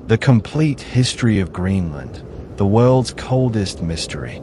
The complete history of Greenland, the world's coldest mystery.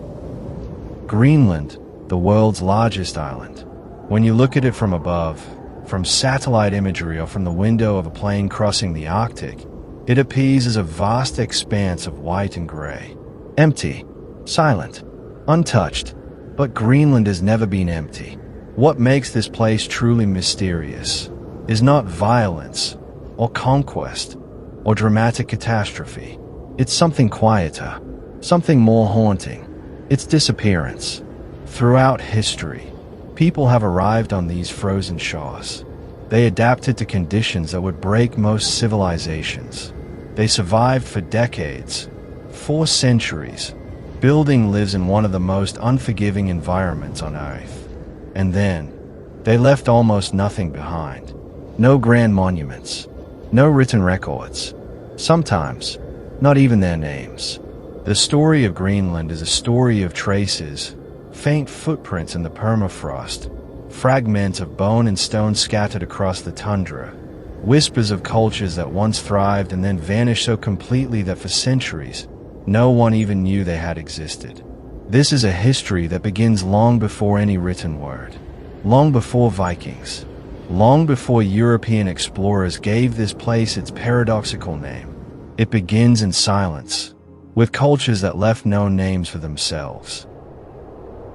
Greenland, the world's largest island. When you look at it from above, from satellite imagery or from the window of a plane crossing the Arctic, it appears as a vast expanse of white and gray. Empty, silent, untouched. But Greenland has never been empty. What makes this place truly mysterious is not violence, or conquest, or dramatic catastrophe. It's something quieter, something more haunting. It's disappearance. Throughout history, people have arrived on these frozen shores. They adapted to conditions that would break most civilizations. They survived for decades, for centuries. Building lives in one of the most unforgiving environments on Earth. And then, they left almost nothing behind. No grand monuments, no written records. Sometimes, not even their names. The story of Greenland is a story of traces, faint footprints in the permafrost, fragments of bone and stone scattered across the tundra, whispers of cultures that once thrived and then vanished so completely that for centuries, no one even knew they had existed. This is a history that begins long before any written word, long before Vikings, long before European explorers gave this place its paradoxical name. It begins in silence, with cultures that left no names for themselves.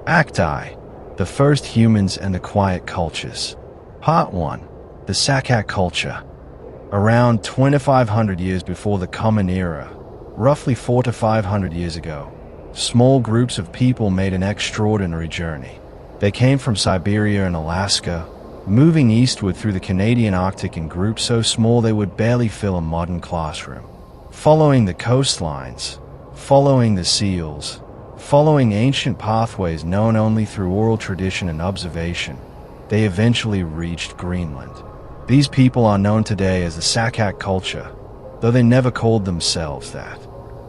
Act I, the first humans and the quiet cultures. Part 1, the Saqqaq culture. Around 2,500 years before the Common Era, roughly 400 to 500 years ago, small groups of people made an extraordinary journey. They came from Siberia and Alaska, moving eastward through the Canadian Arctic in groups so small they would barely fill a modern classroom. Following the coastlines, following the seals, following ancient pathways known only through oral tradition and observation, they eventually reached Greenland. These people are known today as the Saqqaq culture, though they never called themselves that.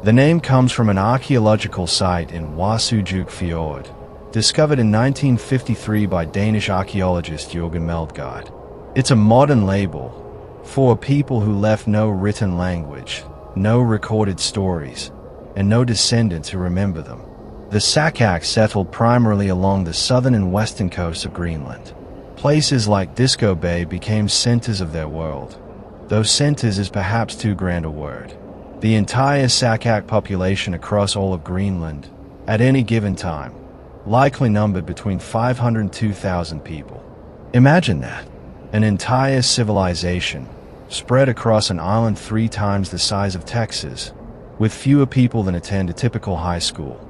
The name comes from an archaeological site in Wasujuk Fjord, discovered in 1953 by Danish archaeologist Jørgen Meldgaard. It's a modern label for a people who left no written language, no recorded stories, and no descendants who remember them. The Saqqaq settled primarily along the southern and western coasts of Greenland. Places like Disco Bay became centers of their world, though centers is perhaps too grand a word. The entire Saqqaq population across all of Greenland, at any given time, likely numbered between 500 and 2,000 people. Imagine that, an entire civilization spread across an island 3 times the size of Texas, with fewer people than attend a typical high school.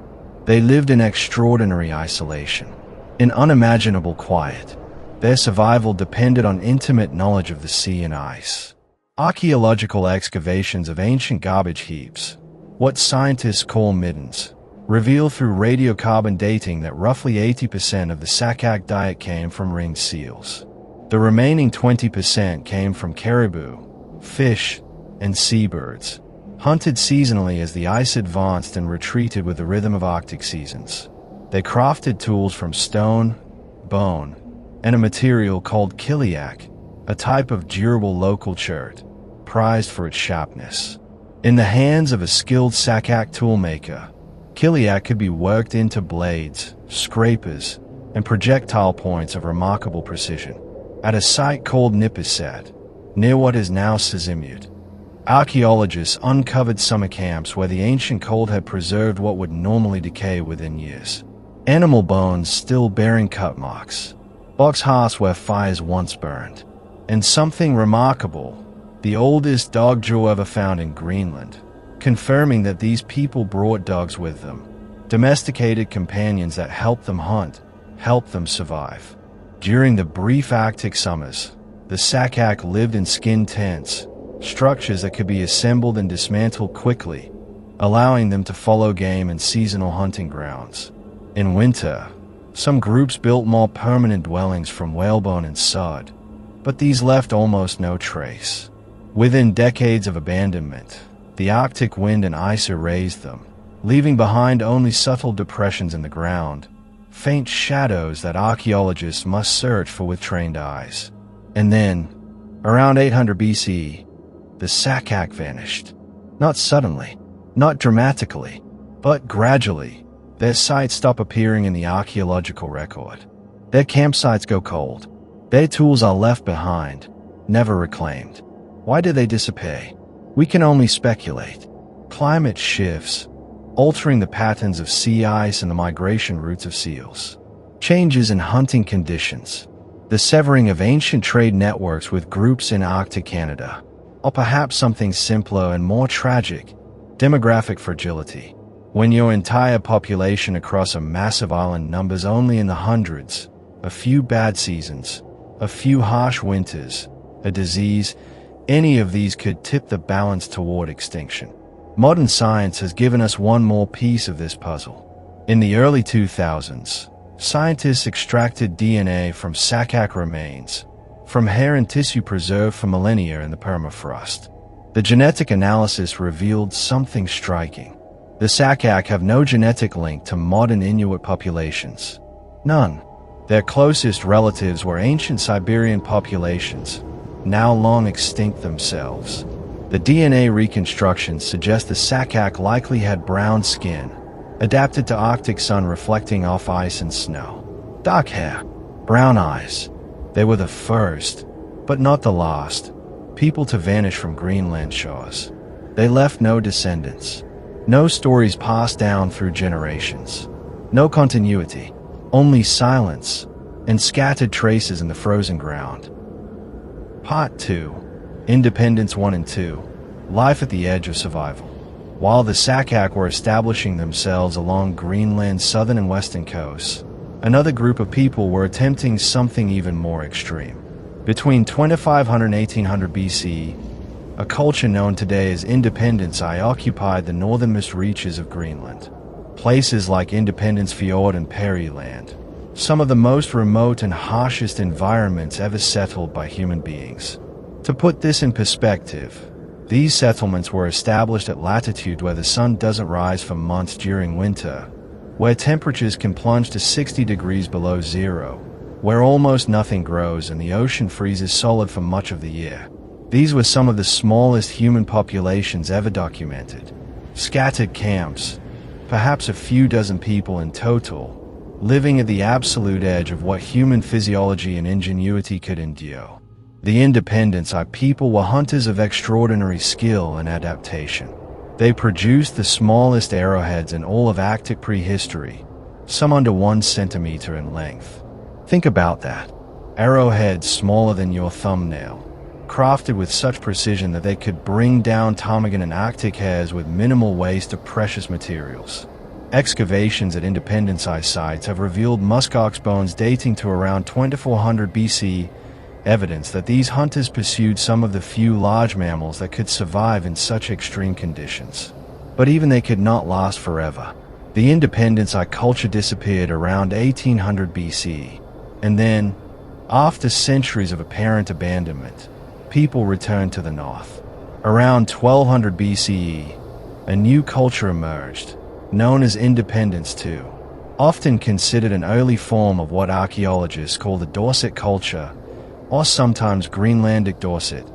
They lived in extraordinary isolation, in unimaginable quiet. Their survival depended on intimate knowledge of the sea and ice. Archaeological excavations of ancient garbage heaps, what scientists call middens, reveal through radiocarbon dating that roughly 80% of the Saqqaq diet came from ringed seals. The remaining 20% came from caribou, fish, and seabirds, hunted seasonally as the ice advanced and retreated with the rhythm of Arctic seasons. They crafted tools from stone, bone, and a material called kiliak, a type of durable local chert, prized for its sharpness. In the hands of a skilled Saqqaq toolmaker, kiliak could be worked into blades, scrapers, and projectile points of remarkable precision. At a site called Nipisat, near what is now Sisimiut, archaeologists uncovered summer camps where the ancient cold had preserved what would normally decay within years. Animal bones still bearing cut marks, box hearths where fires once burned, and something remarkable, the oldest dog jaw ever found in Greenland, confirming that these people brought dogs with them, domesticated companions that helped them hunt, helped them survive. During the brief Arctic summers, the Saqqaq lived in skin tents, structures that could be assembled and dismantled quickly, allowing them to follow game in seasonal hunting grounds. In winter, some groups built more permanent dwellings from whalebone and sod, but these left almost no trace. Within decades of abandonment, the Arctic wind and ice erased them, leaving behind only subtle depressions in the ground, faint shadows that archaeologists must search for with trained eyes. And then, around 800 BCE, the Saqqaq vanished. Not suddenly, not dramatically, but gradually, their sites stop appearing in the archaeological record. Their campsites go cold. Their tools are left behind, never reclaimed. Why do they disappear? We can only speculate. Climate shifts, altering the patterns of sea ice and the migration routes of seals. Changes in hunting conditions. The severing of ancient trade networks with groups in Arctic Canada. Or perhaps something simpler and more tragic, demographic fragility. When your entire population across a massive island numbers only in the hundreds, a few bad seasons, a few harsh winters, a disease, any of these could tip the balance toward extinction. Modern science has given us one more piece of this puzzle. In the early 2000s, scientists extracted DNA from Saqqaq remains, from hair and tissue preserved for millennia in the permafrost. The genetic analysis revealed something striking. The Saqqaq have no genetic link to modern Inuit populations. None. Their closest relatives were ancient Siberian populations, now long extinct themselves. The DNA reconstructions suggest the Saqqaq likely had brown skin, adapted to Arctic sun reflecting off ice and snow. Dark hair, brown eyes. They were the first, but not the last, people to vanish from Greenland shores. They left no descendants, no stories passed down through generations, no continuity, only silence and scattered traces in the frozen ground. Part 2. Independence 1 and 2. Life at the edge of survival. While the Saqqaq were establishing themselves along Greenland's southern and western coasts, another group of people were attempting something even more extreme. Between 2500 and 1800 BC, a culture known today as Independence I occupied the northernmost reaches of Greenland. Places like Independence Fjord and Perry Land, some of the most remote and harshest environments ever settled by human beings. To put this in perspective, these settlements were established at latitude where the sun doesn't rise for months during winter, where temperatures can plunge to 60 degrees below zero, where almost nothing grows and the ocean freezes solid for much of the year. These were some of the smallest human populations ever documented. Scattered camps, perhaps a few dozen people in total, living at the absolute edge of what human physiology and ingenuity could endure. The Independence I people were hunters of extraordinary skill and adaptation. They produced the smallest arrowheads in all of Arctic prehistory, some under 1 centimeter in length. Think about that. Arrowheads smaller than your thumbnail, crafted with such precision that they could bring down ptarmigan and Arctic hares with minimal waste of precious materials. Excavations at Independence I sites have revealed muskox bones dating to around 2400 BC, evidence that these hunters pursued some of the few large mammals that could survive in such extreme conditions. But even they could not last forever. The Independence I culture disappeared around 1800 BC, and then, after centuries of apparent abandonment, people returned to the north. Around 1200 BCE, a new culture emerged, known as Independence II, often considered an early form of what archaeologists call the Dorset culture, or sometimes Greenlandic Dorset.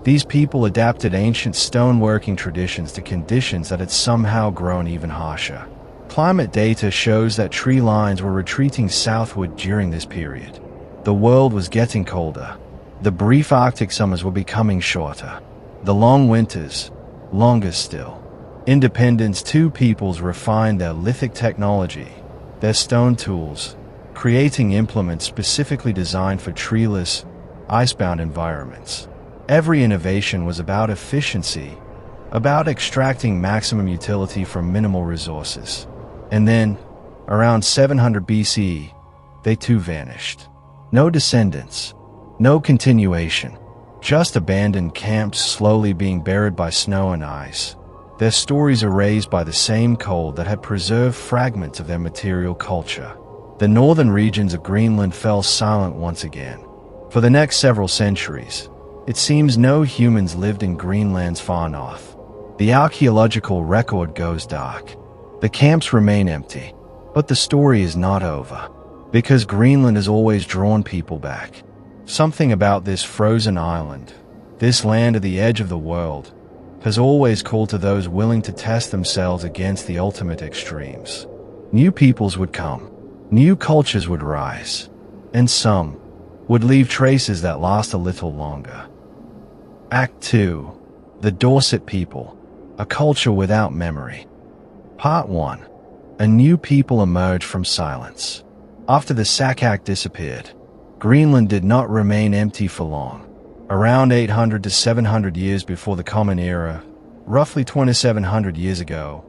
These people adapted ancient stoneworking traditions to conditions that had somehow grown even harsher. Climate data shows that tree lines were retreating southward during this period. The world was getting colder. The brief Arctic summers were becoming shorter. The long winters, longer still. Independence II peoples refined their lithic technology, their stone tools, creating implements specifically designed for treeless, icebound environments. Every innovation was about efficiency, about extracting maximum utility from minimal resources. And then, around 700 BCE, they too vanished. No descendants, no continuation, just abandoned camps slowly being buried by snow and ice. Their stories erased by the same cold that had preserved fragments of their material culture. The northern regions of Greenland fell silent once again. For the next several centuries, it seems no humans lived in Greenland's far north. The archaeological record goes dark. The camps remain empty, but the story is not over, because Greenland has always drawn people back. Something about this frozen island, this land at the edge of the world, has always called to those willing to test themselves against the ultimate extremes. New peoples would come, new cultures would rise, and some would leave traces that last a little longer. Act 2. The Dorset People, a culture without memory. Part 1. A new people emerged from silence. After the Saqqaq disappeared, Greenland did not remain empty for long. Around 800 to 700 years before the Common Era, roughly 2700 years ago,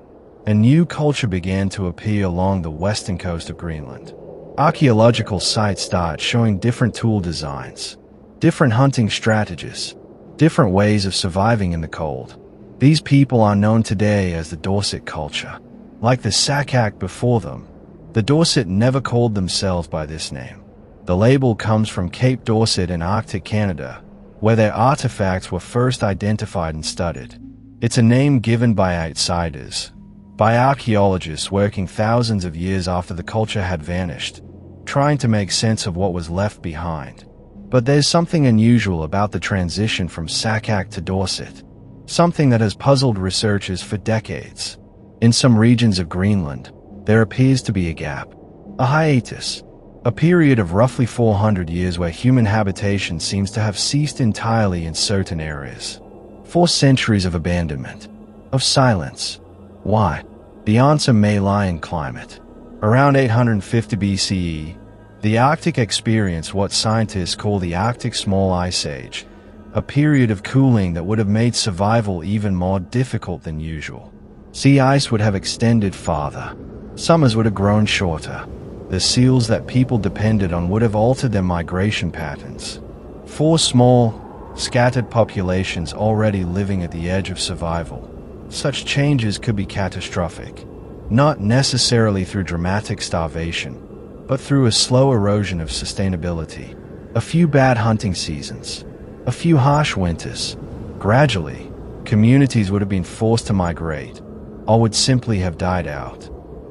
a new culture began to appear along the western coast of Greenland. Archaeological sites start showing different tool designs, different hunting strategies, different ways of surviving in the cold. These people are known today as the Dorset culture. Like the Saqqaq before them, the Dorset never called themselves by this name. The label comes from Cape Dorset in Arctic Canada, where their artifacts were first identified and studied. It's a name given by outsiders, by archaeologists working thousands of years after the culture had vanished, trying to make sense of what was left behind. But there's something unusual about the transition from Saqqaq to Dorset, something that has puzzled researchers for decades. In some regions of Greenland, there appears to be a gap, a hiatus, a period of roughly 400 years where human habitation seems to have ceased entirely in certain areas. 4 centuries of abandonment, of silence. Why? The answer may lie in climate. Around 850 BCE, the Arctic experienced what scientists call the Arctic Small Ice Age, a period of cooling that would have made survival even more difficult than usual. Sea ice would have extended farther. Summers would have grown shorter. The seals that people depended on would have altered their migration patterns. 4 small, scattered populations already living at the edge of survival. Such changes could be catastrophic, not necessarily through dramatic starvation, but through a slow erosion of sustainability. A few bad hunting seasons, a few harsh winters. Gradually, communities would have been forced to migrate, or would simply have died out.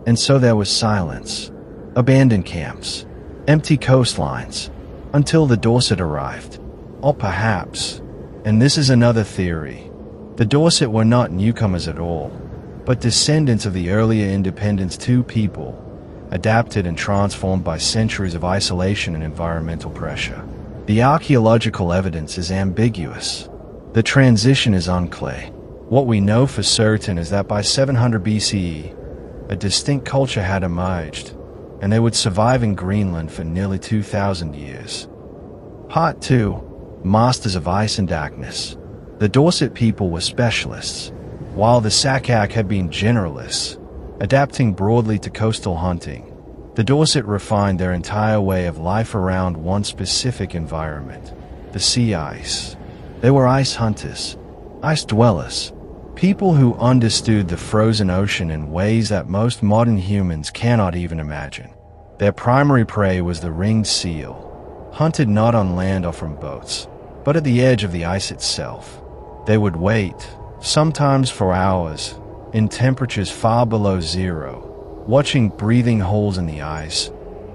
And so there was silence, abandoned camps, empty coastlines, until the Dorset arrived. Or perhaps, and this is another theory, the Dorset were not newcomers at all, but descendants of the earlier Independence 2 people, adapted and transformed by centuries of isolation and environmental pressure. The archaeological evidence is ambiguous. The transition is unclear. What we know for certain is that by 700 BCE, a distinct culture had emerged, and they would survive in Greenland for nearly 2,000 years. Part 2. Masters of Ice and Darkness. The Dorset people were specialists, while the Saqqaq had been generalists, adapting broadly to coastal hunting. The Dorset refined their entire way of life around one specific environment, the sea ice. They were ice hunters, ice dwellers, people who understood the frozen ocean in ways that most modern humans cannot even imagine. Their primary prey was the ringed seal, hunted not on land or from boats, but at the edge of the ice itself. They would wait, sometimes for hours, in temperatures far below zero, watching breathing holes in the ice,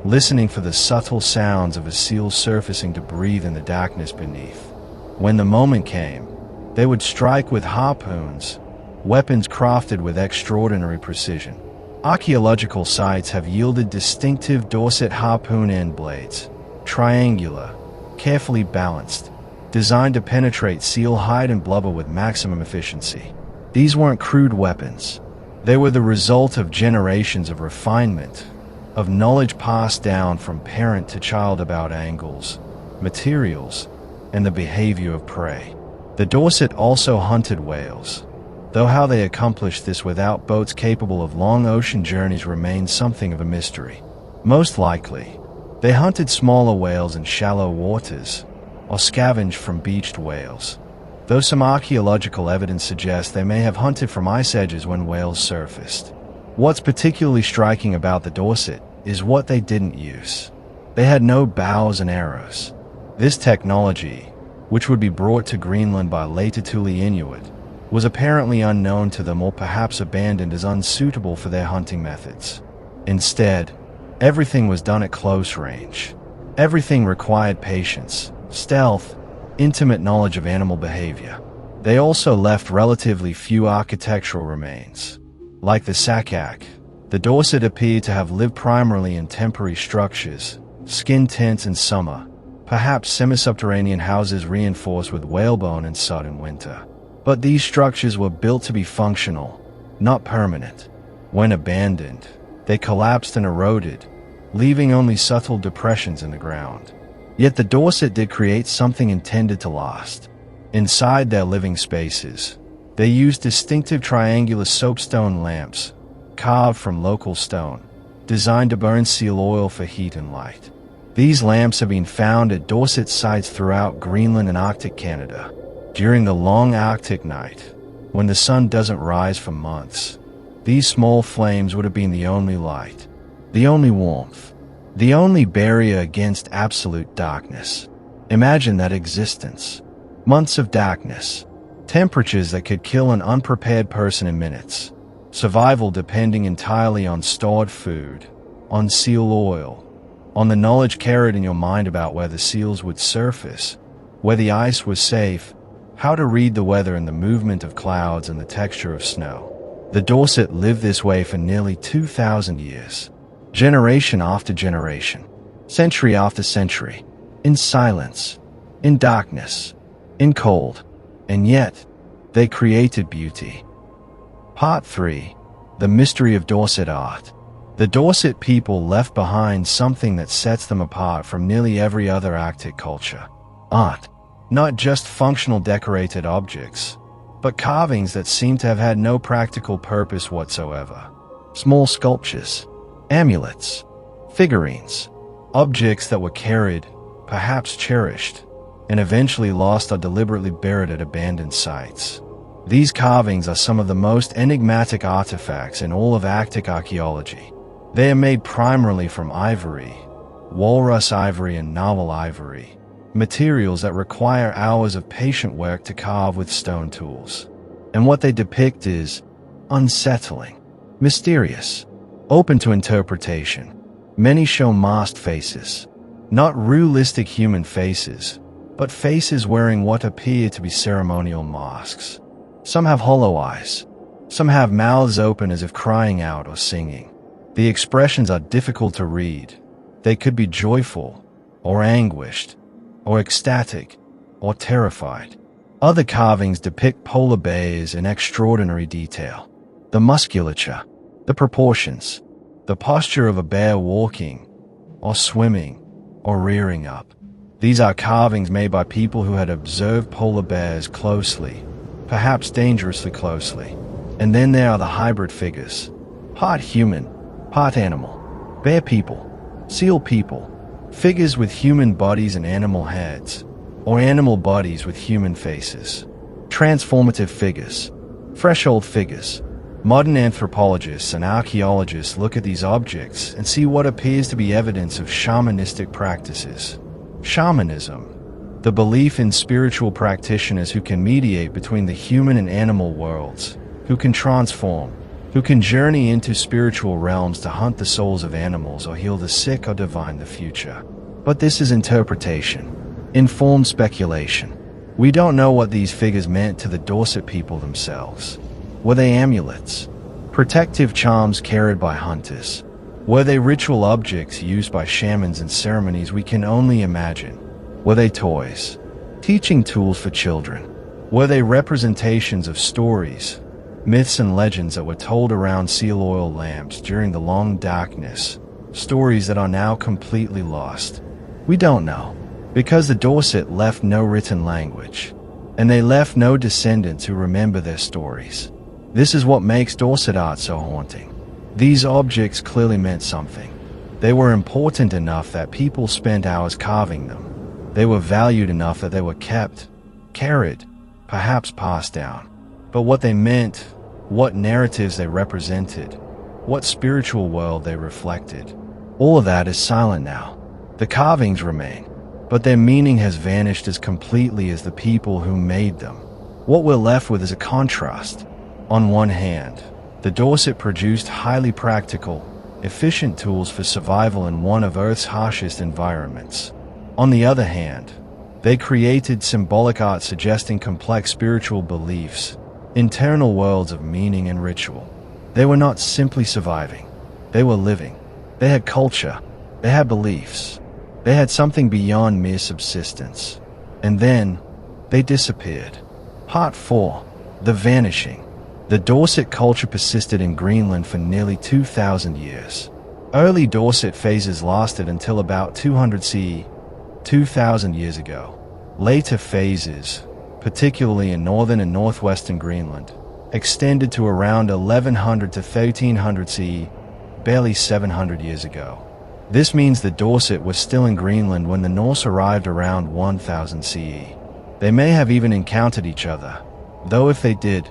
listening for the subtle sounds of a seal surfacing to breathe in the darkness beneath. When the moment came, they would strike with harpoons, weapons crafted with extraordinary precision. Archaeological sites have yielded distinctive Dorset harpoon end blades, triangular, carefully balanced, designed to penetrate seal hide and blubber with maximum efficiency. These weren't crude weapons. They were the result of generations of refinement, of knowledge passed down from parent to child about angles, materials, and the behavior of prey. The Dorset also hunted whales, though how they accomplished this without boats capable of long ocean journeys remains something of a mystery. Most likely, they hunted smaller whales in shallow waters, or scavenged from beached whales, though some archaeological evidence suggests they may have hunted from ice edges when whales surfaced. What's particularly striking about the Dorset is what they didn't use. They had no bows and arrows. This technology, which would be brought to Greenland by later Thule Inuit, was apparently unknown to them or perhaps abandoned as unsuitable for their hunting methods. Instead, everything was done at close range. Everything required patience, stealth, intimate knowledge of animal behavior. They also left relatively few architectural remains. Like the Saqqaq, the Dorset appeared to have lived primarily in temporary structures, skin tents in summer, perhaps semi-subterranean houses reinforced with whalebone and sod in winter. But these structures were built to be functional, not permanent. When abandoned, they collapsed and eroded, leaving only subtle depressions in the ground. Yet the Dorset did create something intended to last. Inside their living spaces, they used distinctive triangular soapstone lamps, carved from local stone, designed to burn seal oil for heat and light. These lamps have been found at Dorset sites throughout Greenland and Arctic Canada. During the long Arctic night, when the sun doesn't rise for months, these small flames would have been the only light, the only warmth, the only barrier against absolute darkness. Imagine that existence. Months of darkness, temperatures that could kill an unprepared person in minutes, survival depending entirely on stored food, on seal oil, on the knowledge carried in your mind about where the seals would surface, where the ice was safe, how to read the weather and the movement of clouds and the texture of snow. The Dorset lived this way for nearly 2,000 years, generation after generation, century after century, in silence, in darkness, in cold, and yet they created beauty. Part 3. The Mystery of Dorset Art. The Dorset people left behind something that sets them apart from nearly every other Arctic culture. Art. Not just functional decorated objects, but carvings that seem to have had no practical purpose whatsoever. Small sculptures, amulets, figurines, objects that were carried, perhaps cherished, and eventually lost or deliberately buried at abandoned sites. These carvings are some of the most enigmatic artifacts in all of Arctic archaeology. They are made primarily from ivory, walrus ivory and narwhal ivory, materials that require hours of patient work to carve with stone tools. And what they depict is unsettling, mysterious, open to interpretation. Many show masked faces, not realistic human faces, but faces wearing what appear to be ceremonial masks. Some have hollow eyes. Some have mouths open as if crying out or singing. The expressions are difficult to read. They could be joyful, or anguished, or ecstatic, or terrified. Other carvings depict polar bears in extraordinary detail. The musculature, the proportions, the posture of a bear walking, or swimming, or rearing up. These are carvings made by people who had observed polar bears closely, perhaps dangerously closely. And then there are the hybrid figures, part human, part animal, bear people, seal people, figures with human bodies and animal heads, or animal bodies with human faces. Transformative figures, threshold figures. Modern anthropologists and archaeologists look at these objects and see what appears to be evidence of shamanistic practices. Shamanism, the belief in spiritual practitioners who can mediate between the human and animal worlds, who can transform, who can journey into spiritual realms to hunt the souls of animals or heal the sick or divine the future. But this is interpretation, informed speculation. We don't know what these figures meant to the Dorset people themselves. Were they amulets, protective charms carried by hunters? Were they ritual objects used by shamans in ceremonies we can only imagine? Were they toys, teaching tools for children? Were they representations of stories, myths and legends that were told around seal oil lamps during the long darkness, stories that are now completely lost? We don't know, because the Dorset left no written language, and they left no descendants who remember their stories. This is what makes Dorset art so haunting. These objects clearly meant something. They were important enough that people spent hours carving them. They were valued enough that they were kept, carried, perhaps passed down. But what they meant, what narratives they represented, what spiritual world they reflected, all of that is silent now. The carvings remain, but their meaning has vanished as completely as the people who made them. What we're left with is a contrast. On one hand, the Dorset produced highly practical, efficient tools for survival in one of Earth's harshest environments. On the other hand, They created symbolic art suggesting complex spiritual beliefs, internal worlds of meaning and ritual. They were not simply surviving. They were living. They had culture. They had beliefs. They had something beyond mere subsistence. And then, they disappeared. Part 4. The Vanishing. The Dorset culture persisted in Greenland for nearly 2,000 years. Early Dorset phases lasted until about 200 CE, 2,000 years ago. Later phases, particularly in northern and northwestern Greenland, extended to around 1100 to 1300 CE, barely 700 years ago. This means that Dorset was still in Greenland when the Norse arrived around 1000 CE. They may have even encountered each other, though if they did,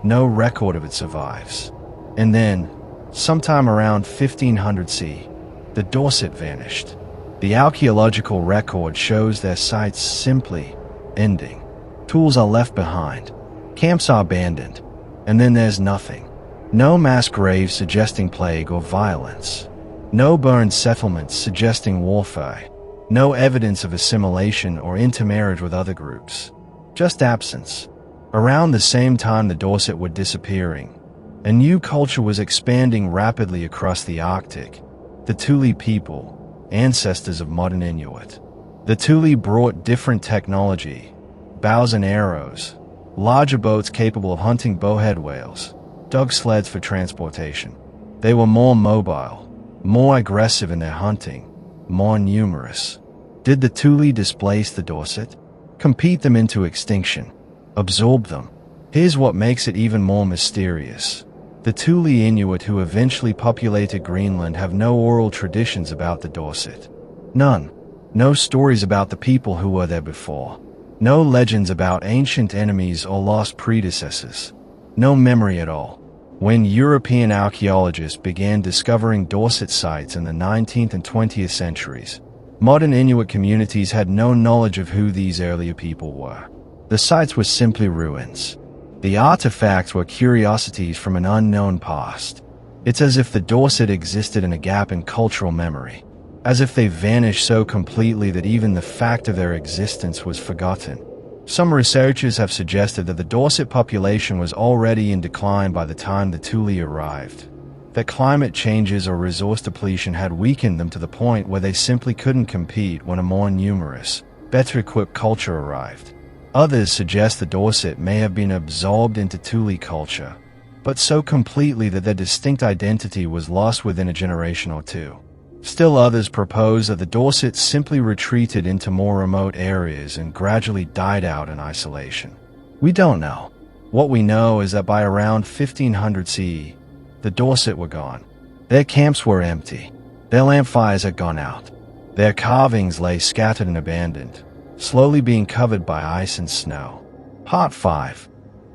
no record of it survives. And then, sometime around 1500 CE, the Dorset vanished. The archaeological record shows their sites simply ending. Tools are left behind. Camps are abandoned. And then there's nothing. No mass graves suggesting plague or violence. No burned settlements suggesting warfare. No evidence of assimilation or intermarriage with other groups. Just absence. Around the same time the Dorset were disappearing, a new culture was expanding rapidly across the Arctic. The Thule people, ancestors of modern Inuit. The Thule brought different technology, bows and arrows, larger boats capable of hunting bowhead whales, dog sleds for transportation. They were more mobile, more aggressive in their hunting, more numerous. Did the Thule displace the Dorset? Compete them into extinction? Absorb them? Here's what makes it even more mysterious. The Thule Inuit who eventually populated Greenland have no oral traditions about the Dorset. None. No stories about the people who were there before. No legends about ancient enemies or lost predecessors. No memory at all. When European archaeologists began discovering Dorset sites in the 19th and 20th centuries, modern Inuit communities had no knowledge of who these earlier people were. The sites were simply ruins. The artifacts were curiosities from an unknown past. It's as if the Dorset existed in a gap in cultural memory, as if they vanished so completely that even the fact of their existence was forgotten. Some researchers have suggested that the Dorset population was already in decline by the time the Thule arrived, that climate changes or resource depletion had weakened them to the point where they simply couldn't compete when a more numerous, better-equipped culture arrived. Others suggest the Dorset may have been absorbed into Thule culture, but so completely that their distinct identity was lost within a generation or two. Still others propose that the Dorset simply retreated into more remote areas and gradually died out in isolation. We don't know. What we know is that by around 1500 CE, the Dorset were gone. Their camps were empty. Their lampfires had gone out. Their carvings lay scattered and abandoned, slowly being covered by ice and snow. Part 5.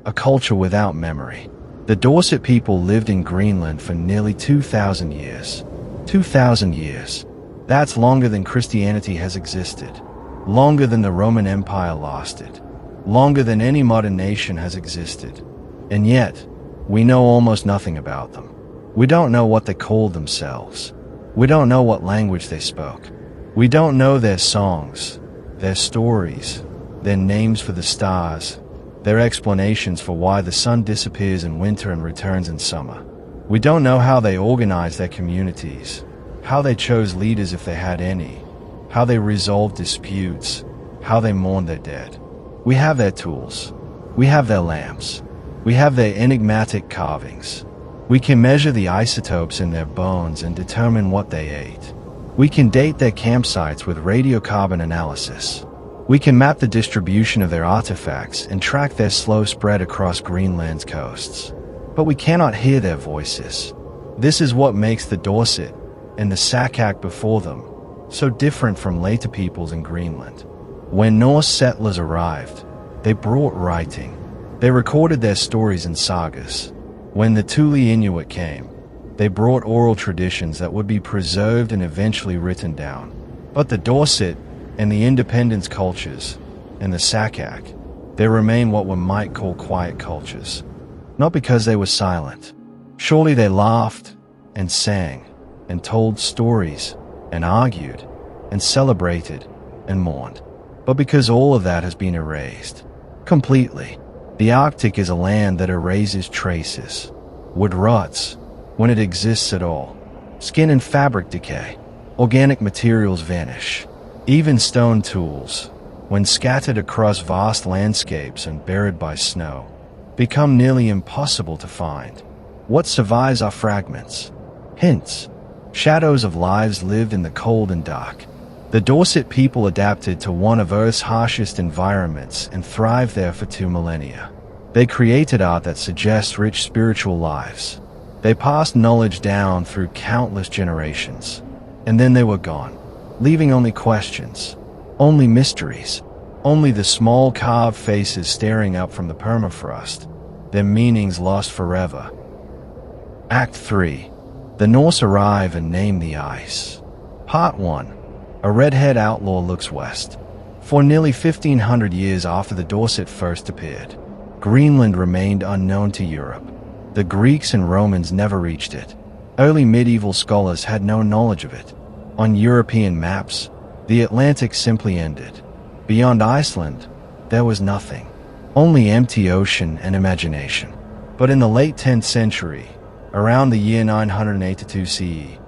A culture without memory. The Dorset people lived in Greenland for nearly 2,000 years. 2,000 years. That's longer than Christianity has existed. Longer than the Roman Empire lasted. Longer than any modern nation has existed. And yet, we know almost nothing about them. We don't know what they called themselves. We don't know what language they spoke. We don't know their songs, their stories, their names for the stars, their explanations for why the sun disappears in winter and returns in summer. We don't know how they organized their communities, how they chose leaders if they had any, how they resolved disputes, how they mourned their dead. We have their tools. We have their lamps. We have their enigmatic carvings. We can measure the isotopes in their bones and determine what they ate. We can date their campsites with radiocarbon analysis. We can map the distribution of their artifacts and track their slow spread across Greenland's coasts. But we cannot hear their voices. This is what makes the Dorset, and the Saqqaq before them, so different from later peoples in Greenland. When Norse settlers arrived, they brought writing. They recorded their stories in sagas. When the Thule Inuit came, they brought oral traditions that would be preserved and eventually written down. But the Dorset and the independence cultures and the Saqqaq, they remain what one might call quiet cultures. Not because they were silent. Surely they laughed and sang and told stories and argued and celebrated and mourned. but because all of that has been erased. Completely. The Arctic is a land that erases traces. Wood rots, when it exists at all. Skin and fabric decay. Organic materials vanish. Even stone tools, when scattered across vast landscapes and buried by snow, become nearly impossible to find. What survives are fragments, hints, shadows of lives lived in the cold and dark. The Dorset people adapted to one of Earth's harshest environments and thrived there for 2 millennia. They created art that suggests rich spiritual lives. They passed knowledge down through countless generations. And then they were gone, leaving only questions, only mysteries, only the small carved faces staring up from the permafrost, their meanings lost forever. Act 3. The Norse arrive and name the ice. Part 1. A redhead outlaw looks west. For nearly 1500 years after the Dorset first appeared, Greenland remained unknown to Europe. The Greeks and Romans never reached it. Early medieval scholars had no knowledge of it. On European maps, the Atlantic simply ended. Beyond Iceland, there was nothing. Only empty ocean and imagination. But in the late 10th century, around the year 982 CE,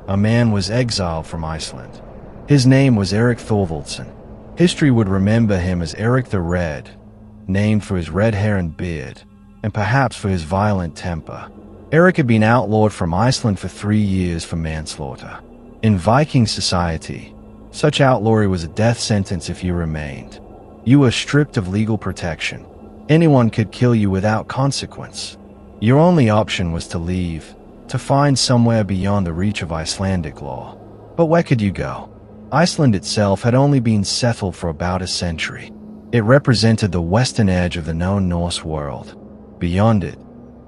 a man was exiled from Iceland. His name was Erik Thorvaldsson. History would remember him as Erik the Red, named for his red hair and beard, and perhaps for his violent temper. Erik had been outlawed from Iceland for 3 years for manslaughter. In Viking society, such outlawry was a death sentence if you remained. You were stripped of legal protection. Anyone could kill you without consequence. Your only option was to leave, to find somewhere beyond the reach of Icelandic law. But where could you go? Iceland itself had only been settled for about a century. It represented the western edge of the known Norse world. Beyond it,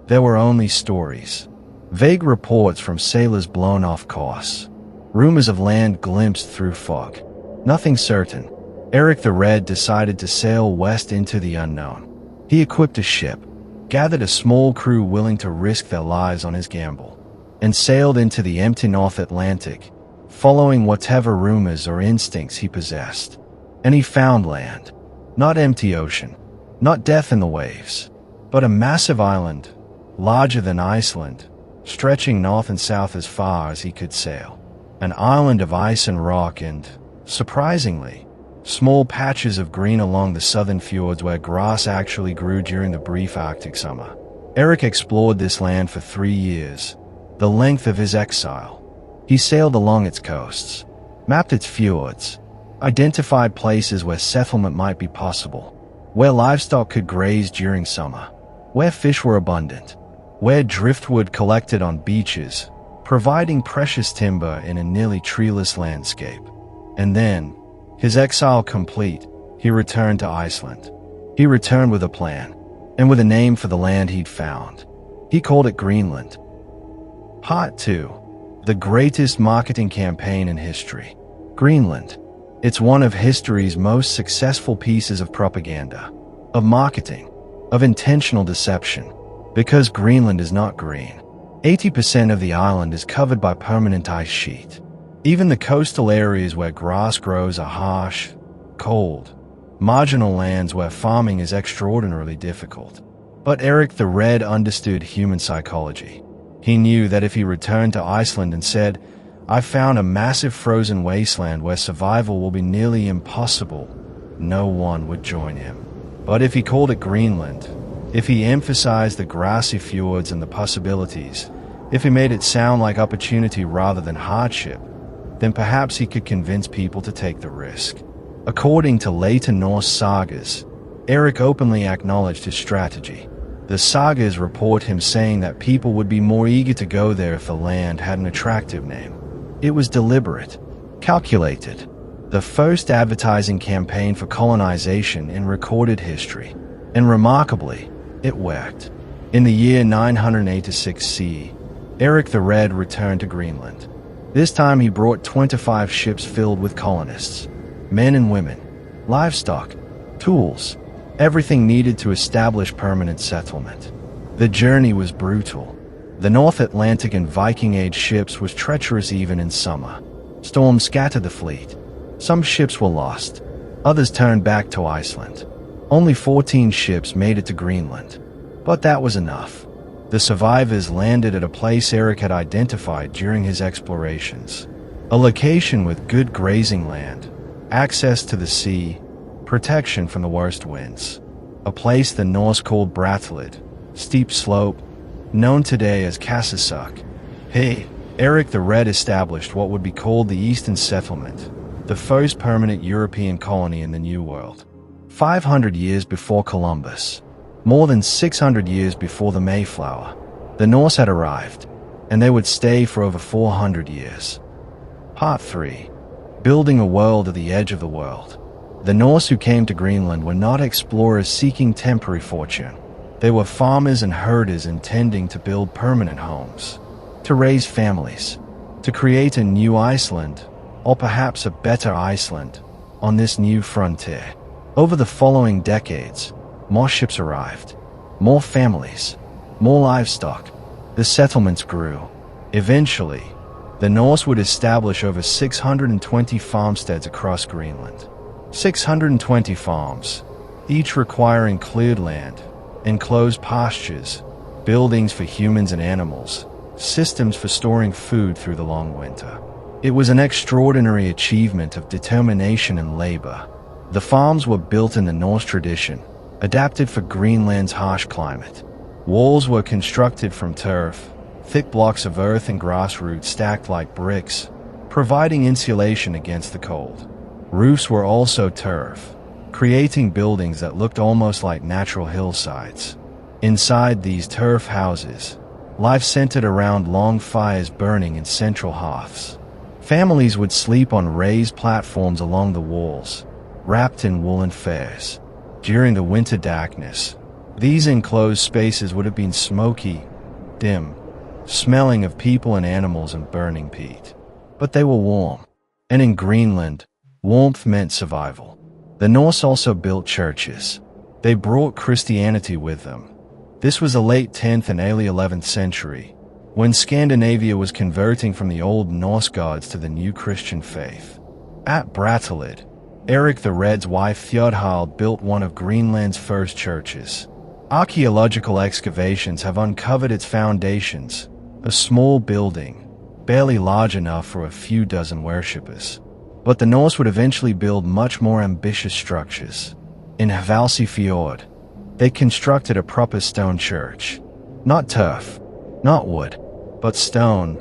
there were only stories. Vague reports from sailors blown off course. Rumors of land glimpsed through fog. Nothing certain. Erik the Red decided to sail west into the unknown. He equipped a ship, gathered a small crew willing to risk their lives on his gamble, and sailed into the empty North Atlantic, following whatever rumors or instincts he possessed. And he found land. Not empty ocean, not death in the waves, but a massive island, larger than Iceland, stretching north and south as far as he could sail. An island of ice and rock and, surprisingly, small patches of green along the southern fjords where grass actually grew during the brief Arctic summer. Erik explored this land for 3 years, the length of his exile. He sailed along its coasts, mapped its fjords, identified places where settlement might be possible, where livestock could graze during summer, where fish were abundant, where driftwood collected on beaches, providing precious timber in a nearly treeless landscape. And then, his exile complete, he returned to Iceland. He returned with a plan, and with a name for the land he'd found. He called it Greenland. Part 2. The greatest marketing campaign in history. Greenland. It's one of history's most successful pieces of propaganda, of marketing, of intentional deception. Because Greenland is not green. 80% of the island is covered by permanent ice sheet. Even the coastal areas where grass grows are harsh, cold, marginal lands where farming is extraordinarily difficult. But Erik the Red understood human psychology. He knew that if he returned to Iceland and said, "I found a massive frozen wasteland where survival will be nearly impossible," no one would join him. But if he called it Greenland, if he emphasized the grassy fjords and the possibilities, if he made it sound like opportunity rather than hardship, then perhaps he could convince people to take the risk. According to later Norse sagas, Erik openly acknowledged his strategy. The sagas report him saying that people would be more eager to go there if the land had an attractive name. It was deliberate, calculated, the first advertising campaign for colonization in recorded history. And remarkably, it worked. In the year 986 CE, Erik the Red returned to Greenland. This time he brought 25 ships filled with colonists, men and women, livestock, tools, everything needed to establish permanent settlement. The journey was brutal. The North Atlantic and Viking Age ships was treacherous even in summer. Storms scattered the fleet. Some ships were lost. Others turned back to Iceland. Only 14 ships made it to Greenland. But that was enough. The survivors landed at a place Erik had identified during his explorations. A location with good grazing land, access to the sea, protection from the worst winds. A place the Norse called Brattahlid, steep slope, known today as Saqqaq. Erik the Red established what would be called the Eastern Settlement, the first permanent European colony in the New World. 500 years before Columbus, more than 600 years before the Mayflower, the Norse had arrived, and they would stay for over 400 years. Part 3. Building a world at the edge of the world. The Norse who came to Greenland were not explorers seeking temporary fortune. They were farmers and herders intending to build permanent homes, to raise families, to create a new Iceland, or perhaps a better Iceland, on this new frontier. Over the following decades, more ships arrived, more families, more livestock. The settlements grew. Eventually, the Norse would establish over 620 farmsteads across Greenland. 620 farms, each requiring cleared land, enclosed pastures, buildings for humans and animals, systems for storing food through the long winter. It was an extraordinary achievement of determination and labor. The farms were built in the Norse tradition, adapted for Greenland's harsh climate. Walls were constructed from turf, thick blocks of earth and grass roots stacked like bricks, providing insulation against the cold. Roofs were also turf, creating buildings that looked almost like natural hillsides. Inside these turf houses, life centered around long fires burning in central hearths. Families would sleep on raised platforms along the walls, wrapped in woolen furs. During the winter darkness, these enclosed spaces would have been smoky, dim, smelling of people and animals and burning peat. But they were warm. And in Greenland, warmth meant survival. The Norse also built churches. They brought Christianity with them. This was the late 10th and early 11th century, when Scandinavia was converting from the old Norse gods to the new Christian faith. At Brattahlid, Erik the Red's wife Thule built one of Greenland's first churches. Archaeological excavations have uncovered its foundations, a small building, barely large enough for a few dozen worshippers. But the Norse would eventually build much more ambitious structures. In Hvalsey, they constructed a proper stone church. Not turf, not wood, but stone,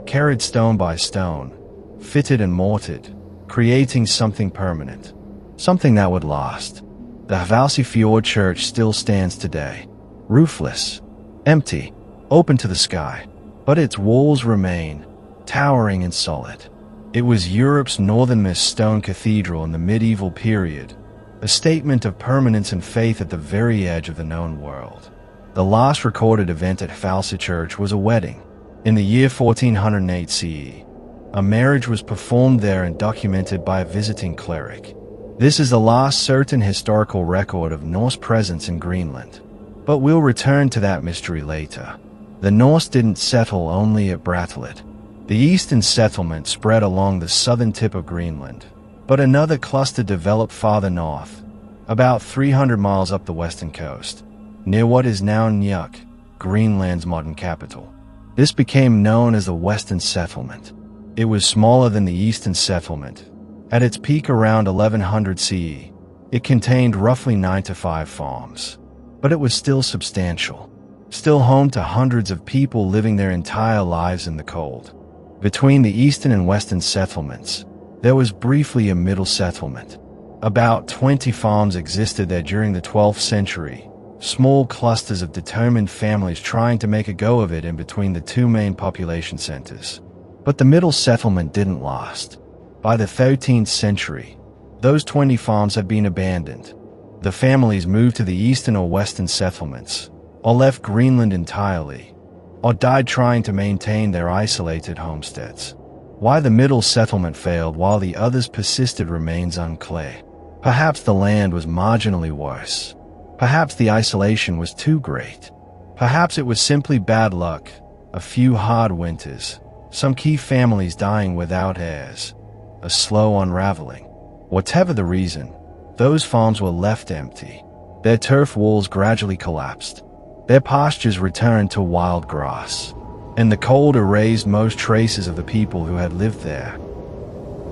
carried stone by stone, fitted and mortared, creating something permanent, something that would last. The Hvalsey church still stands today, roofless, empty, open to the sky, but its walls remain, towering and solid. It was Europe's northernmost stone cathedral in the medieval period, a statement of permanence and faith at the very edge of the known world. The last recorded event at Hvalsey Church was a wedding. In the year 1408 CE, a marriage was performed there and documented by a visiting cleric. This is the last certain historical record of Norse presence in Greenland. But we'll return to that mystery later. The Norse didn't settle only at Brattahlid. The eastern settlement spread along the southern tip of Greenland, but another cluster developed farther north, about 300 miles up the western coast, near what is now Nuuk, Greenland's modern capital. This became known as the Western Settlement. It was smaller than the Eastern Settlement. At its peak around 1100 CE, it contained roughly 9 to 5 farms. But it was still substantial, still home to hundreds of people living their entire lives in the cold. Between the eastern and western settlements, there was briefly a middle settlement. About 20 farms existed there during the 12th century, small clusters of determined families trying to make a go of it in between the two main population centers. But the middle settlement didn't last. By the 13th century, those 20 farms had been abandoned. The families moved to the eastern or western settlements, or left Greenland entirely, or died trying to maintain their isolated homesteads. Why the middle settlement failed while the others persisted remains unclear. Perhaps the land was marginally worse. Perhaps the isolation was too great. Perhaps it was simply bad luck, a few hard winters, some key families dying without heirs, a slow unraveling. Whatever the reason, those farms were left empty. Their turf walls gradually collapsed. Their pastures returned to wild grass, and the cold erased most traces of the people who had lived there.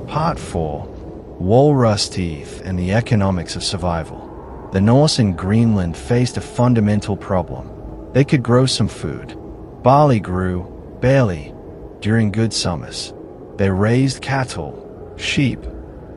Part 4. Walrus teeth and the economics of survival. The Norse in Greenland faced a fundamental problem. They could grow some food. Barley grew, barely, during good summers. They raised cattle, sheep,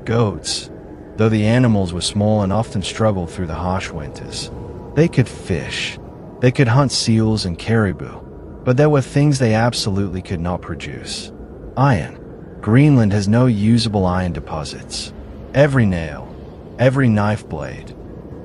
goats, though the animals were small and often struggled through the harsh winters. They could fish. They could hunt seals and caribou. But there were things they absolutely could not produce. Iron. Greenland has no usable iron deposits. Every nail, every knife blade,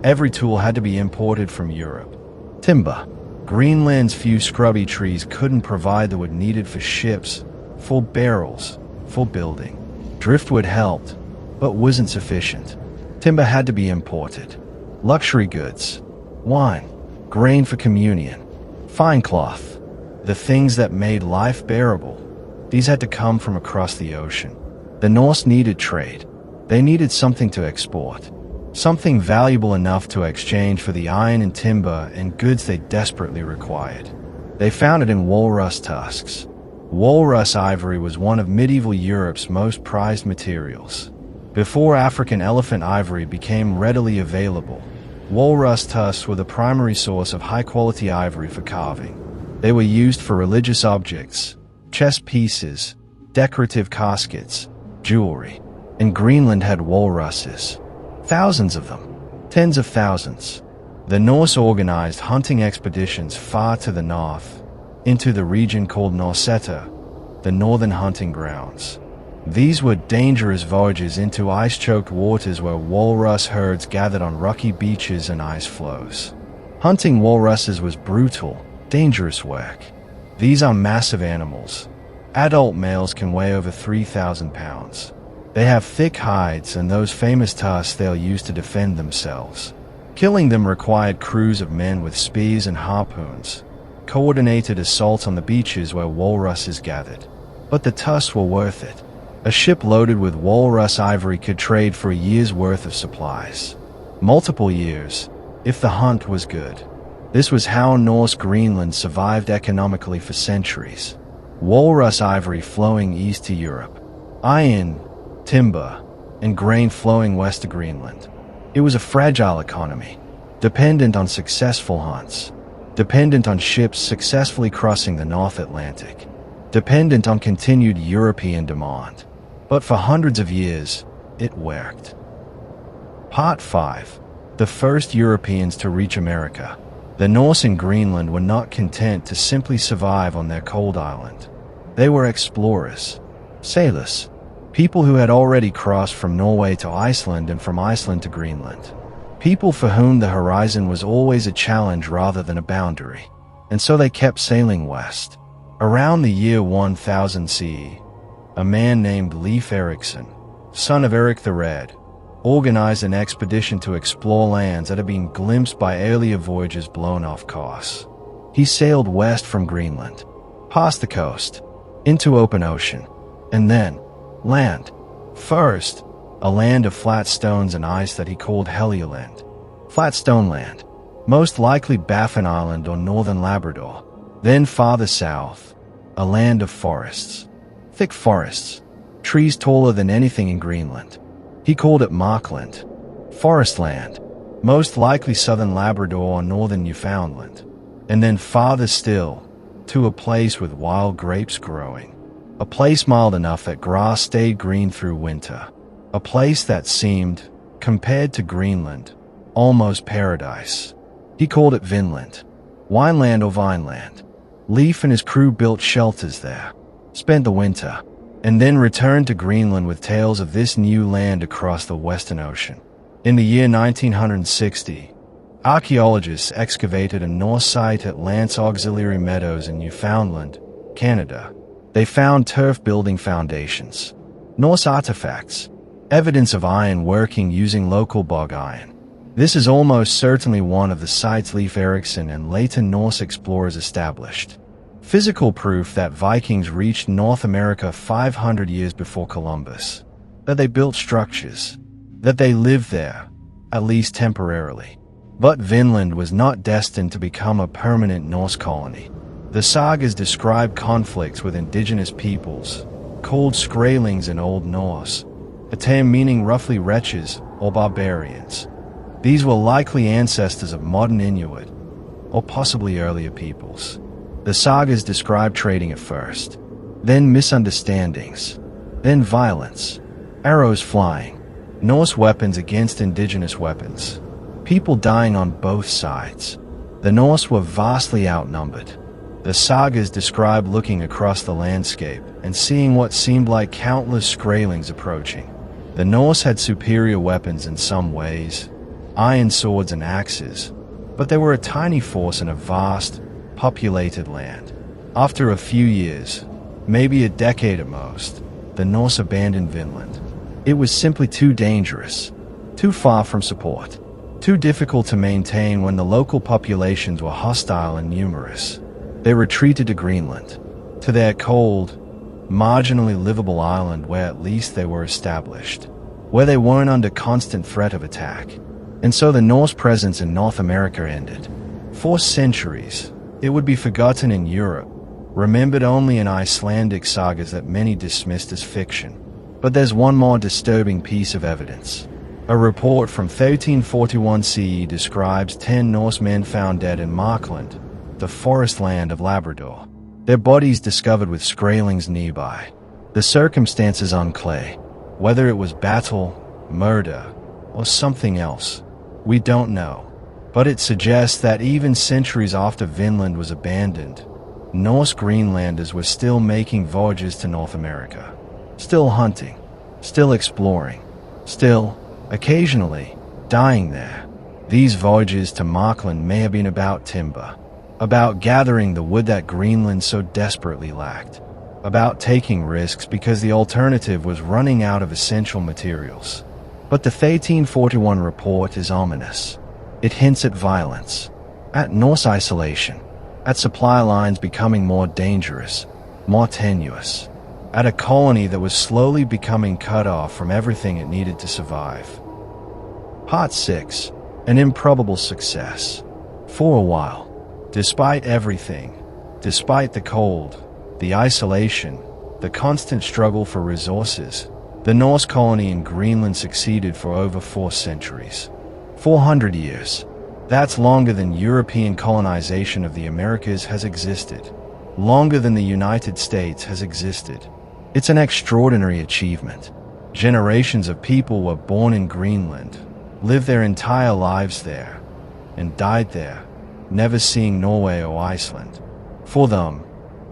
every tool had to be imported from Europe. Timber. Greenland's few scrubby trees couldn't provide the wood needed for ships, full barrels, for building. Driftwood helped, but wasn't sufficient. Timber had to be imported. Luxury goods. Wine. Grain for communion. Fine cloth. The things that made life bearable. These had to come from across the ocean. The Norse needed trade. They needed something to export. Something valuable enough to exchange for the iron and timber and goods they desperately required. They found it in walrus tusks. Walrus ivory was one of medieval Europe's most prized materials. Before African elephant ivory became readily available, walrus tusks were the primary source of high-quality ivory for carving. They were used for religious objects, chess pieces, decorative caskets, jewelry. And Greenland had walruses. Thousands of them. Tens of thousands. The Norse organized hunting expeditions far to the north, into the region called Norseta, the northern hunting grounds. These were dangerous voyages into ice-choked waters where walrus herds gathered on rocky beaches and ice floes. Hunting walruses was brutal, dangerous work. These are massive animals. Adult males can weigh over 3,000 pounds. They have thick hides and those famous tusks they'll use to defend themselves. Killing them required crews of men with spears and harpoons, coordinated assaults on the beaches where walruses gathered. But the tusks were worth it. A ship loaded with walrus ivory could trade for a year's worth of supplies. Multiple years, if the hunt was good. This was how Norse Greenland survived economically for centuries. Walrus ivory flowing east to Europe. Iron, timber, and grain flowing west to Greenland. It was a fragile economy, dependent on successful hunts, dependent on ships successfully crossing the North Atlantic, dependent on continued European demand. But for hundreds of years, it worked. Part 5. The first Europeans to reach America. The Norse in Greenland were not content to simply survive on their cold island. They were explorers, sailors, people who had already crossed from Norway to Iceland and from Iceland to Greenland. People for whom the horizon was always a challenge rather than a boundary. And so they kept sailing west. Around the year 1000 CE, a man named Leif Erikson, son of Erik the Red, organized an expedition to explore lands that had been glimpsed by earlier voyages blown off course. He sailed west from Greenland, past the coast, into open ocean, and then land. First, a land of flat stones and ice that he called Helluland. Flat stone land, most likely Baffin Island or northern Labrador. Then farther south, a land of forests. Thick forests, trees taller than anything in Greenland. He called it Markland, forest land, most likely southern Labrador or northern Newfoundland. And then farther still, to a place with wild grapes growing. A place mild enough that grass stayed green through winter. A place that seemed, compared to Greenland, almost paradise. He called it Vinland, Wineland or Vineland. Leif and his crew built shelters there, spent the winter, and then returned to Greenland with tales of this new land across the Western Ocean. In the year 1960, archaeologists excavated a Norse site at Lance Auxiliary Meadows in Newfoundland, Canada. They found turf-building foundations, Norse artifacts, evidence of iron working using local bog iron. This is almost certainly one of the sites Leif Erikson and later Norse explorers established. Physical proof that Vikings reached North America 500 years before Columbus. That they built structures. That they lived there. at least temporarily. But Vinland was not destined to become a permanent Norse colony. The sagas describe conflicts with indigenous peoples, called Skrælings in Old Norse, a term meaning roughly wretches or barbarians. These were likely ancestors of modern Inuit, or possibly earlier peoples. The sagas describe trading at first, then misunderstandings, then violence, arrows flying, Norse weapons against indigenous weapons, people dying on both sides. The Norse were vastly outnumbered. The sagas describe looking across the landscape and seeing what seemed like countless Skrælings approaching. The Norse had superior weapons in some ways, iron swords and axes, but they were a tiny force in a vast, populated land. After a few years, maybe a decade at most, the Norse abandoned Vinland. It was simply too dangerous, too far from support, too difficult to maintain when the local populations were hostile and numerous. They retreated to Greenland, to their cold, marginally livable island where at least they were established, where they weren't under constant threat of attack. And so the Norse presence in North America ended. For centuries, it would be forgotten in Europe, remembered only in Icelandic sagas that many dismissed as fiction. But there's one more disturbing piece of evidence. A report from 1341 CE describes 10 Norse men found dead in Markland, the forest land of Labrador. Their bodies discovered with Skrælings nearby. The circumstances unclear. Whether it was battle, murder, or something else, we don't know. But it suggests that even centuries after Vinland was abandoned, Norse Greenlanders were still making voyages to North America. Still hunting, still exploring, still, occasionally, dying there. These voyages to Markland may have been about timber, about gathering the wood that Greenland so desperately lacked, about taking risks because the alternative was running out of essential materials. But the 1341 report is ominous. It hints at violence, at Norse isolation, at supply lines becoming more dangerous, more tenuous, at a colony that was slowly becoming cut off from everything it needed to survive. Part 6. An improbable success. For a while, despite everything, despite the cold, the isolation, the constant struggle for resources, the Norse colony in Greenland succeeded for over 4 centuries. 400 years. That's longer than European colonization of the Americas has existed. Longer than the United States has existed. It's an extraordinary achievement. Generations of people were born in Greenland, lived their entire lives there, and died there, never seeing Norway or Iceland. For them,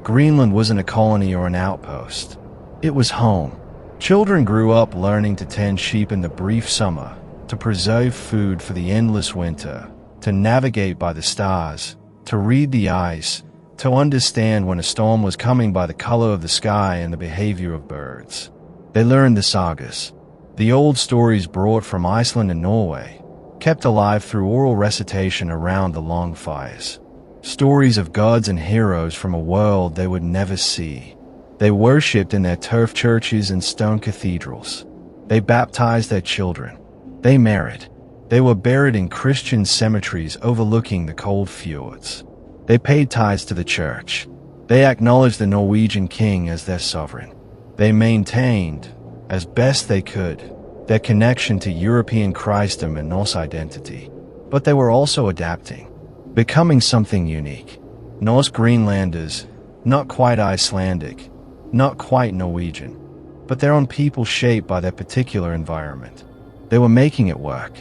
Greenland wasn't a colony or an outpost. It was home. Children grew up learning to tend sheep in the brief summer, to preserve food for the endless winter, to navigate by the stars, to read the ice, to understand when a storm was coming by the color of the sky and the behavior of birds. They learned the sagas, the old stories brought from Iceland and Norway, kept alive through oral recitation around the long fires. Stories of gods and heroes from a world they would never see. They worshipped in their turf churches and stone cathedrals. They baptized their children. They married. They were buried in Christian cemeteries overlooking the cold fjords. They paid tithes to the church. They acknowledged the Norwegian king as their sovereign. They maintained, as best they could, their connection to European Christendom and Norse identity. But they were also adapting, becoming something unique. Norse Greenlanders, not quite Icelandic, not quite Norwegian, but their own people shaped by their particular environment. They were making it work,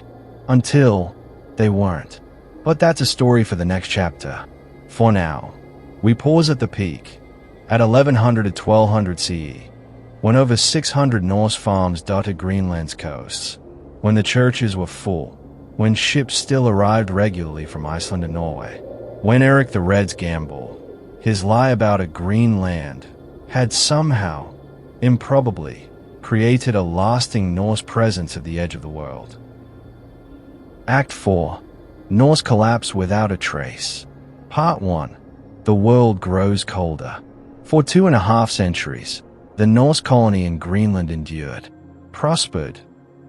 until they weren't. But that's a story for the next chapter. For now, we pause at the peak, at 1100 to 1200 CE, when over 600 Norse farms dotted Greenland's coasts, when the churches were full, when ships still arrived regularly from Iceland and Norway, when Erik the Red's gamble, his lie about a green land, had somehow, improbably, created a lasting Norse presence at the edge of the world. Act 4. Norse collapse without a trace. Part 1. The world grows colder. For 2.5 centuries, the Norse colony in Greenland endured, prospered,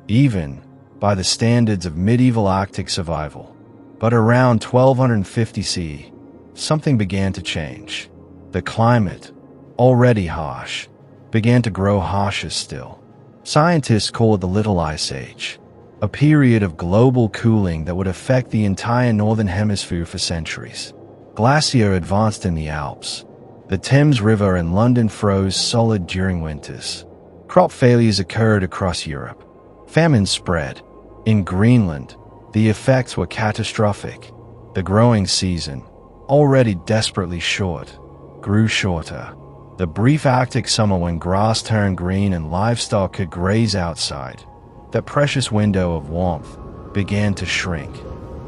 even, by the standards of medieval Arctic survival. But around 1250 CE, something began to change. The climate, already harsh, began to grow harsher still. Scientists call it the Little Ice Age, a period of global cooling that would affect the entire northern hemisphere for centuries. Glacier advanced in the Alps. The Thames River and London froze solid during winters. Crop failures occurred across Europe. Famine spread. In Greenland, the effects were catastrophic. The growing season, already desperately short, grew shorter. The brief Arctic summer when grass turned green and livestock could graze outside, that precious window of warmth, began to shrink.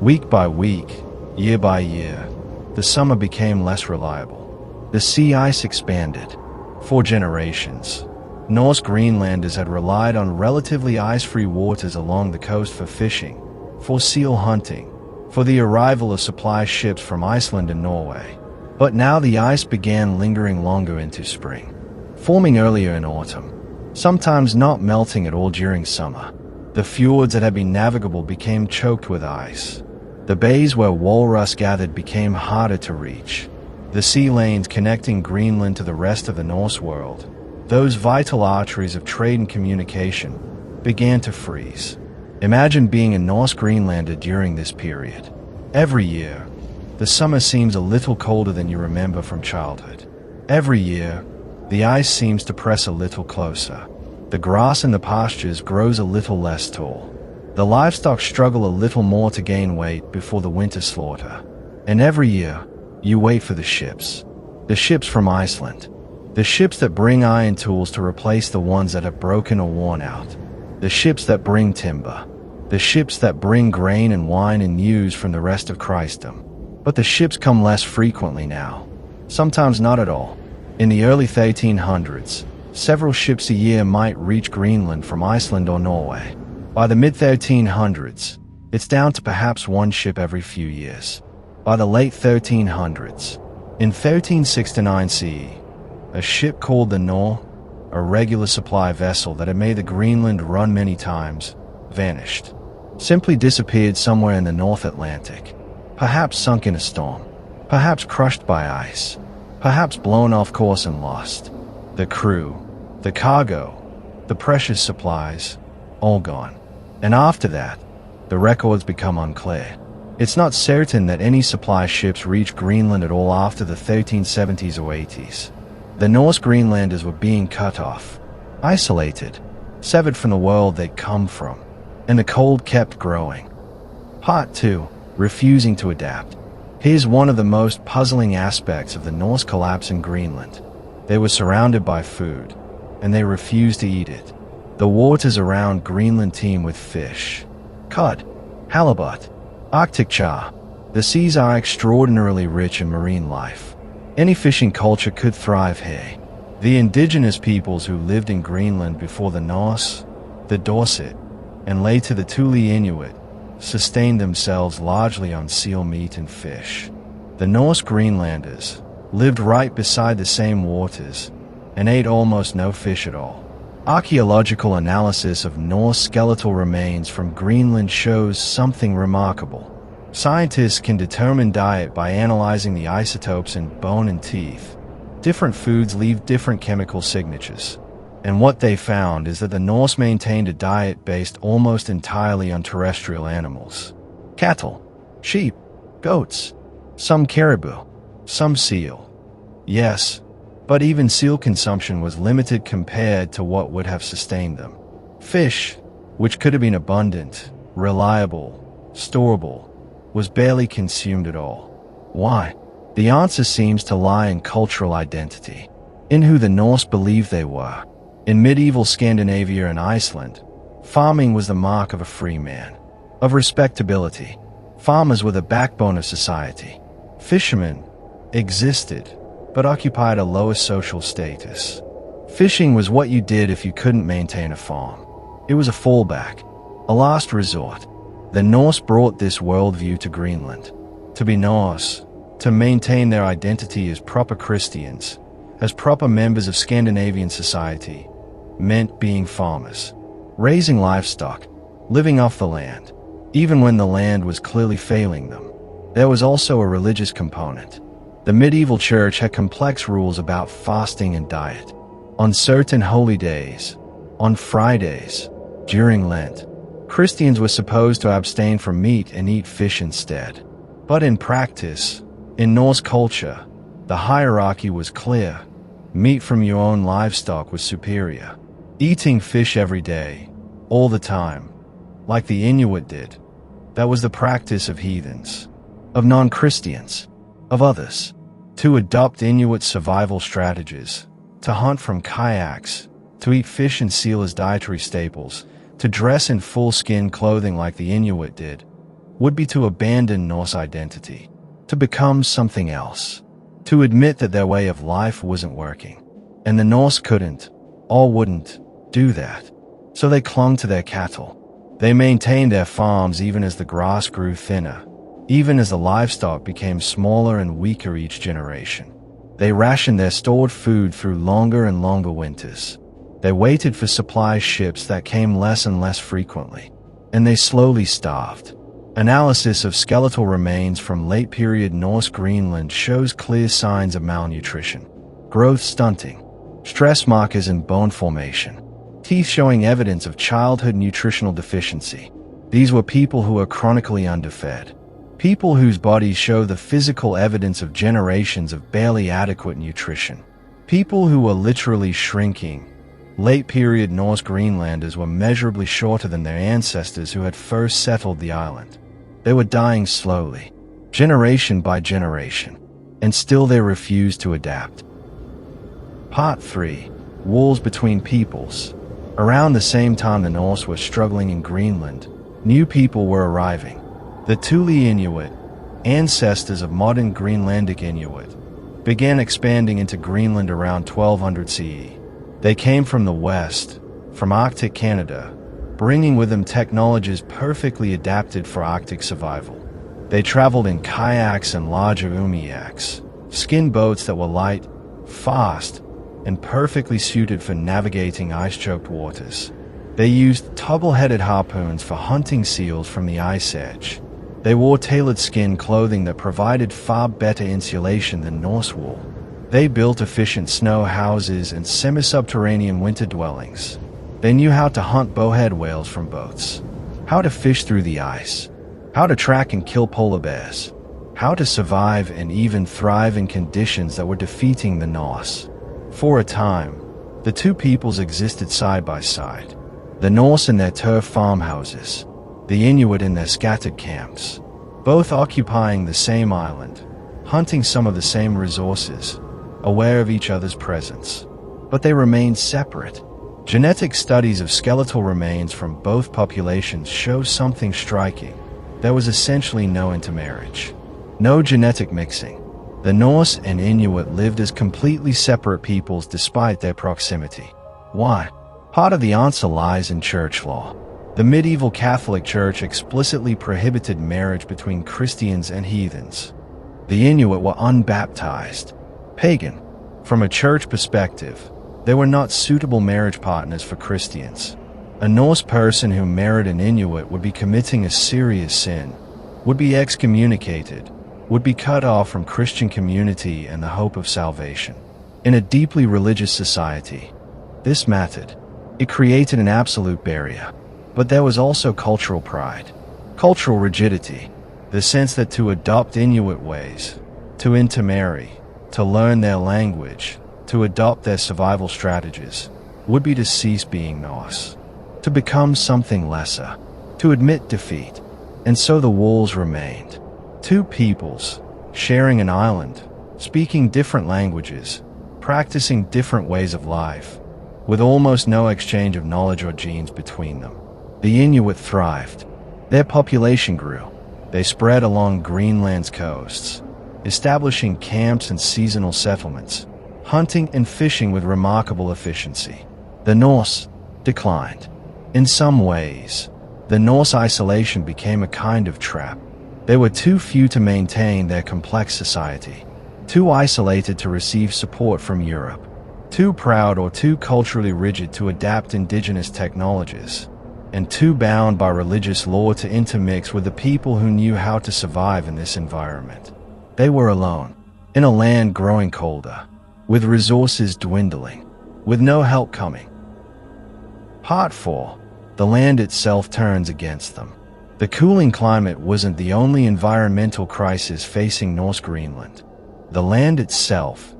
Week by week, year by year, the summer became less reliable. The sea ice expanded. For generations, Norse Greenlanders had relied on relatively ice-free waters along the coast for fishing, for seal hunting, for the arrival of supply ships from Iceland and Norway. But now the ice began lingering longer into spring, forming earlier in autumn, sometimes not melting at all during summer. The fjords that had been navigable became choked with ice. The bays where walrus gathered became harder to reach. The sea lanes connecting Greenland to the rest of the Norse world, those vital arteries of trade and communication, began to freeze. Imagine being a Norse Greenlander during this period. Every year, the summer seems a little colder than you remember from childhood. Every year, the ice seems to press a little closer. The grass in the pastures grows a little less tall. The livestock struggle a little more to gain weight before the winter slaughter. And every year, you wait for the ships. The ships from Iceland. The ships that bring iron tools to replace the ones that have broken or worn out. The ships that bring timber. The ships that bring grain and wine and news from the rest of Christendom. But the ships come less frequently now. Sometimes not at all. In the early 1300s, several ships a year might reach Greenland from Iceland or Norway. By the mid-1300s, it's down to perhaps one ship every few years. By the late 1300s, in 1369 CE, a ship called the Norse, a regular supply vessel that had made the Greenland run many times, vanished. Simply disappeared somewhere in the North Atlantic. Perhaps sunk in a storm. Perhaps crushed by ice. Perhaps blown off course and lost. The crew, the cargo, the precious supplies, all gone. And after that, the records become unclear. It's not certain that any supply ships reached Greenland at all after the 1370s or 80s. The Norse Greenlanders were being cut off, isolated, severed from the world they'd come from, and the cold kept growing. Part 2. Refusing to adapt. Here's one of the most puzzling aspects of the Norse collapse in Greenland. They were surrounded by food, and they refused to eat it. The waters around Greenland teem with fish, cod, halibut, Arctic char. The seas are extraordinarily rich in marine life. Any fishing culture could thrive here. The indigenous peoples who lived in Greenland before the Norse, the Dorset, and later the Thule Inuit, sustained themselves largely on seal meat and fish. The Norse Greenlanders lived right beside the same waters and ate almost no fish at all. Archaeological analysis of Norse skeletal remains from Greenland shows something remarkable. Scientists can determine diet by analyzing the isotopes in bone and teeth. Different foods leave different chemical signatures. And what they found is that the Norse maintained a diet based almost entirely on terrestrial animals. Cattle, sheep, goats, some caribou, some seal. Yes, but even seal consumption was limited compared to what would have sustained them. Fish, which could have been abundant, reliable, storable, was barely consumed at all. Why? The answer seems to lie in cultural identity, in who the Norse believed they were. In medieval Scandinavia and Iceland, farming was the mark of a free man, of respectability. Farmers were the backbone of society. Fishermen existed, but occupied a lower social status. Fishing was what you did if you couldn't maintain a farm. It was a fallback, a last resort. The Norse brought this worldview to Greenland. To be Norse, to maintain their identity as proper Christians, as proper members of Scandinavian society, meant being farmers, raising livestock, living off the land, even when the land was clearly failing them. There was also a religious component. The medieval church had complex rules about fasting and diet. On certain holy days, on Fridays, during Lent, Christians were supposed to abstain from meat and eat fish instead. But in practice, in Norse culture, the hierarchy was clear. Meat from your own livestock was superior. Eating fish every day, all the time, like the Inuit did, that was the practice of heathens, of non-Christians, of others. To adopt Inuit survival strategies, to hunt from kayaks, to eat fish and seal as dietary staples, to dress in full-skin clothing like the Inuit did, would be to abandon Norse identity, to become something else, to admit that their way of life wasn't working. And the Norse couldn't, or wouldn't, do that. So they clung to their cattle. They maintained their farms even as the grass grew thinner, even as the livestock became smaller and weaker each generation. They rationed their stored food through longer and longer winters. They waited for supply ships that came less and less frequently, and they slowly starved. Analysis of skeletal remains from late-period Norse Greenland shows clear signs of malnutrition, growth stunting, stress markers in bone formation, teeth showing evidence of childhood nutritional deficiency. These were people who were chronically underfed, people whose bodies show the physical evidence of generations of barely adequate nutrition, people who were literally shrinking. Late-period Norse Greenlanders were measurably shorter than their ancestors who had first settled the island. They were dying slowly, generation by generation, and still they refused to adapt. Part 3. Wars between peoples. Around the same time the Norse were struggling in Greenland, new people were arriving. The Thule Inuit, ancestors of modern Greenlandic Inuit, began expanding into Greenland around 1200 CE. They came from the west, from Arctic Canada, bringing with them technologies perfectly adapted for Arctic survival. They traveled in kayaks and larger umiaks, skin boats that were light, fast, and perfectly suited for navigating ice-choked waters. They used double-headed harpoons for hunting seals from the ice edge. They wore tailored skin clothing that provided far better insulation than Norse wool. They built efficient snow houses and semi-subterranean winter dwellings. They knew how to hunt bowhead whales from boats, how to fish through the ice, how to track and kill polar bears, how to survive and even thrive in conditions that were defeating the Norse. For a time, the two peoples existed side by side, the Norse in their turf farmhouses, the Inuit in their scattered camps, both occupying the same island, hunting some of the same resources, aware of each other's presence. But they remained separate. Genetic studies of skeletal remains from both populations show something striking. There was essentially no intermarriage, no genetic mixing. The Norse and Inuit lived as completely separate peoples despite their proximity. Why? Part of the answer lies in church law. The medieval Catholic Church explicitly prohibited marriage between Christians and heathens. The Inuit were unbaptized, pagan. From a church perspective, they were not suitable marriage partners for Christians. A Norse person who married an Inuit would be committing a serious sin, would be excommunicated, would be cut off from Christian community and the hope of salvation. In a deeply religious society, this mattered. It created an absolute barrier. But there was also cultural pride, cultural rigidity, the sense that to adopt Inuit ways, to intermarry, to learn their language, to adopt their survival strategies, would be to cease being Norse, to become something lesser, to admit defeat. And so the walls remained. Two peoples, sharing an island, speaking different languages, practicing different ways of life, with almost no exchange of knowledge or genes between them. The Inuit thrived. Their population grew. They spread along Greenland's coasts, establishing camps and seasonal settlements, hunting and fishing with remarkable efficiency. The Norse declined. In some ways, the Norse isolation became a kind of trap. They were too few to maintain their complex society, too isolated to receive support from Europe, too proud or too culturally rigid to adapt indigenous technologies. and too bound by religious law to intermix with the people who knew how to survive in this environment. They were alone, in a land growing colder, with resources dwindling, with no help coming. Part 4. The land itself turns against them. The cooling climate wasn't the only environmental crisis facing Norse Greenland. The land itself,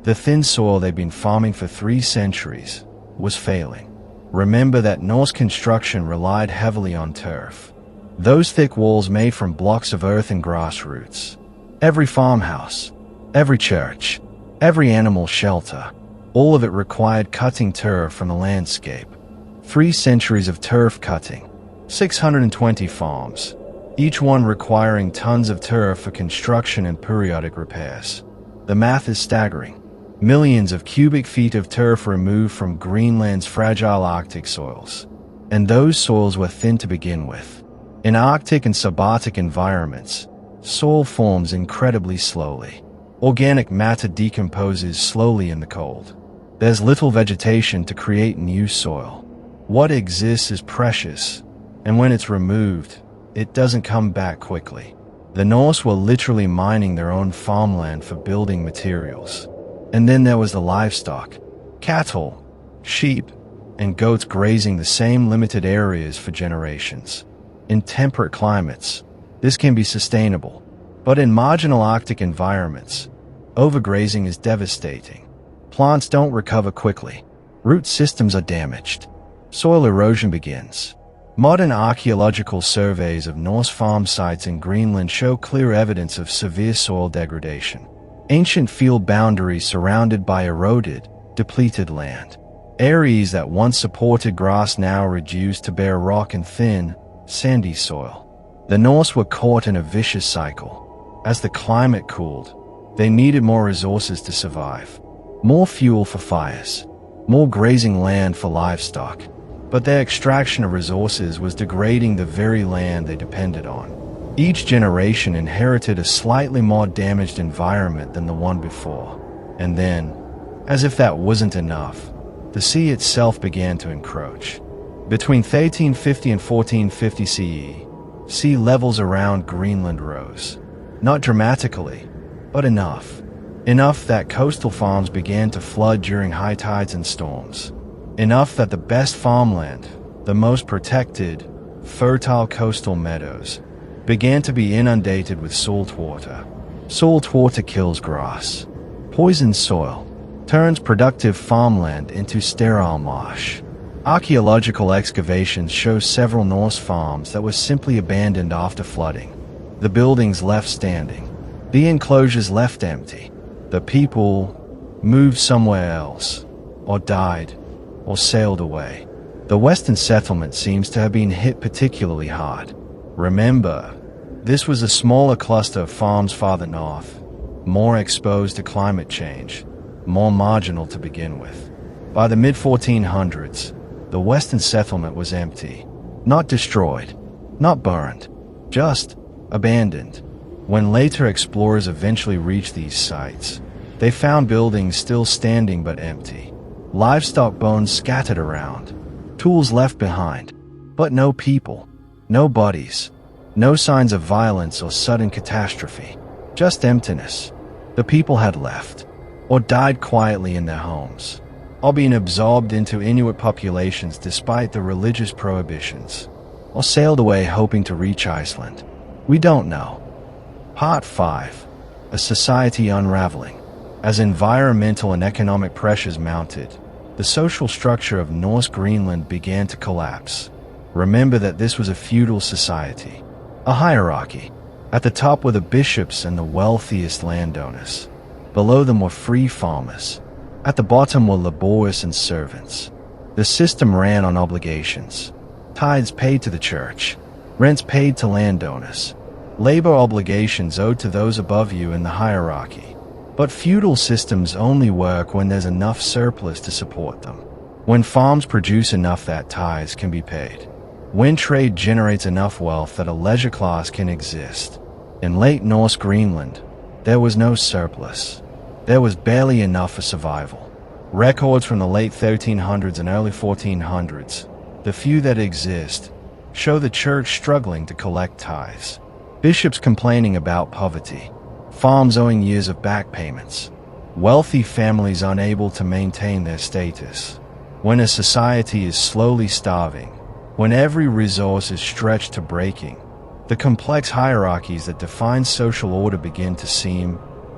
the thin soil they'd been farming for 3 centuries, was failing. Remember that Norse construction relied heavily on turf. Those thick walls made from blocks of earth and grass roots. Every farmhouse, every church, every animal shelter, all of it required cutting turf from the landscape. 3 centuries of turf cutting, 620 farms, each one requiring tons of turf for construction and periodic repairs. The math is staggering. Millions of cubic feet of turf removed from Greenland's fragile Arctic soils. And those soils were thin to begin with. In Arctic and subarctic environments, soil forms incredibly slowly. Organic matter decomposes slowly in the cold. There's little vegetation to create new soil. What exists is precious, and when it's removed, it doesn't come back quickly. The Norse were literally mining their own farmland for building materials. And then there was the livestock, cattle, sheep, and goats grazing the same limited areas for generations. In temperate climates, this can be sustainable, but in marginal Arctic environments, overgrazing is devastating. Plants don't recover quickly. Root systems are damaged. Soil erosion begins. Modern archaeological surveys of Norse farm sites in Greenland show clear evidence of severe soil degradation. Ancient field boundaries surrounded by eroded, depleted land. Areas that once supported grass now reduced to bare rock and thin, sandy soil. The Norse were caught in a vicious cycle. As the climate cooled, they needed more resources to survive. More fuel for fires, more grazing land for livestock. But their extraction of resources was degrading the very land they depended on. Each generation inherited a slightly more damaged environment than the one before. And then, as if that wasn't enough, the sea itself began to encroach. Between 1350 and 1450 CE, sea levels around Greenland rose. Not dramatically, but enough. Enough that coastal farms began to flood during high tides and storms. Enough that the best farmland, the most protected, fertile coastal meadows, began to be inundated with salt water. Salt water kills grass, poisons soil, turns productive farmland into sterile marsh. Archaeological excavations show several Norse farms that were simply abandoned after flooding. The buildings left standing, the enclosures left empty. The people moved somewhere else, or died, or sailed away. The Western settlement seems to have been hit particularly hard. Remember, this was a smaller cluster of farms farther north, more exposed to climate change, more marginal to begin with. By the mid-1400s, the Western settlement was empty, not destroyed, not burned, just abandoned. When later explorers eventually reached these sites, they found buildings still standing but empty, livestock bones scattered around, tools left behind, but no people, no bodies, no signs of violence or sudden catastrophe, just emptiness. The people had left, or died quietly in their homes, or been absorbed into Inuit populations despite the religious prohibitions, or sailed away hoping to reach Iceland. We don't know. Part 5. A society unraveling. As environmental and economic pressures mounted, the social structure of Norse Greenland began to collapse. Remember that this was a feudal society, a hierarchy. At the top were the bishops and the wealthiest landowners. Below them were free farmers. At the bottom were laborers and servants. The system ran on obligations. Tithes paid to the church, rents paid to landowners, labor obligations owed to those above you in the hierarchy. But feudal systems only work when there's enough surplus to support them. When farms produce enough that tithes can be paid. When trade generates enough wealth that a leisure class can exist. In late Norse Greenland, there was no surplus. There was barely enough for survival. Records from the late 1300s and early 1400s The few that exist show the church struggling to collect tithes, bishops complaining about poverty, farms owing years of back payments, wealthy families unable to maintain their status. When a society is slowly starving, when every resource is stretched to breaking, the complex hierarchies that define social order begin to seem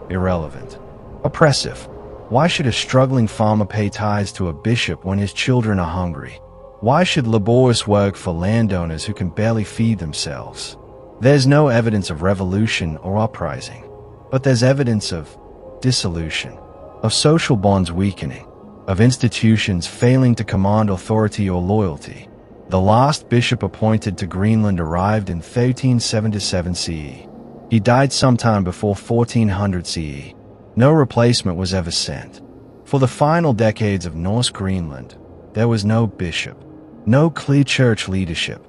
irrelevant, oppressive. Why should a struggling farmer pay tithes to a bishop when his children are hungry? Why should laborious work for landowners who can barely feed themselves? There's no evidence of revolution or uprising, but there's evidence of dissolution, of social bonds weakening, of institutions failing to command authority or loyalty. The last bishop appointed to Greenland arrived in 1377 CE. He died sometime before 1400 CE. No replacement was ever sent. For the final decades of Norse Greenland, there was no bishop, no clear church leadership,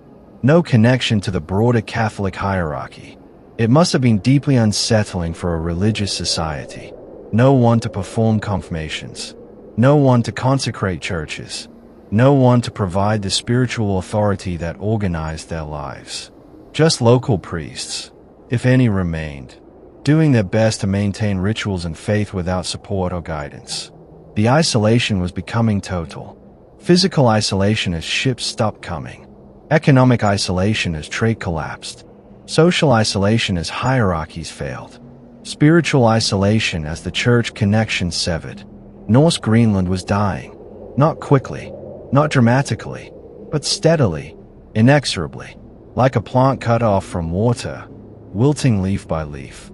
no connection to the broader Catholic hierarchy. It must have been deeply unsettling for a religious society. No one to perform confirmations, no one to consecrate churches, no one to provide the spiritual authority that organized their lives. Just local priests, if any remained, doing their best to maintain rituals and faith without support or guidance. The isolation was becoming total. Physical isolation as ships stopped coming. Economic isolation as trade collapsed. Social isolation as hierarchies failed. Spiritual isolation as the church connection severed. Norse Greenland was dying. Not quickly, not dramatically, but steadily, inexorably, like a plant cut off from water, wilting leaf by leaf.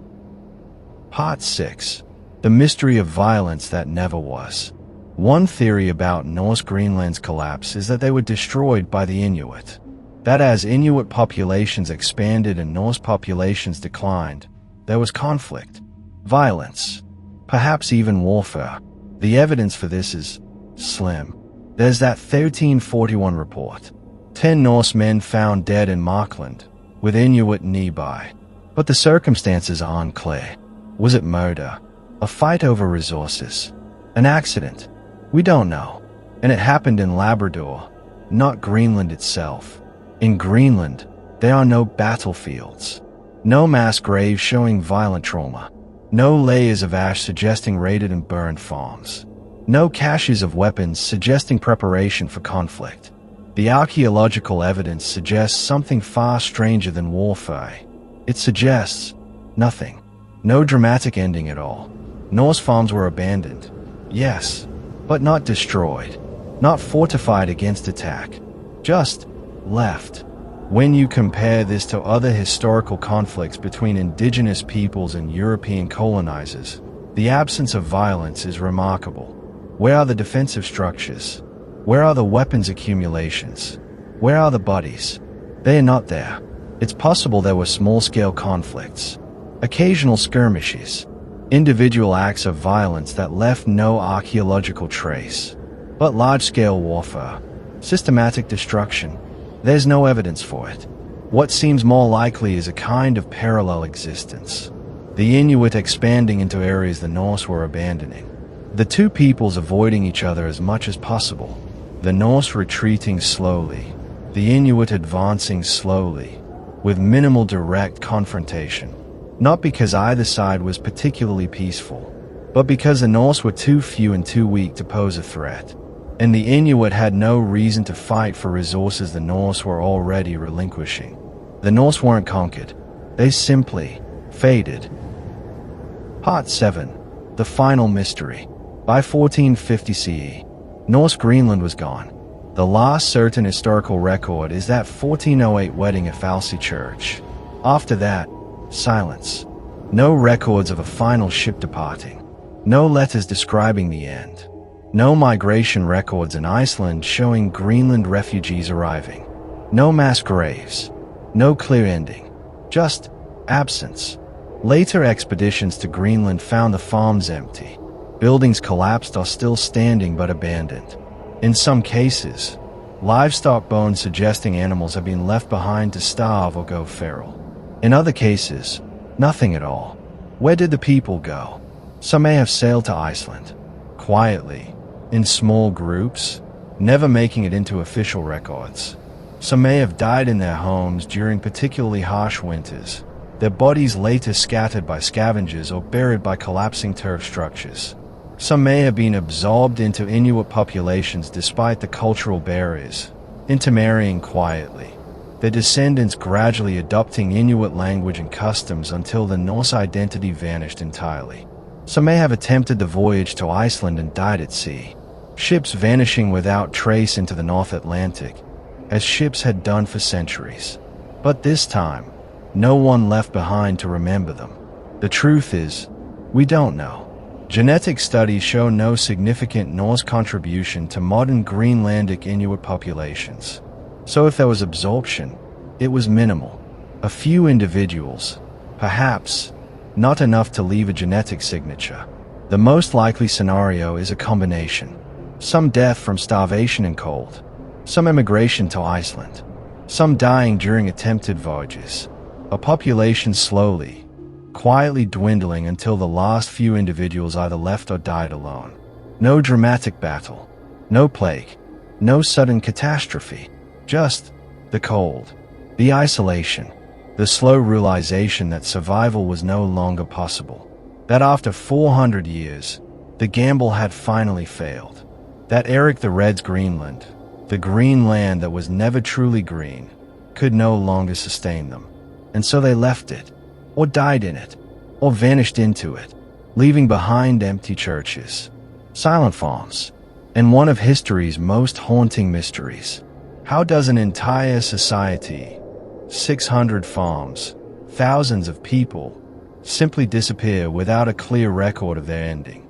Part 6. The mystery of violence that never was. One theory about Norse Greenland's collapse is that they were destroyed by the Inuit. That as Inuit populations expanded and Norse populations declined, there was conflict, violence, perhaps even warfare. The evidence for this is slim. There's that 1341 report. 10 Norsemen found dead in Markland, with Inuit nearby. But the circumstances are unclear. Was it murder? A fight over resources? An accident? We don't know. And it happened in Labrador, not Greenland itself. In Greenland, there are no battlefields. No mass graves showing violent trauma. No layers of ash suggesting raided and burned farms. No caches of weapons suggesting preparation for conflict. The archaeological evidence suggests something far stranger than warfare. It suggests nothing. No dramatic ending at all. Norse farms were abandoned. Yes, but not destroyed. Not fortified against attack. Just left. When you compare this to other historical conflicts between indigenous peoples and European colonizers, the absence of violence is remarkable. Where are the defensive structures? Where are the weapons accumulations? Where are the bodies? They are not there. It's possible there were small-scale conflicts, occasional skirmishes, individual acts of violence that left no archaeological trace. But large-scale warfare, systematic destruction, there's no evidence for it. What seems more likely is a kind of parallel existence. The Inuit expanding into areas the Norse were abandoning. The two peoples avoiding each other as much as possible. The Norse retreating slowly, the Inuit advancing slowly, with minimal direct confrontation. Not because either side was particularly peaceful, but because the Norse were too few and too weak to pose a threat. And the Inuit had no reason to fight for resources the Norse were already relinquishing. The Norse weren't conquered. They simply faded. Part 7. The Final Mystery. By 1450 CE, Norse Greenland was gone. The last certain historical record is that 1408 wedding at Falsey Church. After that, silence. No records of a final ship departing. No letters describing the end. No migration records in Iceland showing Greenland refugees arriving. No mass graves. No clear ending. Just absence. Later expeditions to Greenland found the farms empty. Buildings collapsed or still standing but abandoned. In some cases, livestock bones suggesting animals have been left behind to starve or go feral. In other cases, nothing at all. Where did the people go? Some may have sailed to Iceland. Quietly, in small groups. never making it into official records. Some may have died in their homes during particularly harsh winters, their bodies later scattered by scavengers or buried by collapsing turf structures. Some may have been absorbed into Inuit populations despite the cultural barriers, intermarrying quietly, their descendants gradually adopting Inuit language and customs until the Norse identity vanished entirely. Some may have attempted the voyage to Iceland and died at sea, ships vanishing without trace into the North Atlantic, as ships had done for centuries. But this time, no one left behind to remember them. The truth is, we don't know. Genetic studies show no significant Norse contribution to modern Greenlandic Inuit populations. So if there was absorption, it was minimal. A few individuals, perhaps, not enough to leave a genetic signature. The most likely scenario is a combination. Some death from starvation and cold, some emigration to Iceland, some dying during attempted voyages. A population slowly, quietly dwindling until the last few individuals either left or died alone. No dramatic battle, no plague, no sudden catastrophe, just the cold, the isolation, the slow realization that survival was no longer possible, that after 400 years, the gamble had finally failed, that Erik the Red's Greenland, the green land that was never truly green, could no longer sustain them. And so they left it, or died in it, or vanished into it, leaving behind empty churches, silent farms, and one of history's most haunting mysteries. How does an entire society, 600 farms, thousands of people, simply disappear without a clear record of their ending?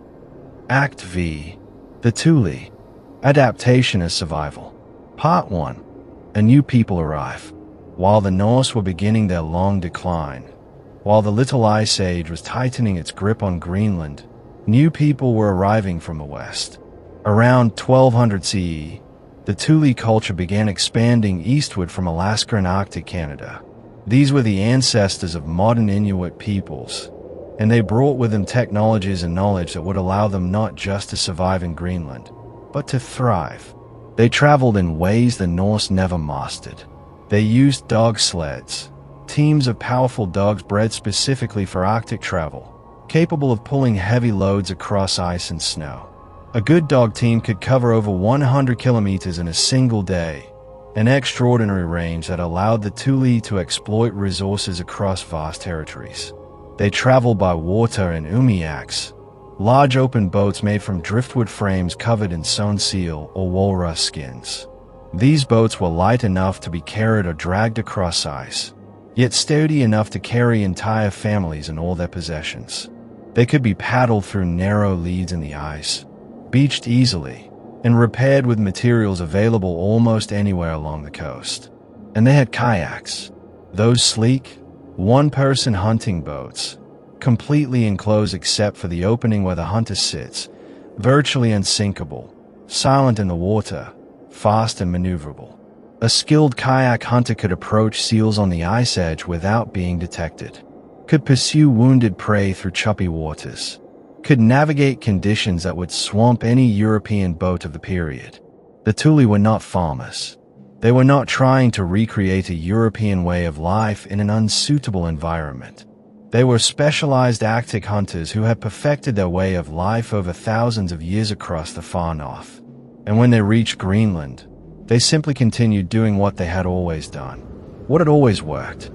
Act V. The Thule. Adaptation as Survival. Part 1. A new people arrive. While the Norse were beginning their long decline, while the Little Ice Age was tightening its grip on Greenland, new people were arriving from the west. Around 1200 CE, the Thule culture began expanding eastward from Alaska and Arctic Canada. These were the ancestors of modern Inuit peoples, and they brought with them technologies and knowledge that would allow them not just to survive in Greenland, but to thrive. They traveled in ways the Norse never mastered. They used dog sleds, teams of powerful dogs bred specifically for Arctic travel, capable of pulling heavy loads across ice and snow. A good dog team could cover over 100 kilometers in a single day, an extraordinary range that allowed the Thule to exploit resources across vast territories. They traveled by water in umiaks, large open boats made from driftwood frames covered in sewn seal or walrus skins. These boats were light enough to be carried or dragged across ice, yet sturdy enough to carry entire families and all their possessions. They could be paddled through narrow leads in the ice, beached easily, and repaired with materials available almost anywhere along the coast. And they had kayaks, those sleek, one-person hunting boats, completely enclosed except for the opening where the hunter sits, virtually unsinkable, silent in the water, fast and maneuverable. A skilled kayak hunter could approach seals on the ice edge without being detected, could pursue wounded prey through choppy waters, could navigate conditions that would swamp any European boat of the period. The Thule were not farmers. They were not trying to recreate a European way of life in an unsuitable environment. They were specialized Arctic hunters who had perfected their way of life over thousands of years across the far north. And when they reached Greenland, they simply continued doing what they had always done, what had always worked.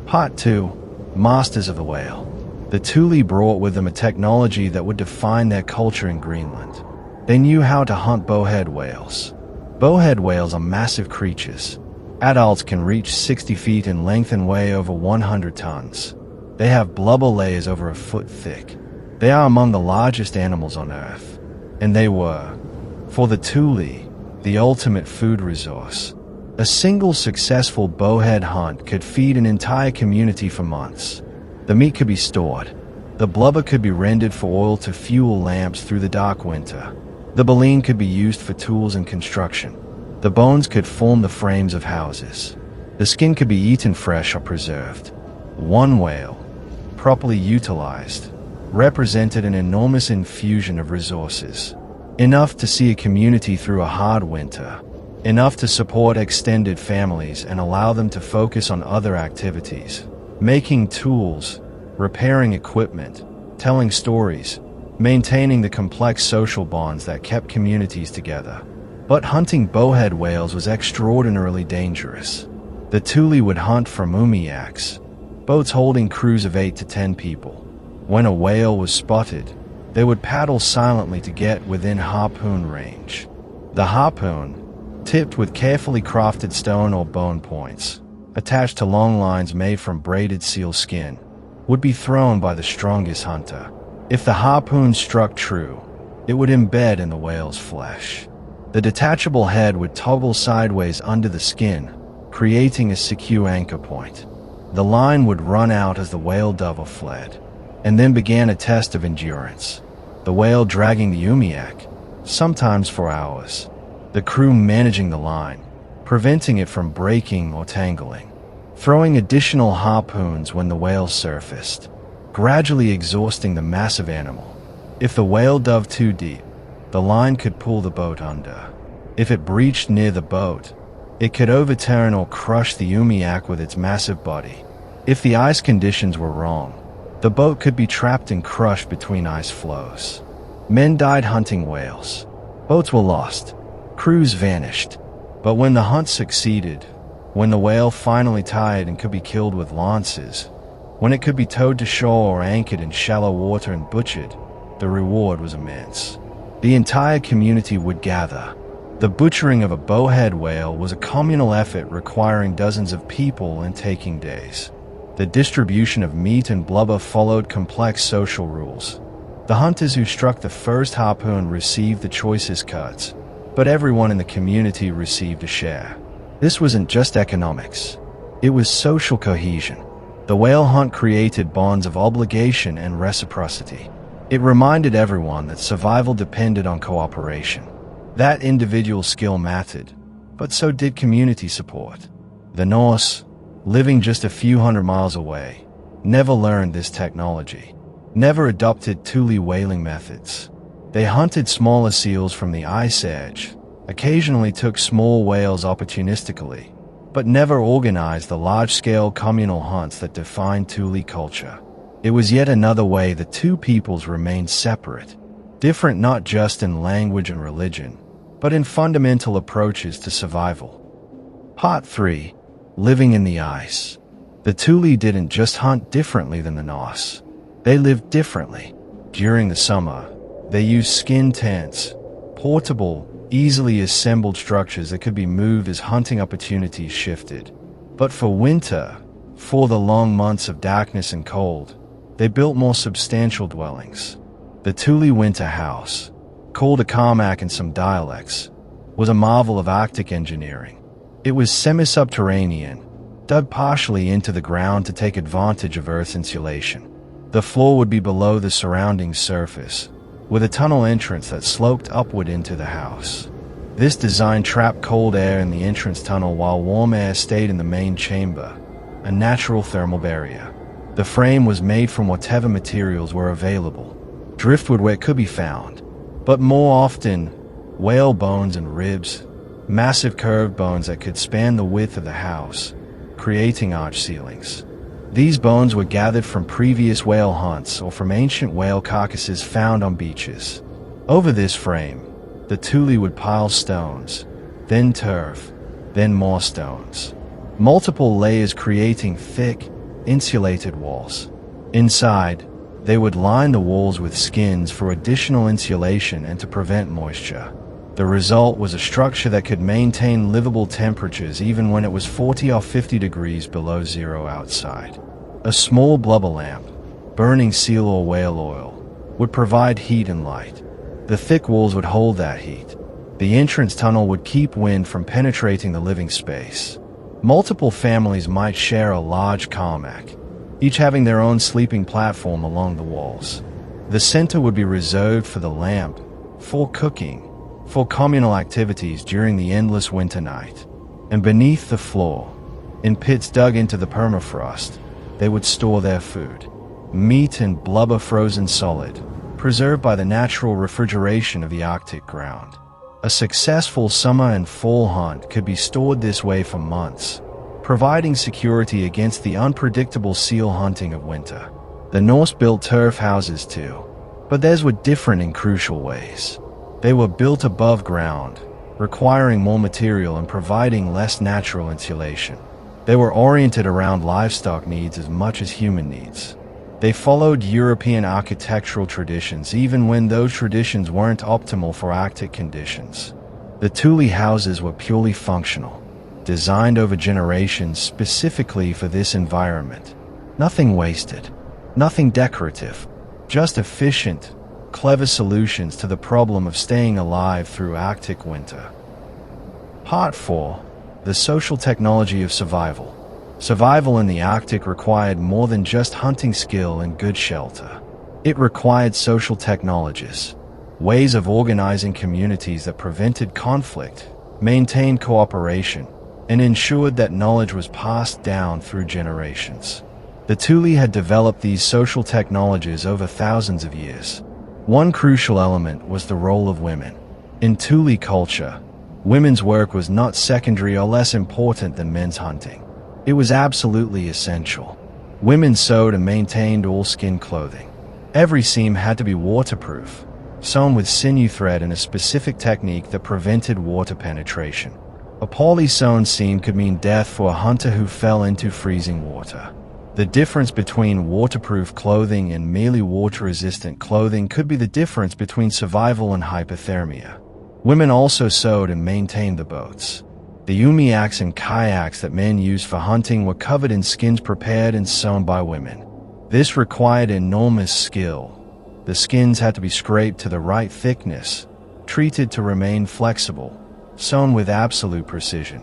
Part 2. Masters of the Whale. The Thule brought with them a technology that would define their culture in Greenland. They knew how to hunt bowhead whales. Bowhead whales are massive creatures. Adults can reach 60 feet in length and weigh over 100 tons. They have blubber layers over a foot thick. They are among the largest animals on Earth. And they were, for the Thule, the ultimate food resource. A single successful bowhead hunt could feed an entire community for months. The meat could be stored. The blubber could be rendered for oil to fuel lamps through the dark winter. The baleen could be used for tools and construction. The bones could form the frames of houses. The skin could be eaten fresh or preserved. One whale, properly utilized, represented an enormous infusion of resources. enough to see a community through a hard winter, enough to support extended families and allow them to focus on other activities, making tools, repairing equipment, telling stories, maintaining the complex social bonds that kept communities together. But hunting bowhead whales was extraordinarily dangerous. The Thule would hunt from umiaks, boats holding crews of 8 to 10 people. When a whale was spotted, they would paddle silently to get within harpoon range. The harpoon, tipped with carefully crafted stone or bone points, attached to long lines made from braided seal skin, would be thrown by the strongest hunter. If the harpoon struck true, it would embed in the whale's flesh. The detachable head would toggle sideways under the skin, creating a secure anchor point. The line would run out as the whale dove or fled, and then began a test of endurance. The whale dragging the umiak, sometimes for hours. The crew managing the line, preventing it from breaking or tangling. Throwing additional harpoons when the whale surfaced, gradually exhausting the massive animal. If the whale dove too deep, the line could pull the boat under. If it breached near the boat, it could overturn or crush the umiak with its massive body. If the ice conditions were wrong, the boat could be trapped and crushed between ice floes. Men died hunting whales. Boats were lost. Crews vanished. But when the hunt succeeded, when the whale finally tied and could be killed with lances, when it could be towed to shore or anchored in shallow water and butchered, the reward was immense. The entire community would gather. The butchering of a bowhead whale was a communal effort requiring dozens of people and taking days. The distribution of meat and blubber followed complex social rules. The hunters who struck the first harpoon received the choicest cuts, but everyone in the community received a share. This wasn't just economics. It was social cohesion. The whale hunt created bonds of obligation and reciprocity. It reminded everyone that survival depended on cooperation. That individual skill mattered, but so did community support. The Norse, living just a few hundred miles away, never learned this technology, never adopted Thule whaling methods. They hunted smaller seals from the ice edge, occasionally took small whales opportunistically, but never organized the large-scale communal hunts that defined Thule culture. It was yet another way the two peoples remained separate, different not just in language and religion, but in fundamental approaches to survival. Part 3. Living in the ice. The Thule didn't just hunt differently than the Norse. They lived differently. During the summer, they used skin tents, portable, easily assembled structures that could be moved as hunting opportunities shifted. But for winter, for the long months of darkness and cold, they built more substantial dwellings. The Thule winter house, called a karmak in some dialects, was a marvel of Arctic engineering. It was semi-subterranean, dug partially into the ground to take advantage of Earth's insulation. The floor would be below the surrounding surface, with a tunnel entrance that sloped upward into the house. This design trapped cold air in the entrance tunnel while warm air stayed in the main chamber, a natural thermal barrier. The frame was made from whatever materials were available, driftwood where it could be found, but more often, whale bones and ribs, massive curved bones that could span the width of the house, creating arch ceilings. These bones were gathered from previous whale hunts or from ancient whale carcasses found on beaches. Over this frame, the Thule would pile stones, then turf, then more stones. Multiple layers creating thick, insulated walls. Inside, they would line the walls with skins for additional insulation and to prevent moisture. The result was a structure that could maintain livable temperatures even when it was 40 or 50 degrees below zero outside. A small blubber lamp, burning seal or whale oil, would provide heat and light. The thick walls would hold that heat. The entrance tunnel would keep wind from penetrating the living space. Multiple families might share a large karmak, each having their own sleeping platform along the walls. The center would be reserved for the lamp, for cooking, for communal activities during the endless winter night. And beneath the floor, in pits dug into the permafrost, they would store their food. Meat and blubber frozen solid, preserved by the natural refrigeration of the Arctic ground. A successful summer and fall hunt could be stored this way for months, providing security against the unpredictable seal hunting of winter. The Norse built turf houses too, but theirs were different in crucial ways. They were built above ground, requiring more material and providing less natural insulation. They were oriented around livestock needs as much as human needs. They followed European architectural traditions even when those traditions weren't optimal for Arctic conditions. The Thule houses were purely functional, designed over generations specifically for this environment. Nothing wasted, nothing decorative, just efficient, clever solutions to the problem of staying alive through Arctic winter. Part 4. The social technology of survival. Survival in the Arctic required more than just hunting skill and good shelter. It required social technologies, ways of organizing communities that prevented conflict, maintained cooperation, and ensured that knowledge was passed down through generations. The Thule had developed these social technologies over thousands of years. One crucial element was the role of women. In Thule culture, women's work was not secondary or less important than men's hunting. It was absolutely essential. Women sewed and maintained all skin clothing. Every seam had to be waterproof, sewn with sinew thread in a specific technique that prevented water penetration. A poorly sewn seam could mean death for a hunter who fell into freezing water. The difference between waterproof clothing and merely water-resistant clothing could be the difference between survival and hypothermia. Women also sewed and maintained the boats. The umiaks and kayaks that men used for hunting were covered in skins prepared and sewn by women. This required enormous skill. The skins had to be scraped to the right thickness, treated to remain flexible, sewn with absolute precision.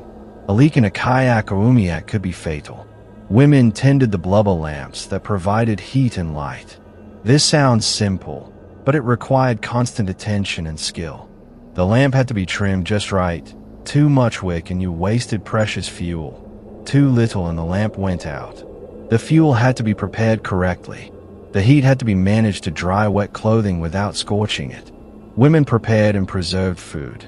A leak in a kayak or umiak could be fatal. Women tended the blubber lamps that provided heat and light. This sounds simple, but it required constant attention and skill. The lamp had to be trimmed just right. Too much wick and you wasted precious fuel. Too little and the lamp went out. The fuel had to be prepared correctly. The heat had to be managed to dry wet clothing without scorching it. Women prepared and preserved food.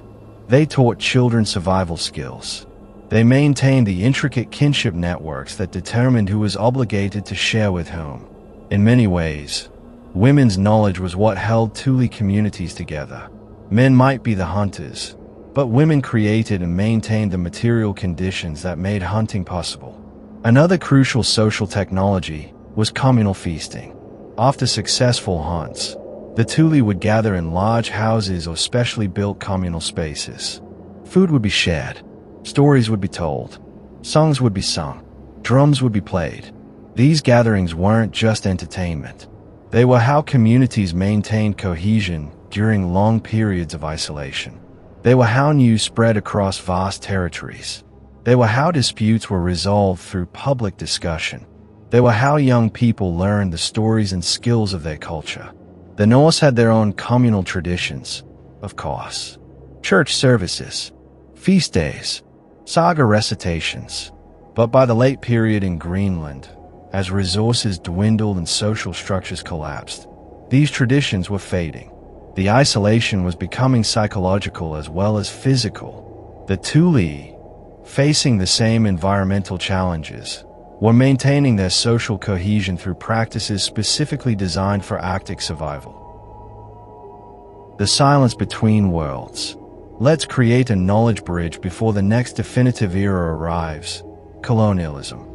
They taught children survival skills. They maintained the intricate kinship networks that determined who was obligated to share with whom. In many ways, women's knowledge was what held Thule communities together. Men might be the hunters, but women created and maintained the material conditions that made hunting possible. Another crucial social technology was communal feasting. After successful hunts, the Thule would gather in large houses or specially built communal spaces. Food would be shared, stories would be told, songs would be sung, drums would be played. These gatherings weren't just entertainment. They were how communities maintained cohesion during long periods of isolation. They were how news spread across vast territories. They were how disputes were resolved through public discussion. They were how young people learned the stories and skills of their culture. The Norse had their own communal traditions, of course. Church services, feast days, saga recitations. But by the late period in Greenland, as resources dwindled and social structures collapsed, these traditions were fading. The isolation was becoming psychological as well as physical. The Thule, facing the same environmental challenges, were maintaining their social cohesion through practices specifically designed for Arctic survival. The silence between worlds. Let's create a knowledge bridge before the next definitive era arrives: colonialism.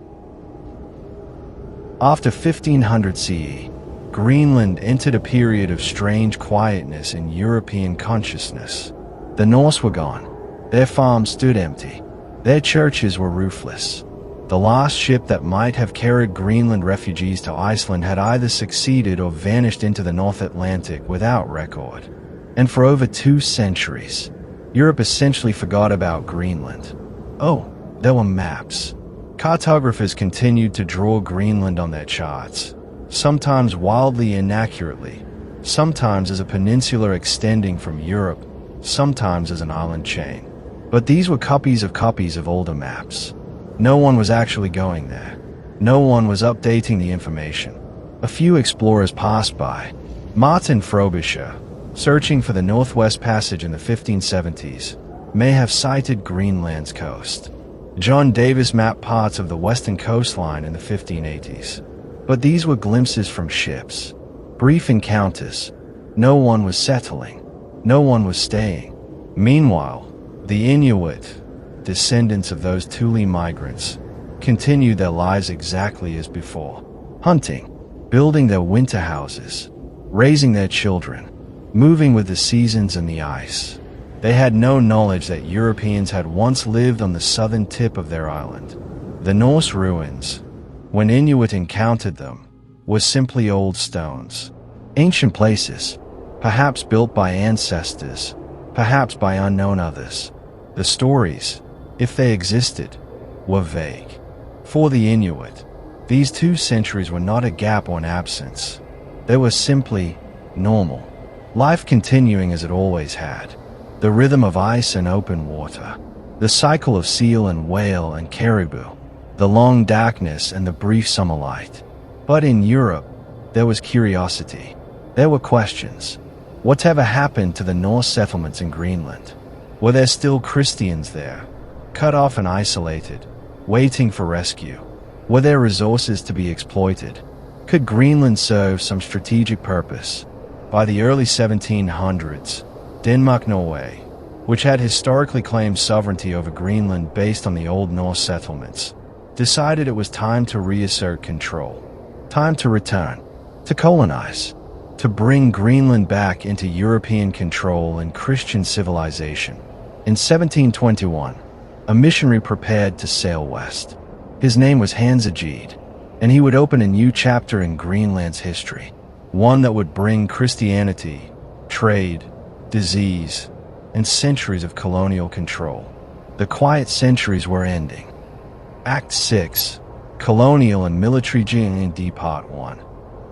After 1500 CE, Greenland entered a period of strange quietness in European consciousness. The Norse were gone. Their farms stood empty. Their churches were roofless. The last ship that might have carried Greenland refugees to Iceland had either succeeded or vanished into the North Atlantic without record. And for over 2 centuries, Europe essentially forgot about Greenland. Oh, there were maps. Cartographers continued to draw Greenland on their charts, sometimes wildly inaccurately, sometimes as a peninsula extending from Europe, sometimes as an island chain. But these were copies of older maps. No one was actually going there. No one was updating the information. A few explorers passed by, Martin Frobisher, searching for the Northwest Passage in the 1570s, may have sighted Greenland's coast. John Davis mapped parts of the western coastline in the 1580s. But these were glimpses from ships, brief encounters. No one was settling. No one was staying. Meanwhile, the Inuit, descendants of those Thule migrants, continued their lives exactly as before. Hunting, building their winter houses, raising their children, moving with the seasons and the ice. They had no knowledge that Europeans had once lived on the southern tip of their island. The Norse ruins, when Inuit encountered them, were simply old stones. Ancient places, perhaps built by ancestors, perhaps by unknown others. The stories, if they existed, were vague. For the Inuit, these 2 centuries were not a gap or an absence. They were simply normal. Life continuing as it always had. The rhythm of ice and open water. The cycle of seal and whale and caribou. The long darkness and the brief summer light. But in Europe, there was curiosity. There were questions. Whatever happened to the Norse settlements in Greenland? Were there still Christians there, cut off and isolated, waiting for rescue? Were there resources to be exploited? Could Greenland serve some strategic purpose? By the early 1700s, Denmark-Norway, which had historically claimed sovereignty over Greenland based on the Old Norse settlements, decided it was time to reassert control. Time to return, to colonize, to bring Greenland back into European control and Christian civilization. In 1721, a missionary prepared to sail west. His name was Hans Egede, and he would open a new chapter in Greenland's history, one that would bring Christianity, trade, disease, and centuries of colonial control. The quiet centuries were ending. Act 6, Colonial and Military G&D Part 1.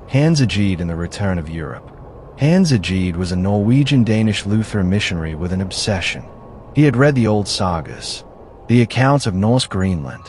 Hans Egede and the Return of Europe. Hans Egede was a Norwegian-Danish Lutheran missionary with an obsession. He had read the old sagas, the accounts of Norse Greenland,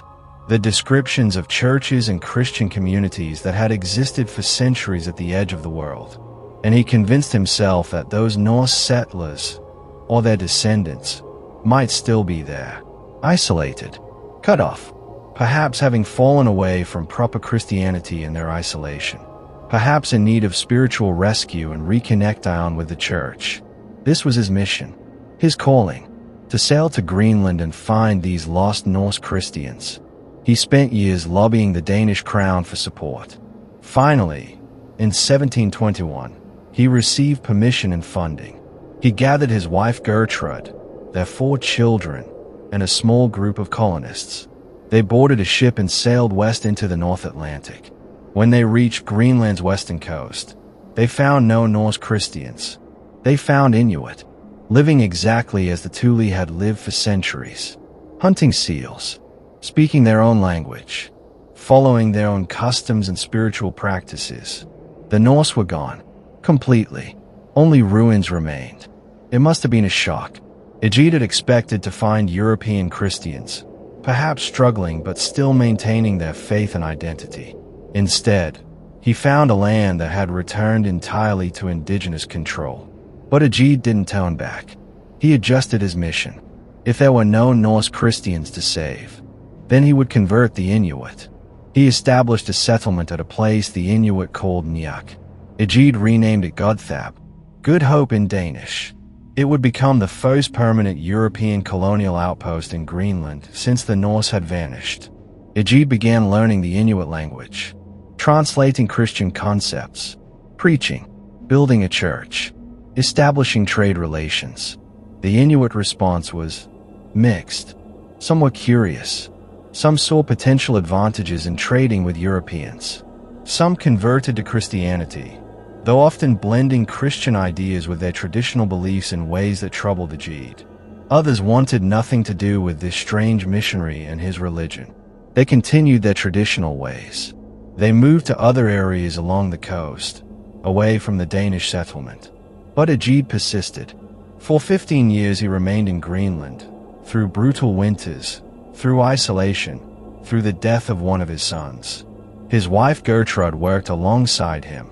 the descriptions of churches and Christian communities that had existed for centuries at the edge of the world, and he convinced himself that those Norse settlers, or their descendants, might still be there, isolated, cut off, perhaps having fallen away from proper Christianity in their isolation, perhaps in need of spiritual rescue and reconnect with the church. This was his mission, his calling, to sail to Greenland and find these lost Norse Christians. He spent years lobbying the Danish crown for support. Finally, in 1721, he received permission and funding. He gathered his wife Gertrude, their 4 children, and a small group of colonists. They boarded a ship and sailed west into the North Atlantic. When they reached Greenland's western coast, they found no Norse Christians. They found Inuit, living exactly as the Thule had lived for centuries, hunting seals, speaking their own language, following their own customs and spiritual practices. The Norse were gone, completely. Only ruins remained. It must have been a shock. Egede had expected to find European Christians, perhaps struggling but still maintaining their faith and identity. Instead, he found a land that had returned entirely to indigenous control. But Egede didn't turn back. He adjusted his mission. If there were no Norse Christians to save, then he would convert the Inuit. He established a settlement at a place the Inuit called Nyak. Egede renamed it Godthab, Good Hope in Danish. It would become the first permanent European colonial outpost in Greenland since the Norse had vanished. Egede began learning the Inuit language, translating Christian concepts, preaching, building a church, establishing trade relations. The Inuit response was mixed. Some were curious. Some saw potential advantages in trading with Europeans. Some converted to Christianity, though often blending Christian ideas with their traditional beliefs in ways that troubled Egede. Others wanted nothing to do with this strange missionary and his religion. They continued their traditional ways. They moved to other areas along the coast, away from the Danish settlement. But Egede persisted. For 15 years he remained in Greenland, through brutal winters, through isolation, through the death of one of his sons. His wife Gertrude worked alongside him,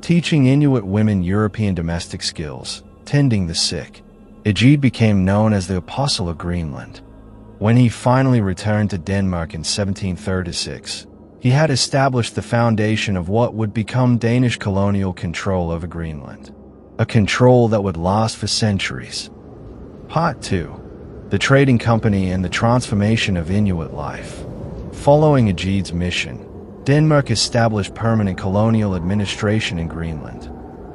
teaching Inuit women European domestic skills, tending the sick. Egede became known as the Apostle of Greenland. When he finally returned to Denmark in 1736, he had established the foundation of what would become Danish colonial control over Greenland, a control that would last for centuries. Part 2. The Trading Company and the Transformation of Inuit Life. Following Egede's mission, Denmark established permanent colonial administration in Greenland.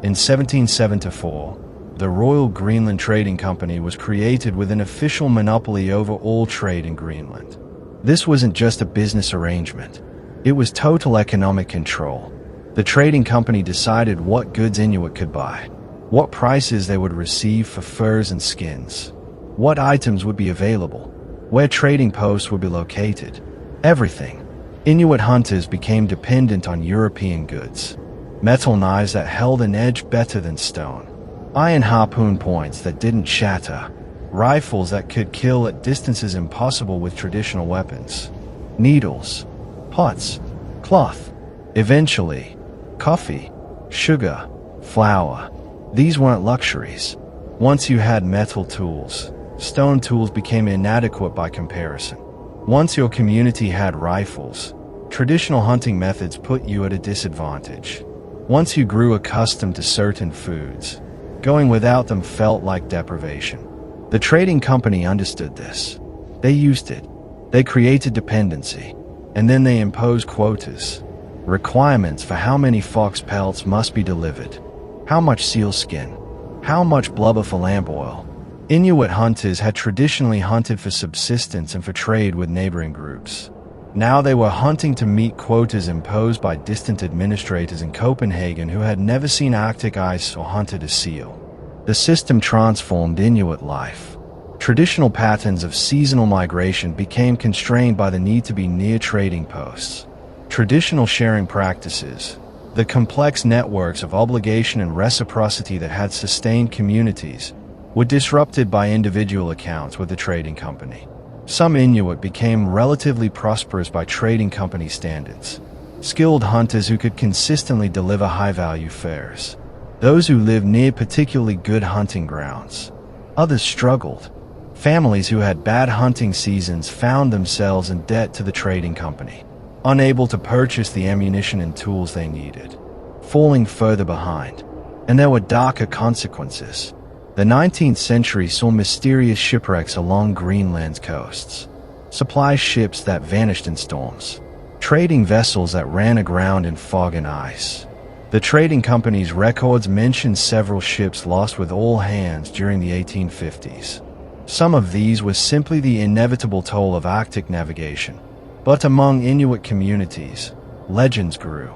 In 1774, the Royal Greenland Trading Company was created with an official monopoly over all trade in Greenland. This wasn't just a business arrangement. It was total economic control. The trading company decided what goods Inuit could buy, what prices they would receive for furs and skins, what items would be available, where trading posts would be located. Everything. Inuit hunters became dependent on European goods. Metal knives that held an edge better than stone. Iron harpoon points that didn't shatter. Rifles that could kill at distances impossible with traditional weapons. Needles. Pots. Cloth. Eventually, coffee. Sugar. Flour. These weren't luxuries. Once you had metal tools, stone tools became inadequate by comparison. Once your community had rifles, traditional hunting methods put you at a disadvantage. Once you grew accustomed to certain foods, going without them felt like deprivation. The trading company understood this. They used it. They created dependency. And then they imposed quotas, requirements for how many fox pelts must be delivered, how much seal skin, how much blubber for lamp oil. Inuit hunters had traditionally hunted for subsistence and for trade with neighboring groups. Now they were hunting to meet quotas imposed by distant administrators in Copenhagen who had never seen Arctic ice or hunted a seal. The system transformed Inuit life. Traditional patterns of seasonal migration became constrained by the need to be near trading posts. Traditional sharing practices, the complex networks of obligation and reciprocity that had sustained communities, were disrupted by individual accounts with the trading company. Some Inuit became relatively prosperous by trading company standards, skilled hunters who could consistently deliver high-value fares. Those who lived near particularly good hunting grounds. Others struggled. Families who had bad hunting seasons found themselves in debt to the trading company, unable to purchase the ammunition and tools they needed, falling further behind. And there were darker consequences. The 19th century saw mysterious shipwrecks along Greenland's coasts, supply ships that vanished in storms, trading vessels that ran aground in fog and ice. The trading company's records mention several ships lost with all hands during the 1850s. Some of these were simply the inevitable toll of Arctic navigation. But among Inuit communities, legends grew.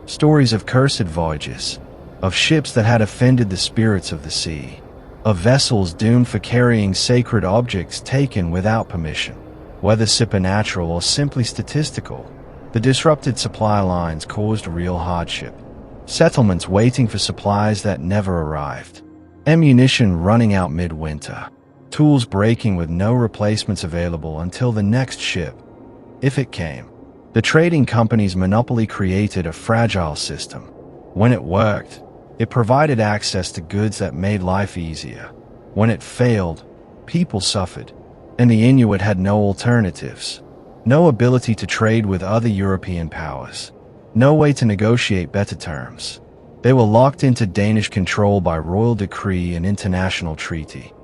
Stories of cursed voyages, of ships that had offended the spirits of the sea, of vessels doomed for carrying sacred objects taken without permission. Whether supernatural or simply statistical, the disrupted supply lines caused real hardship. Settlements waiting for supplies that never arrived. Ammunition running out midwinter. Tools breaking with no replacements available until the next ship, if it came. The trading company's monopoly created a fragile system. When it worked, it provided access to goods that made life easier. When it failed, people suffered, and the Inuit had no alternatives. No ability to trade with other European powers. No way to negotiate better terms. They were locked into Danish control by royal decree and international treaty.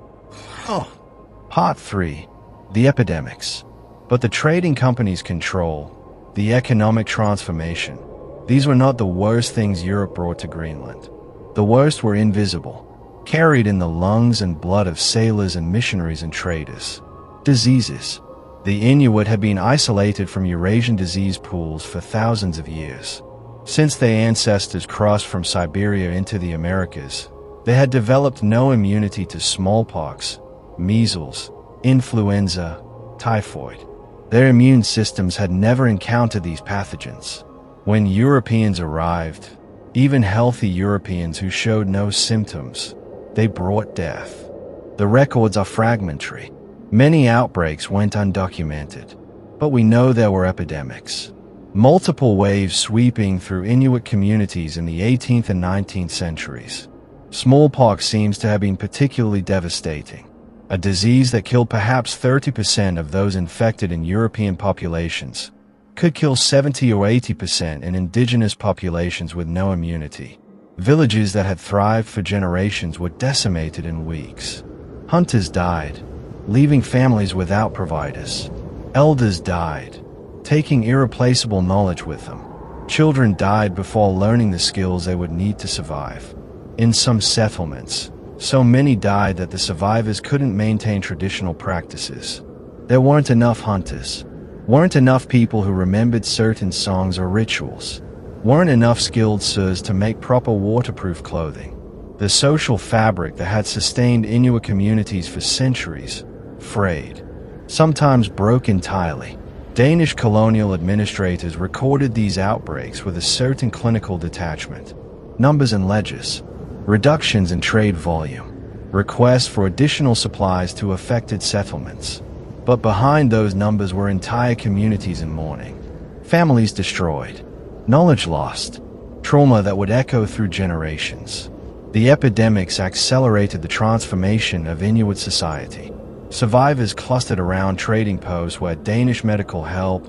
Part 3. The epidemics. But the trading company's control, the economic transformation, these were not the worst things Europe brought to Greenland. The worst were invisible, carried in the lungs and blood of sailors and missionaries and traders. Diseases. The Inuit had been isolated from Eurasian disease pools for thousands of years. Since their ancestors crossed from Siberia into the Americas, they had developed no immunity to smallpox, measles, influenza, typhoid. Their immune systems had never encountered these pathogens. When Europeans arrived, even healthy Europeans who showed no symptoms, they brought death. The records are fragmentary. Many outbreaks went undocumented, but we know there were epidemics. multiple waves sweeping through Inuit communities in the 18th and 19th centuries. Smallpox seems to have been particularly devastating, a disease that killed perhaps 30% of those infected in European populations, could kill 70 or 80% in indigenous populations with no immunity. Villages that had thrived for generations were decimated in weeks. Hunters died, leaving families without providers. Elders died, taking irreplaceable knowledge with them. Children died before learning the skills they would need to survive. In some settlements, so many died that the survivors couldn't maintain traditional practices. There weren't enough hunters, weren't enough people who remembered certain songs or rituals, weren't enough skilled saws to make proper waterproof clothing. The social fabric that had sustained Inuit communities for centuries frayed, sometimes broke entirely. Danish colonial administrators recorded these outbreaks with a certain clinical detachment. Numbers and ledgers, reductions in trade volume, requests for additional supplies to affected settlements. But behind those numbers were entire communities in mourning, families destroyed, knowledge lost, trauma that would echo through generations. The epidemics accelerated the transformation of Inuit society. Survivors clustered around trading posts where Danish medical help,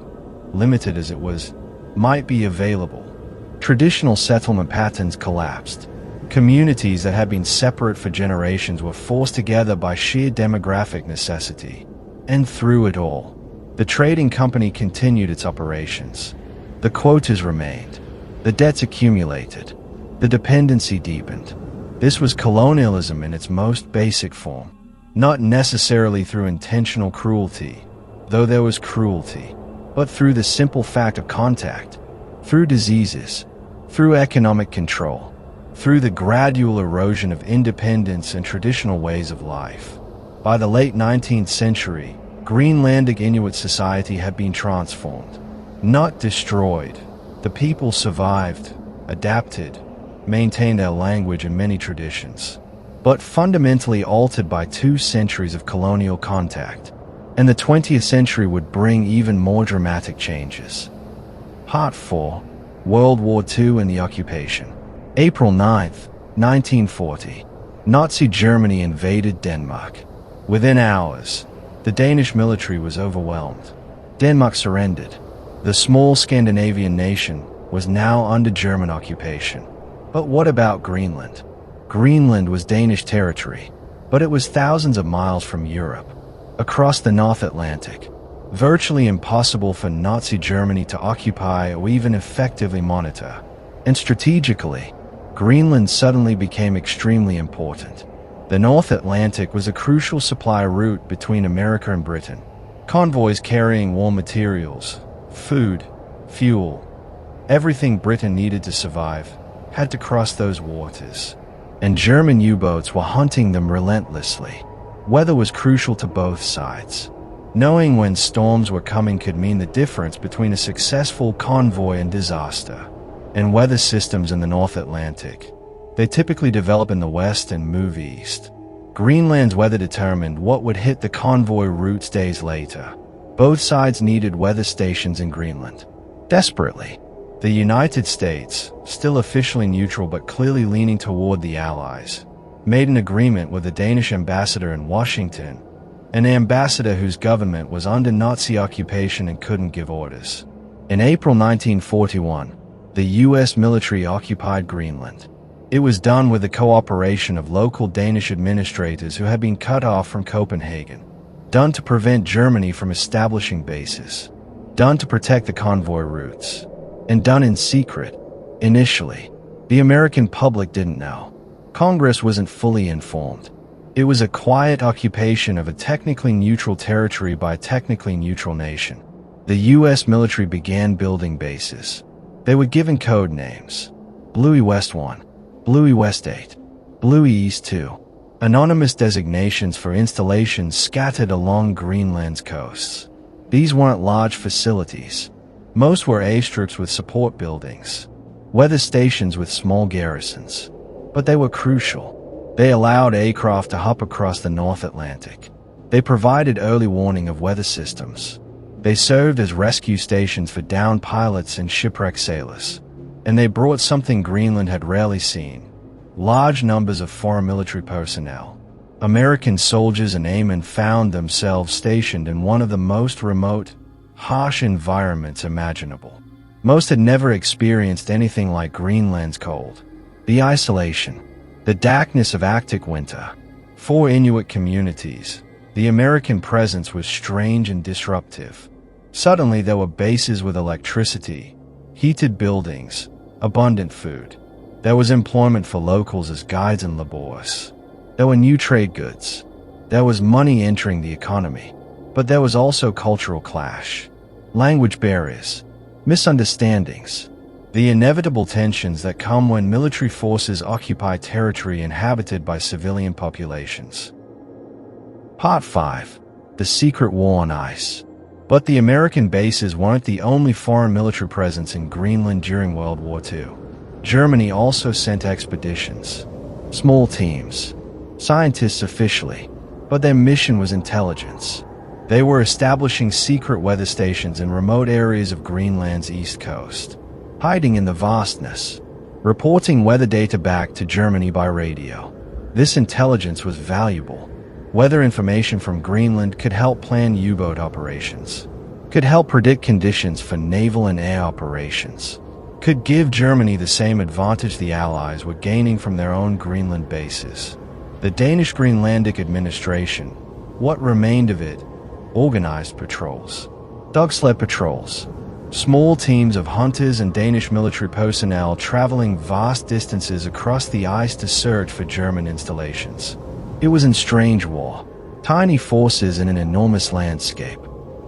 limited as it was, might be available. Traditional settlement patterns collapsed. Communities that had been separate for generations were forced together by sheer demographic necessity. And through it all, the trading company continued its operations. The quotas remained. The debts accumulated. The dependency deepened. This was colonialism in its most basic form. Not necessarily through intentional cruelty, though there was cruelty, but through the simple fact of contact, through diseases, through economic control, through the gradual erosion of independence and traditional ways of life. By the late 19th century, Greenlandic Inuit society had been transformed, not destroyed. The people survived, adapted, maintained their language and many traditions, but fundamentally altered by 2 centuries of colonial contact, and the 20th century would bring even more dramatic changes. Part 4. World War II and the Occupation. April 9, 1940. Nazi Germany invaded Denmark. Within hours, the Danish military was overwhelmed. Denmark surrendered. The small Scandinavian nation was now under German occupation. But what about Greenland? Greenland was Danish territory, but it was thousands of miles from Europe, across the North Atlantic. Virtually impossible for Nazi Germany to occupy or even effectively monitor. And strategically, Greenland suddenly became extremely important. The North Atlantic was a crucial supply route between America and Britain. Convoys carrying war materials, food, fuel, everything Britain needed to survive, had to cross those waters. And German U-boats were hunting them relentlessly. Weather was crucial to both sides. Knowing when storms were coming could mean the difference between a successful convoy and disaster. And weather systems in the North Atlantic, they typically develop in the west and move east. Greenland's weather determined what would hit the convoy routes days later. Both sides needed weather stations in Greenland. Desperately. The United States, still officially neutral but clearly leaning toward the Allies, made an agreement with the Danish ambassador in Washington, an ambassador whose government was under Nazi occupation and couldn't give orders. In April 1941, the U.S. military occupied Greenland. It was done with the cooperation of local Danish administrators who had been cut off from Copenhagen. Done to prevent Germany from establishing bases. Done to protect the convoy routes. And done in secret. Initially, the American public didn't know. Congress wasn't fully informed. It was a quiet occupation of a technically neutral territory by a technically neutral nation. The U.S. military began building bases. They were given code names. WWII West 1, WWII West 8, WWII East 2. Anonymous designations for installations scattered along Greenland's coasts. These weren't large facilities. Most were airstrips with support buildings, weather stations with small garrisons. But they were crucial. They allowed aircraft to hop across the North Atlantic. They provided early warning of weather systems. They served as rescue stations for downed pilots and shipwrecked sailors. And they brought something Greenland had rarely seen: large numbers of foreign military personnel. American soldiers and airmen found themselves stationed in one of the most remote, harsh environments imaginable. Most had never experienced anything like Greenland's cold. The isolation, the darkness of Arctic winter. For Inuit communities, the American presence was strange and disruptive. Suddenly there were bases with electricity, heated buildings, abundant food. There was employment for locals as guides and laborers. There were new trade goods. There was money entering the economy. But there was also cultural clash, language barriers, misunderstandings, the inevitable tensions that come when military forces occupy territory inhabited by civilian populations. Part 5. The Secret War on Ice. But the American bases weren't the only foreign military presence in Greenland during World War II. Germany also sent expeditions. Small teams. Scientists officially. But their mission was intelligence. They were establishing secret weather stations in remote areas of Greenland's east coast, hiding in the vastness, reporting weather data back to Germany by radio. This intelligence was valuable. Weather information from Greenland could help plan U-boat operations, could help predict conditions for naval and air operations, could give Germany the same advantage the Allies were gaining from their own Greenland bases. The Danish Greenlandic administration, what remained of it, organized patrols, dog-sled patrols, small teams of hunters and Danish military personnel traveling vast distances across the ice to search for German installations. It was in strange war, tiny forces in an enormous landscape,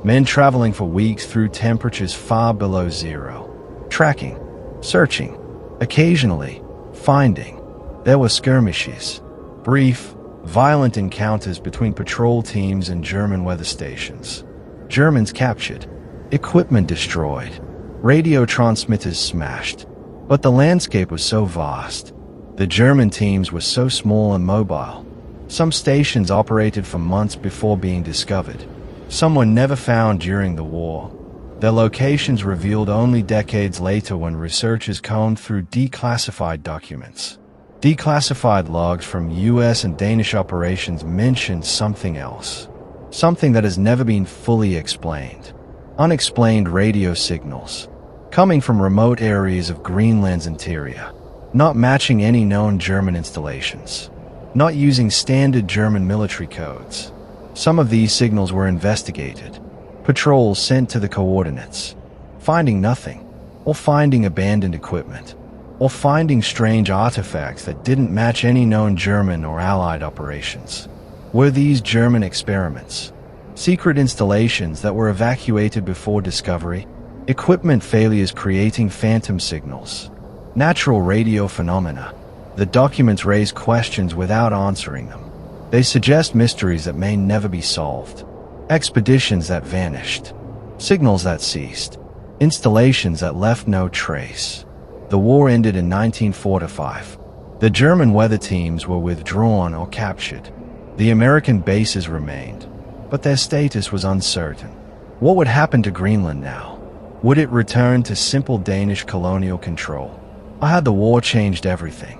men traveling for weeks through temperatures far below zero, tracking, searching, occasionally finding. There were skirmishes, brief, violent encounters between patrol teams and German weather stations. Germans captured, equipment destroyed, radio transmitters smashed. But the landscape was so vast. The German teams were so small and mobile. Some stations operated for months before being discovered. Some were never found during the war. Their locations revealed only decades later when researchers combed through declassified documents. Declassified logs from US and Danish operations mentioned something else. Something that has never been fully explained. Unexplained radio signals, coming from remote areas of Greenland's interior, not matching any known German installations, not using standard German military codes. Some of these signals were investigated, patrols sent to the coordinates, finding nothing, or finding abandoned equipment, or finding strange artifacts that didn't match any known German or Allied operations. Were these German experiments? Secret installations that were evacuated before discovery? Equipment failures creating phantom signals? Natural radio phenomena? The documents raise questions without answering them. They suggest mysteries that may never be solved. Expeditions that vanished. Signals that ceased. Installations that left no trace. The war ended in 1945. The German weather teams were withdrawn or captured. The American bases remained, but their status was uncertain. What would happen to Greenland now? Would it return to simple Danish colonial control? Or had the war changed everything?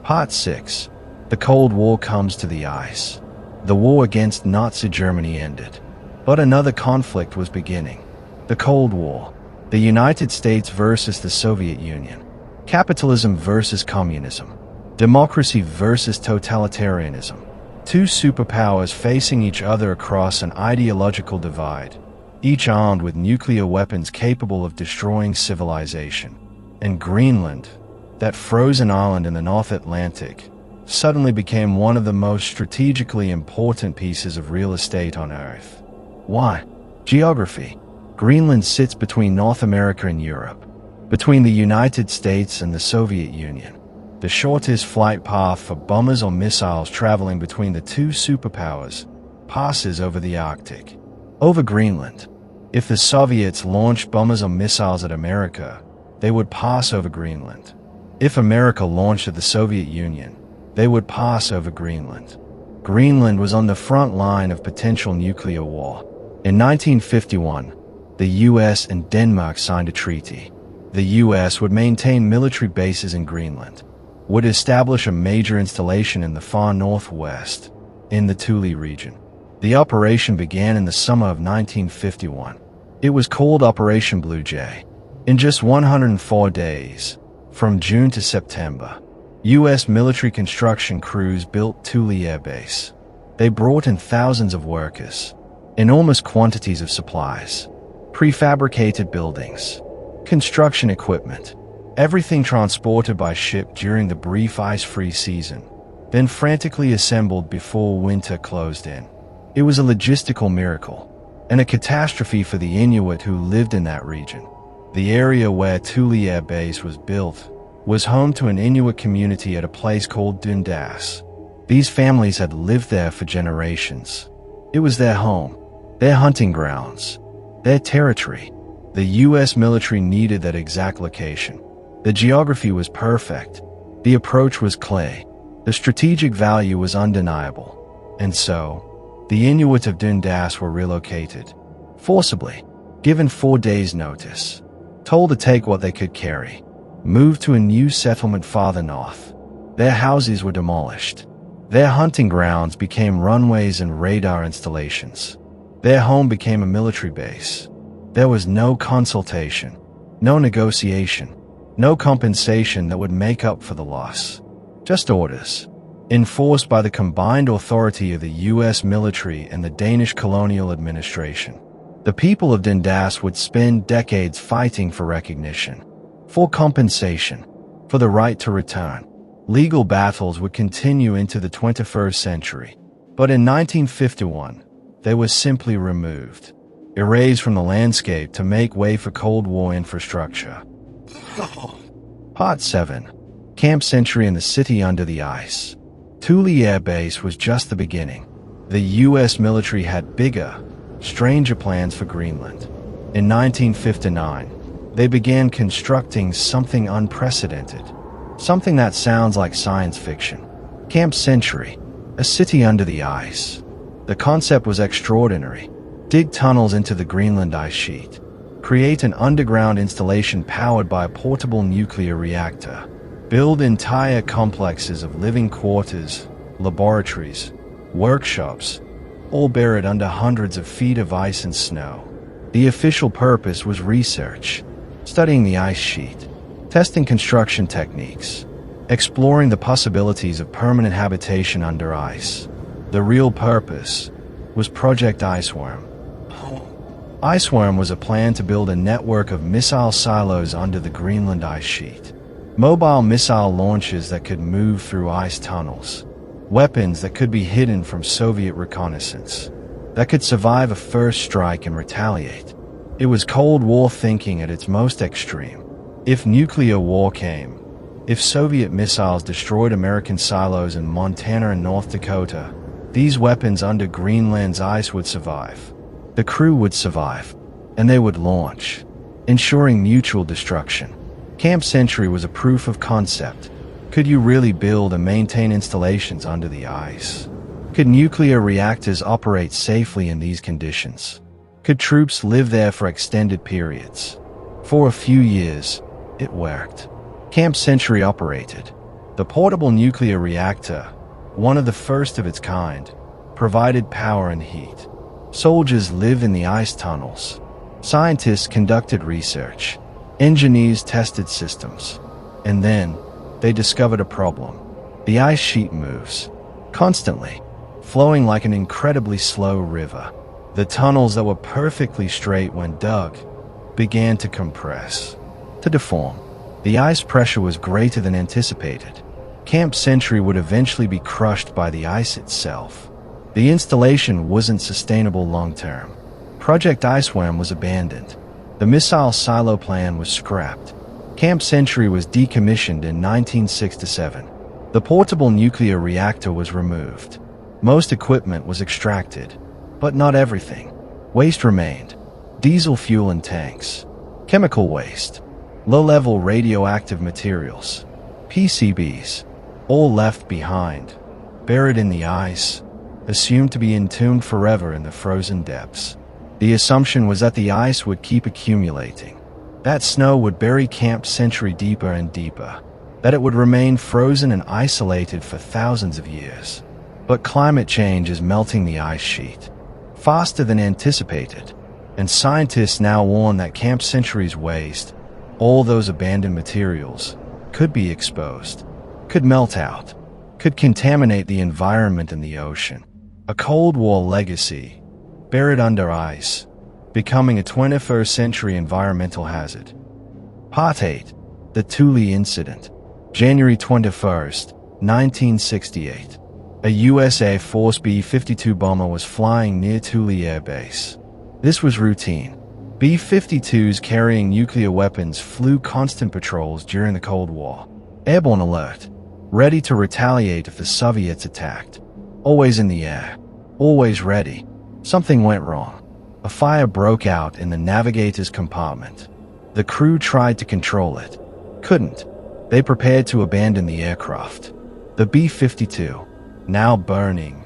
Part 6. The Cold War comes to the ice. The war against Nazi Germany ended, but another conflict was beginning. The Cold War. The United States versus the Soviet Union. Capitalism versus communism. Democracy versus totalitarianism. Two superpowers facing each other across an ideological divide, each armed with nuclear weapons capable of destroying civilization. And Greenland, that frozen island in the North Atlantic, suddenly became one of the most strategically important pieces of real estate on Earth. Why? Geography. Greenland sits between North America and Europe, between the United States and the Soviet Union. The shortest flight path for bombers or missiles traveling between the two superpowers passes over the Arctic, over Greenland. If the Soviets launched bombers or missiles at America, they would pass over Greenland. If America launched at the Soviet Union, they would pass over Greenland. Greenland was on the front line of potential nuclear war. In 1951, the US and Denmark signed a treaty. The US would maintain military bases in Greenland, would establish a major installation in the far northwest, in the Thule region. The operation began in the summer of 1951. It was called Operation Blue Jay. In just 104 days, from June to September, U.S. military construction crews built Thule Air Base. They brought in thousands of workers, enormous quantities of supplies, prefabricated buildings, construction equipment, everything transported by ship during the brief ice-free season, then frantically assembled before winter closed in. It was a logistical miracle, and a catastrophe for the Inuit who lived in that region. The area where Thule Air Base was built was home to an Inuit community at a place called Dundas. These families had lived there for generations. It was their home, their hunting grounds, their territory. The U.S. military needed that exact location. The geography was perfect. The approach was clear. The strategic value was undeniable. And so, the Inuit of Dundas were relocated, forcibly, given 4 days' notice, told to take what they could carry, moved to a new settlement farther north. Their houses were demolished. Their hunting grounds became runways and radar installations. Their home became a military base. There was no consultation, no negotiation, no compensation that would make up for the loss. Just orders, enforced by the combined authority of the U.S. military and the Danish colonial administration. The people of Dundas would spend decades fighting for recognition, for compensation, for the right to return. Legal battles would continue into the 21st century. But in 1951, they were simply removed, erased from the landscape to make way for Cold War infrastructure. Part 7. Camp Century in the City Under the Ice. Thule Air Base was just the beginning. The U.S. military had bigger, stranger plans for Greenland. In 1959, they began constructing something unprecedented, something that sounds like science fiction. Camp Century, a city under the ice. The concept was extraordinary. Dig tunnels into the Greenland ice sheet. Create an underground installation powered by a portable nuclear reactor. Build entire complexes of living quarters, laboratories, workshops, all buried under hundreds of feet of ice and snow. The official purpose was research, studying the ice sheet, testing construction techniques, exploring the possibilities of permanent habitation under ice. The real purpose was Project Iceworm. Iceworm was a plan to build a network of missile silos under the Greenland ice sheet. Mobile missile launchers that could move through ice tunnels. Weapons that could be hidden from Soviet reconnaissance. That could survive a first strike and retaliate. It was Cold War thinking at its most extreme. If nuclear war came, if Soviet missiles destroyed American silos in Montana and North Dakota, these weapons under Greenland's ice would survive. The crew would survive, and they would launch, ensuring mutual destruction. Camp Century was a proof of concept. Could you really build and maintain installations under the ice? Could nuclear reactors operate safely in these conditions? Could troops live there for extended periods? For a few years, it worked. Camp Century operated. The portable nuclear reactor, one of the first of its kind, provided power and heat. Soldiers lived in the ice tunnels. Scientists conducted research. Engineers tested systems. And then, they discovered a problem. The ice sheet moves, constantly, flowing like an incredibly slow river. The tunnels that were perfectly straight when dug began to compress, to deform. The ice pressure was greater than anticipated. Camp Century would eventually be crushed by the ice itself. The installation wasn't sustainable long-term. Project Iceworm was abandoned. The missile silo plan was scrapped. Camp Century was decommissioned in 1967. The portable nuclear reactor was removed. Most equipment was extracted, but not everything. Waste remained. Diesel fuel and tanks, chemical waste, low-level radioactive materials, PCBs, all left behind, buried in the ice, assumed to be entombed forever in the frozen depths. The assumption was that the ice would keep accumulating, that snow would bury camp century deeper and deeper, that it would remain frozen and isolated for thousands of years. But climate change is melting the ice sheet faster than anticipated, and scientists now warn that camp centuries waste, all those abandoned materials, could be exposed, could melt out, could contaminate the environment and the ocean. A Cold War legacy, buried under ice, becoming a 21st century environmental hazard. Part 8. The Thule Incident. January 21st, 1968. A US Air Force B-52 bomber was flying near Thule Air Base. This was routine. B-52s carrying nuclear weapons flew constant patrols during the Cold War. Airborne alert, ready to retaliate if the Soviets attacked. Always in the air, always ready. Something went wrong. A fire broke out in the navigator's compartment. The crew tried to control it. Couldn't. They prepared to abandon the aircraft. The B-52, now burning,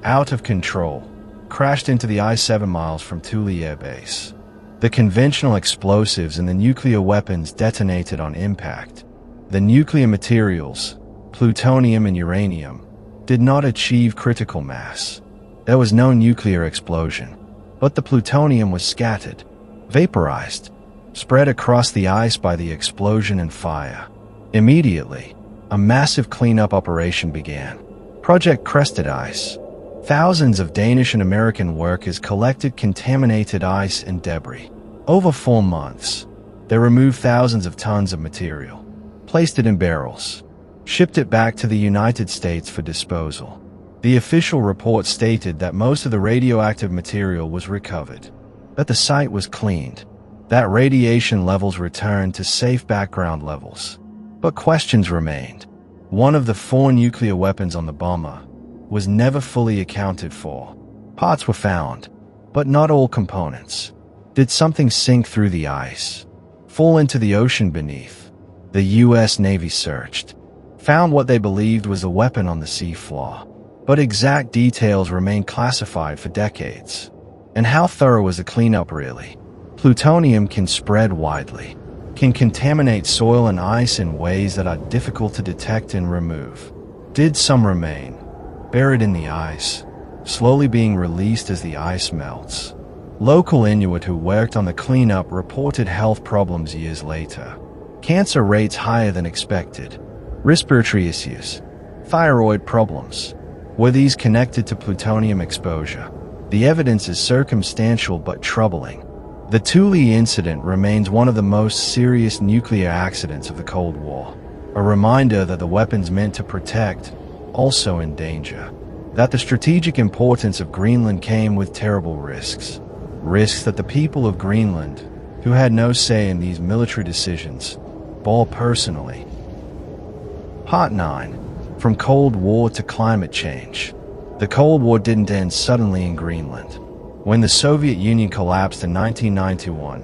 out of control, crashed into the ice 7 miles from Thule Air Base. The conventional explosives and the nuclear weapons detonated on impact. The nuclear materials, plutonium and uranium, did not achieve critical mass. There was no nuclear explosion, but the plutonium was scattered, vaporized, spread across the ice by the explosion and fire. Immediately, a massive cleanup operation began. Project Crested Ice. Thousands of Danish and American workers collected contaminated ice and debris. Over 4 months, they removed thousands of tons of material, placed it in barrels, shipped it back to the United States for disposal. The official report stated that most of the radioactive material was recovered, that the site was cleaned, that radiation levels returned to safe background levels. But questions remained. One of the 4 nuclear weapons on the bomber was never fully accounted for. Parts were found, but not all components. Did something sink through the ice, fall into the ocean beneath? The U.S. Navy searched, found what they believed was a weapon on the seafloor, but exact details remained classified for decades. And how thorough was the cleanup really? Plutonium can spread widely, can contaminate soil and ice in ways that are difficult to detect and remove. Did some remain, buried in the ice, slowly being released as the ice melts? Local Inuit who worked on the cleanup reported health problems years later. Cancer rates higher than expected, respiratory issues, thyroid problems. Were these connected to plutonium exposure? The evidence is circumstantial but troubling. The Thule incident remains one of the most serious nuclear accidents of the Cold War, a reminder that the weapons meant to protect, also in danger, that the strategic importance of Greenland came with terrible risks that the people of Greenland, who had no say in these military decisions, bore personally. Part 9. From Cold War to Climate Change. The Cold War didn't end suddenly in Greenland. When the Soviet Union collapsed in 1991,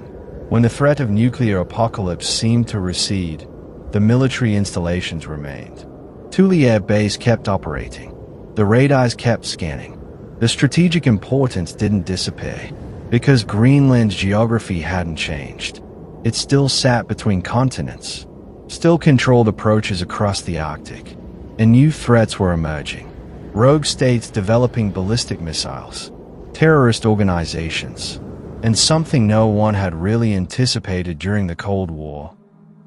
when the threat of nuclear apocalypse seemed to recede, the military installations remained. Thule Air Base kept operating. The radars kept scanning. The strategic importance didn't disappear, because Greenland's geography hadn't changed. It still sat between continents, still controlled approaches across the Arctic, and new threats were emerging. Rogue states developing ballistic missiles, terrorist organizations, and something no one had really anticipated during the Cold War,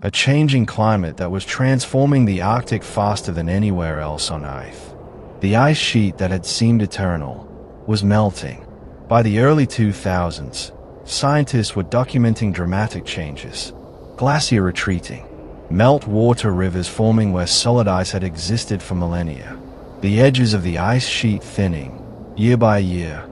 a changing climate that was transforming the Arctic faster than anywhere else on Earth. The ice sheet that had seemed eternal was melting. By the early 2000s, scientists were documenting dramatic changes. Glacier retreating, meltwater rivers forming where solid ice had existed for millennia, the edges of the ice sheet thinning, year by year,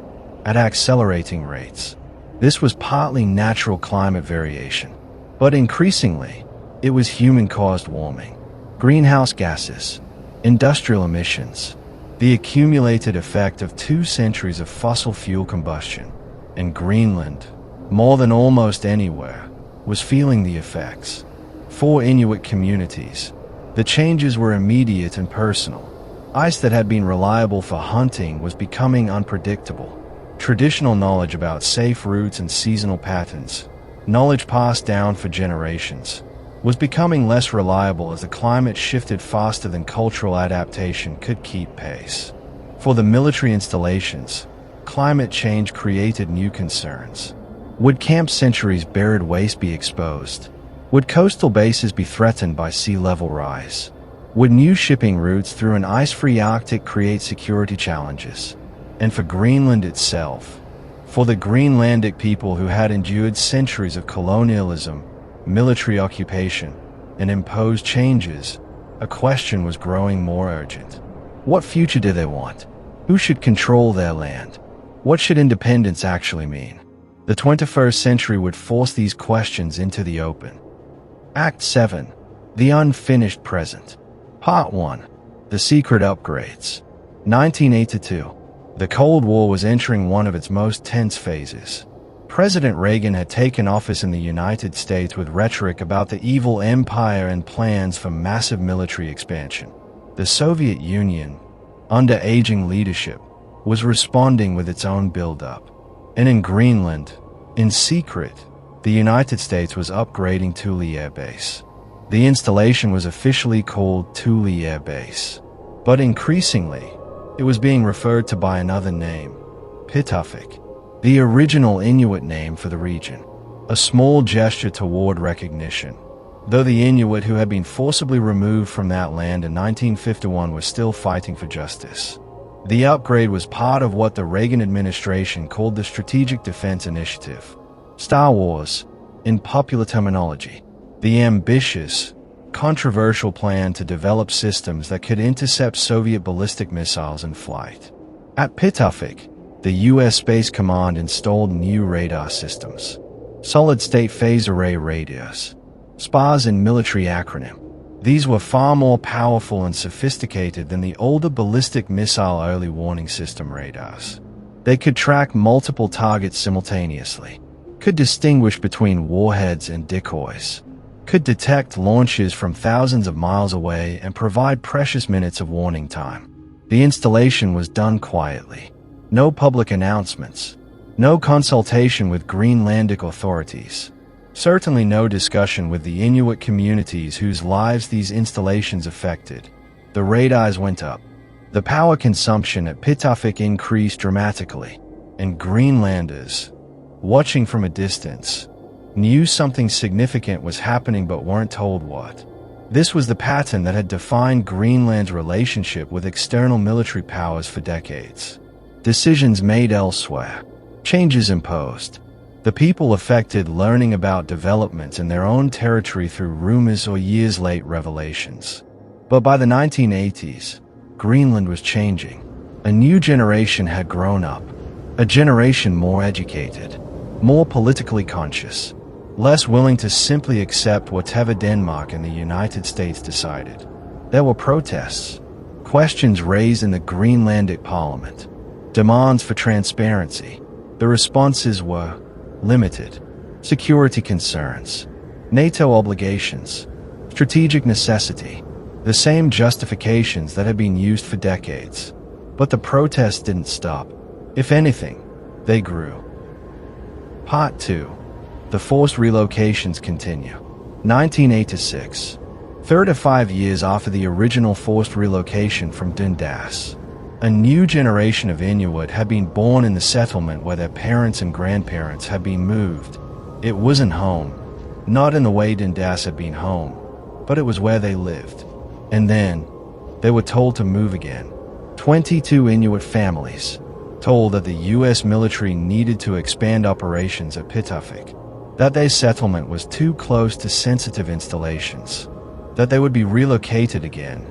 at accelerating rates. This was partly natural climate variation, but increasingly, it was human-caused warming, greenhouse gases, industrial emissions, the accumulated effect of 2 centuries of fossil fuel combustion. And Greenland, more than almost anywhere, was feeling the effects. For Inuit communities, the changes were immediate and personal. Ice that had been reliable for hunting was becoming unpredictable. traditional knowledge about safe routes and seasonal patterns, knowledge passed down for generations, was becoming less reliable as the climate shifted faster than cultural adaptation could keep pace. For the military installations, climate change created new concerns. Would camp centuries buried waste be exposed? Would coastal bases be threatened by sea level rise? Would new shipping routes through an ice-free Arctic create security challenges? And for Greenland itself, for the Greenlandic people who had endured centuries of colonialism, military occupation, and imposed changes, a question was growing more urgent. What future do they want? Who should control their land? What should independence actually mean? The 21st century would force these questions into the open. Act 7. The Unfinished Present. Part 1. The Secret Upgrades. 1982. The Cold War was entering one of its most tense phases. President Reagan had taken office in the United States with rhetoric about the evil empire and plans for massive military expansion. The Soviet Union, under aging leadership, was responding with its own build-up. And in Greenland, in secret, the United States was upgrading Thule Air Base. The installation was officially called Thule Air Base, but increasingly, it was being referred to by another name, Pituffik, the original Inuit name for the region, a small gesture toward recognition. Though the Inuit who had been forcibly removed from that land in 1951 were still fighting for justice. The upgrade was part of what the Reagan administration called the Strategic Defense Initiative, Star Wars, in popular terminology, the ambitious, controversial plan to develop systems that could intercept Soviet ballistic missiles in flight. At Pituffik, the U.S. Space Command installed new radar systems, solid-state phase array radios, SPARS in military acronym. These were far more powerful and sophisticated than the older ballistic missile early warning system radars. They could track multiple targets simultaneously, could distinguish between warheads and decoys, could detect launches from thousands of miles away and provide precious minutes of warning time. The installation was done quietly. No public announcements, no consultation with Greenlandic authorities. Certainly no discussion with the Inuit communities whose lives these installations affected. The radars went up. The power consumption at Pituffik increased dramatically, and Greenlanders, watching from a distance, knew something significant was happening but weren't told what. This was the pattern that had defined Greenland's relationship with external military powers for decades. Decisions made elsewhere, changes imposed. The people affected learning about developments in their own territory through rumors or years-late revelations. But by the 1980s, Greenland was changing. A new generation had grown up, a generation more educated, more politically conscious, less willing to simply accept whatever Denmark and the United States decided. There were protests, questions raised in the Greenlandic parliament, demands for transparency. The responses were limited. Security concerns, NATO obligations, strategic necessity, the same justifications that had been used for decades. But the protests didn't stop. If anything, they grew. Part 2. The forced relocations continue. 1986. 35 years after the original forced relocation from Dundas, a new generation of Inuit had been born in the settlement where their parents and grandparents had been moved. It wasn't home, not in the way Dundas had been home, but it was where they lived. And then, they were told to move again. 22 Inuit families, told that the U.S. military needed to expand operations at Pituffik, that their settlement was too close to sensitive installations, that they would be relocated again,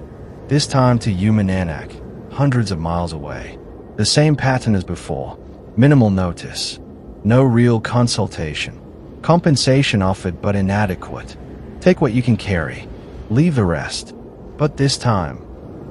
this time to Uminanak, hundreds of miles away. The same pattern as before. Minimal notice. No real consultation. Compensation offered but inadequate. Take what you can carry. Leave the rest. But this time,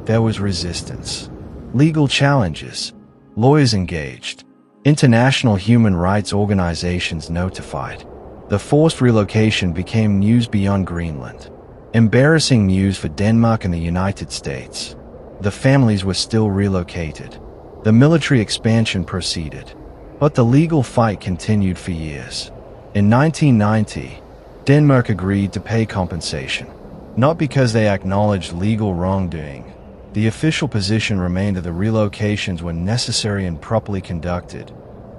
there was resistance. Legal challenges. Lawyers engaged. International human rights organizations notified. The forced relocation became news beyond Greenland. Embarrassing news for Denmark and the United States. The families were still relocated. The military expansion proceeded. But the legal fight continued for years. In 1990, Denmark agreed to pay compensation, not because they acknowledged legal wrongdoing. The official position remained that the relocations were necessary and properly conducted,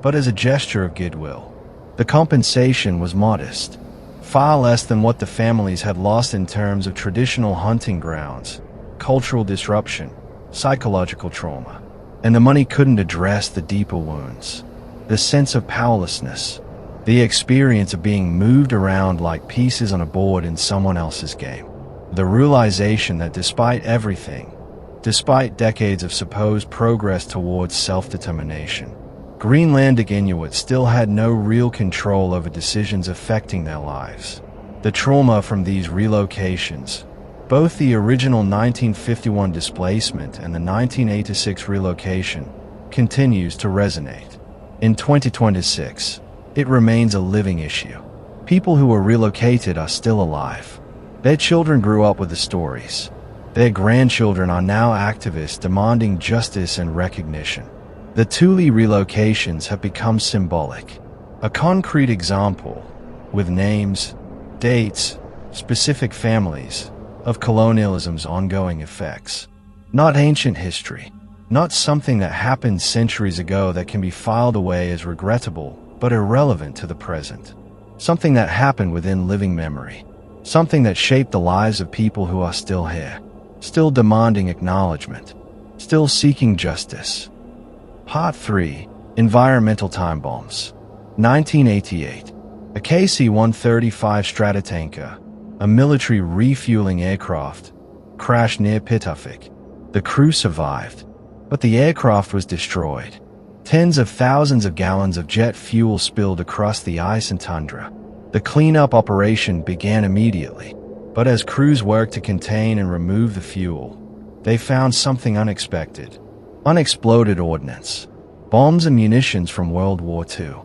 but as a gesture of goodwill. The compensation was modest, far less than what the families had lost in terms of traditional hunting grounds, cultural disruption, psychological trauma, and the money couldn't address the deeper wounds. The sense of powerlessness, the experience of being moved around like pieces on a board in someone else's game. The realization that despite everything, despite decades of supposed progress towards self-determination, Greenlandic Inuit still had no real control over decisions affecting their lives. The trauma from these relocations, both the original 1951 displacement and the 1986 relocation, continues to resonate. In 2026, it remains a living issue. People who were relocated are still alive. Their children grew up with the stories. Their grandchildren are now activists demanding justice and recognition. The Thule relocations have become symbolic, a concrete example, with names, dates, specific families, of colonialism's ongoing effects. Not ancient history, not something that happened centuries ago that can be filed away as regrettable but irrelevant to the present. Something that happened within living memory. Something that shaped the lives of people who are still here, still demanding acknowledgement, still seeking justice. Part 3. Environmental Time Bombs. 1988. A KC-135 Stratotanker, a military refueling aircraft, crashed near Pituffik. The crew survived, but the aircraft was destroyed. Tens of thousands of gallons of jet fuel spilled across the ice and tundra. The cleanup operation began immediately, but as crews worked to contain and remove the fuel, they found something unexpected. Unexploded ordnance, bombs and munitions from World War II,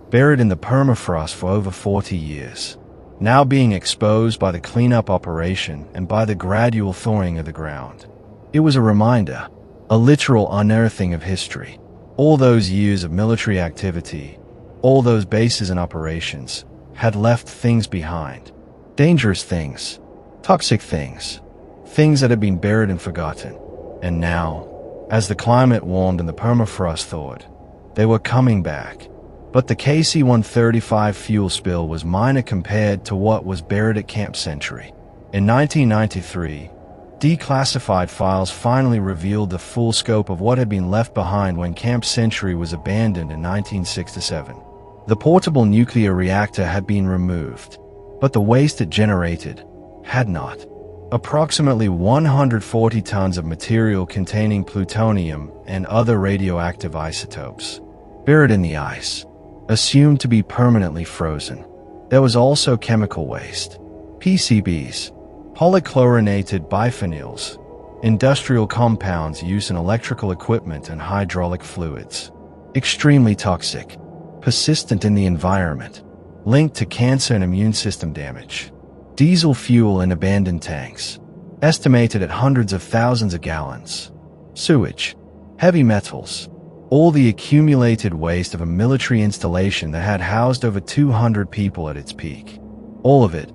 buried in the permafrost for over 40 years, now being exposed by the cleanup operation and by the gradual thawing of the ground. It was a reminder, a literal unearthing of history. All those years of military activity, all those bases and operations, had left things behind. Dangerous things, toxic things, things that had been buried and forgotten. And now, as the climate warmed and the permafrost thawed, they were coming back. But the KC-135 fuel spill was minor compared to what was buried at Camp Century. In 1993, declassified files finally revealed the full scope of what had been left behind when Camp Century was abandoned in 1967. The portable nuclear reactor had been removed, but the waste it generated had not. Approximately 140 tons of material containing plutonium and other radioactive isotopes, buried in the ice, assumed to be permanently frozen. There was also chemical waste, PCBs, polychlorinated biphenyls, industrial compounds used in electrical equipment and hydraulic fluids. Extremely toxic, persistent in the environment, linked to cancer and immune system damage. Diesel fuel in abandoned tanks, estimated at hundreds of thousands of gallons. Sewage, heavy metals, all the accumulated waste of a military installation that had housed over 200 people at its peak. All of it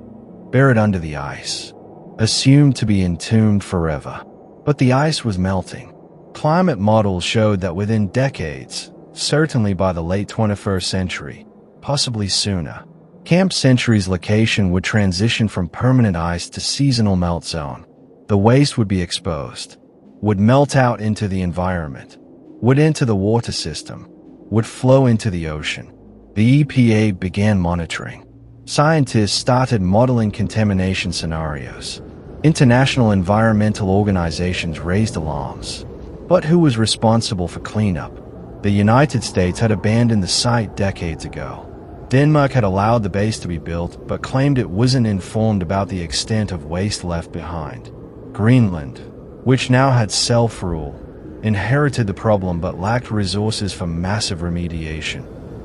buried under the ice, assumed to be entombed forever. But the ice was melting. Climate models showed that within decades, certainly by the late 21st century, possibly sooner, Camp Century's location would transition from permanent ice to seasonal melt zone. The waste would be exposed, would melt out into the environment, would enter the water system, would flow into the ocean. The EPA began monitoring. Scientists started modeling contamination scenarios. International environmental organizations raised alarms. But who was responsible for cleanup? The United States had abandoned the site decades ago. Denmark had allowed the base to be built, but claimed it wasn't informed about the extent of waste left behind. Greenland, which now had self-rule, inherited the problem but lacked resources for massive remediation.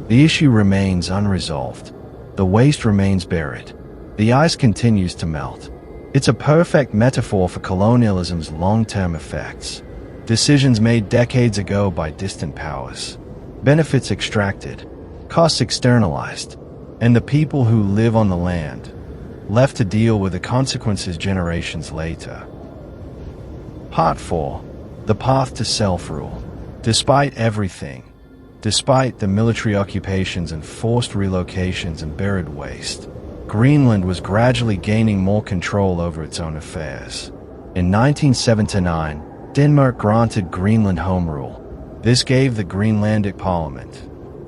The issue remains unresolved. The waste remains buried. The ice continues to melt. It's a perfect metaphor for colonialism's long-term effects. Decisions made decades ago by distant powers, benefits extracted, costs externalized, and the people who live on the land left to deal with the consequences generations later. Part 4. The path to self-rule. Despite everything, despite the military occupations and forced relocations and buried waste, Greenland was gradually gaining more control over its own affairs. In 1979, Denmark granted Greenland home rule. This gave the Greenlandic Parliament,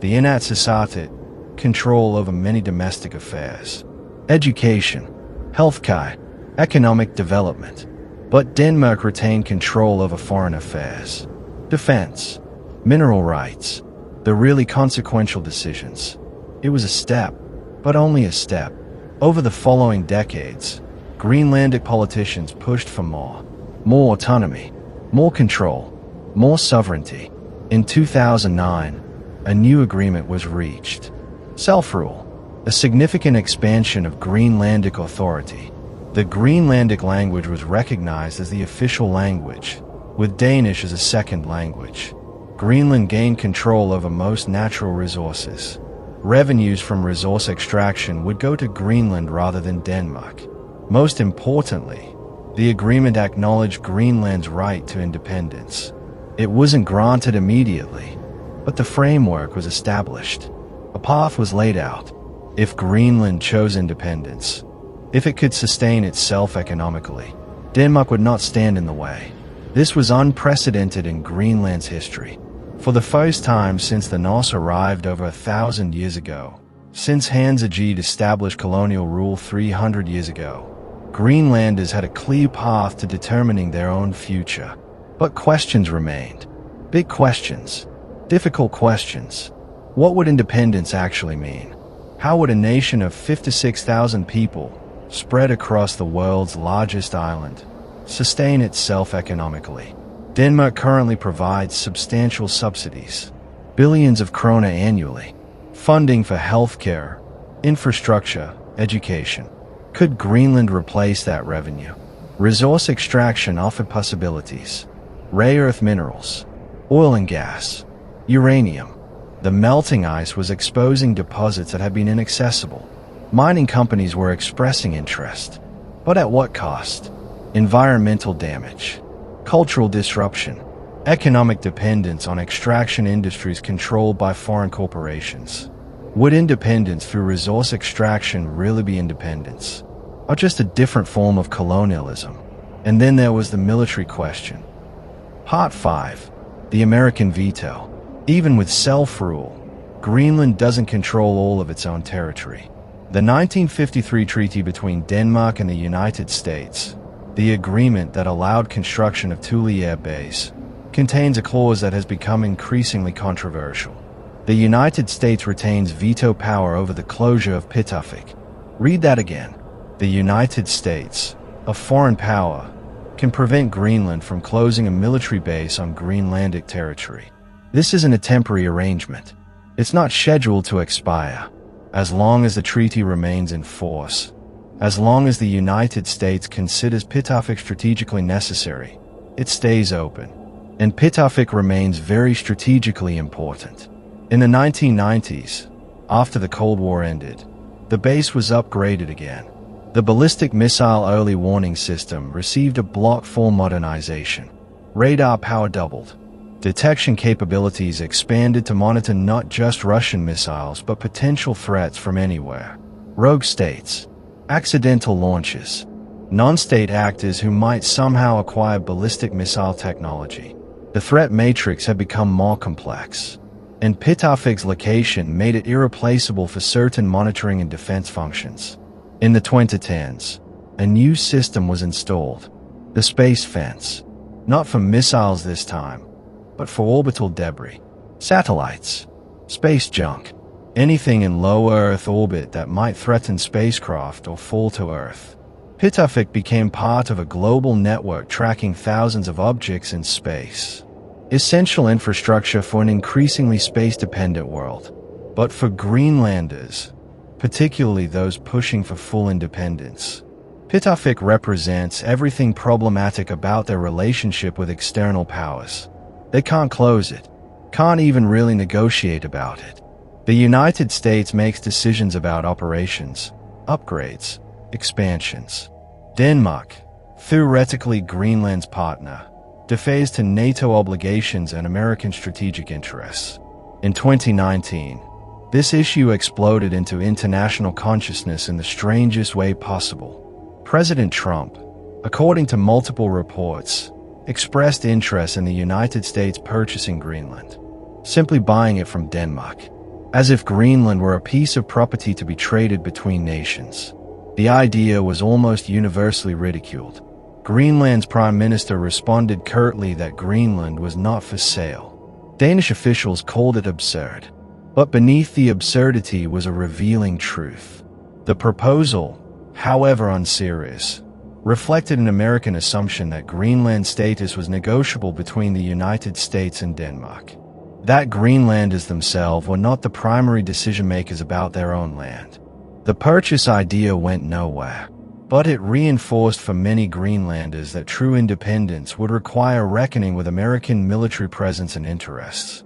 the Inatsisartut, control over many domestic affairs, education, healthcare, economic development. But Denmark retained control over foreign affairs, defense, mineral rights, the really consequential decisions. It was a step, but only a step. Over the following decades, Greenlandic politicians pushed for more autonomy, more control, more sovereignty. In 2009, a new agreement was reached. Self-rule, a significant expansion of Greenlandic authority. The Greenlandic language was recognized as the official language, with Danish as a second language. Greenland gained control over most natural resources. Revenues from resource extraction would go to Greenland rather than Denmark. Most importantly, the agreement acknowledged Greenland's right to independence. It wasn't granted immediately, but the framework was established. A path was laid out. If Greenland chose independence, if it could sustain itself economically, Denmark would not stand in the way. This was unprecedented in Greenland's history. For the first time since the Norse arrived over 1,000 years ago, since Hans Egede established colonial rule 300 years ago, Greenlanders had a clear path to determining their own future. But questions remained. Big questions. Difficult questions. What would independence actually mean? How would a nation of 56,000 people, spread across the world's largest island, sustain itself economically? Denmark currently provides substantial subsidies, billions of kroner annually, funding for healthcare, infrastructure, education. Could Greenland replace that revenue? Resource extraction offered possibilities. Rare earth minerals, oil and gas, uranium. The melting ice was exposing deposits that had been inaccessible. Mining companies were expressing interest. But at what cost? Environmental damage, cultural disruption, economic dependence on extraction industries controlled by foreign corporations. Would independence through resource extraction really be independence, or just a different form of colonialism? And then there was the military question. Part 5. The American veto. Even with self-rule, Greenland doesn't control all of its own territory. The 1953 treaty between Denmark and the United States, the agreement that allowed construction of Thule Air Base, contains a clause that has become increasingly controversial. The United States retains veto power over the closure of Pituffik. Read that again. The United States, a foreign power, can prevent Greenland from closing a military base on Greenlandic territory. This isn't a temporary arrangement. It's not scheduled to expire. As long as the treaty remains in force, as long as the United States considers Pituffik strategically necessary, it stays open. And Pituffik remains very strategically important. In the 1990s, after the Cold War ended, the base was upgraded again. The ballistic missile early warning system received a Block 4 modernization. Radar power doubled. Detection capabilities expanded to monitor not just Russian missiles but potential threats from anywhere. Rogue states, accidental launches, non-state actors who might somehow acquire ballistic missile technology. The threat matrix had become more complex, and Pituffik's location made it irreplaceable for certain monitoring and defense functions. In the 2010s, a new system was installed, the space fence, not for missiles this time, but for orbital debris, satellites, space junk, anything in low Earth orbit that might threaten spacecraft or fall to Earth. Pituffik became part of a global network tracking thousands of objects in space. Essential infrastructure for an increasingly space-dependent world. But for Greenlanders, particularly those pushing for full independence, Pituffik represents everything problematic about their relationship with external powers. They can't close it, can't even really negotiate about it. The United States makes decisions about operations, upgrades, expansions. Denmark, theoretically Greenland's partner, defays to NATO obligations and American strategic interests. In 2019, this issue exploded into international consciousness in the strangest way possible. President Trump, according to multiple reports, expressed interest in the United States purchasing Greenland, simply buying it from Denmark, as if Greenland were a piece of property to be traded between nations. The idea was almost universally ridiculed. Greenland's prime minister responded curtly that Greenland was not for sale. Danish officials called it absurd. But beneath the absurdity was a revealing truth. The proposal, however unserious, reflected an American assumption that Greenland's status was negotiable between the United States and Denmark. That Greenlanders themselves were not the primary decision-makers about their own land. The purchase idea went nowhere, but it reinforced for many Greenlanders that true independence would require reckoning with American military presence and interests.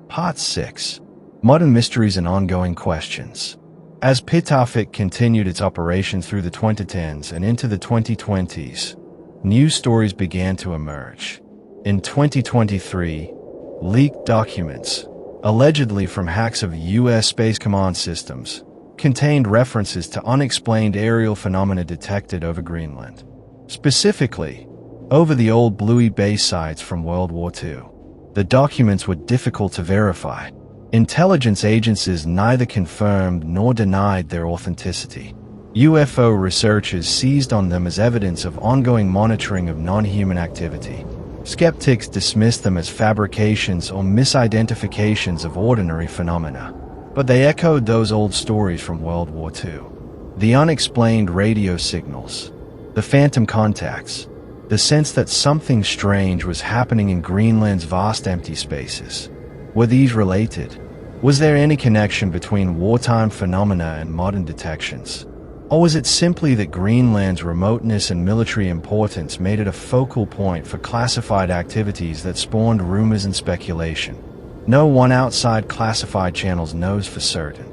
Part 6. Modern Mysteries and Ongoing Questions. As Pituffik continued its operations through the 2010s and into the 2020s, new stories began to emerge. In 2023, leaked documents, allegedly from hacks of U.S. Space Command systems, contained references to unexplained aerial phenomena detected over Greenland, specifically over the old WWII base sites from World War II. The documents were difficult to verify. Intelligence agencies neither confirmed nor denied their authenticity. UFO researchers seized on them as evidence of ongoing monitoring of non-human activity. Skeptics dismissed them as fabrications or misidentifications of ordinary phenomena. But they echoed those old stories from World War II. The unexplained radio signals, the phantom contacts, the sense that something strange was happening in Greenland's vast empty spaces. Were these related? Was there any connection between wartime phenomena and modern detections? Or was it simply that Greenland's remoteness and military importance made it a focal point for classified activities that spawned rumors and speculation? No one outside classified channels knows for certain.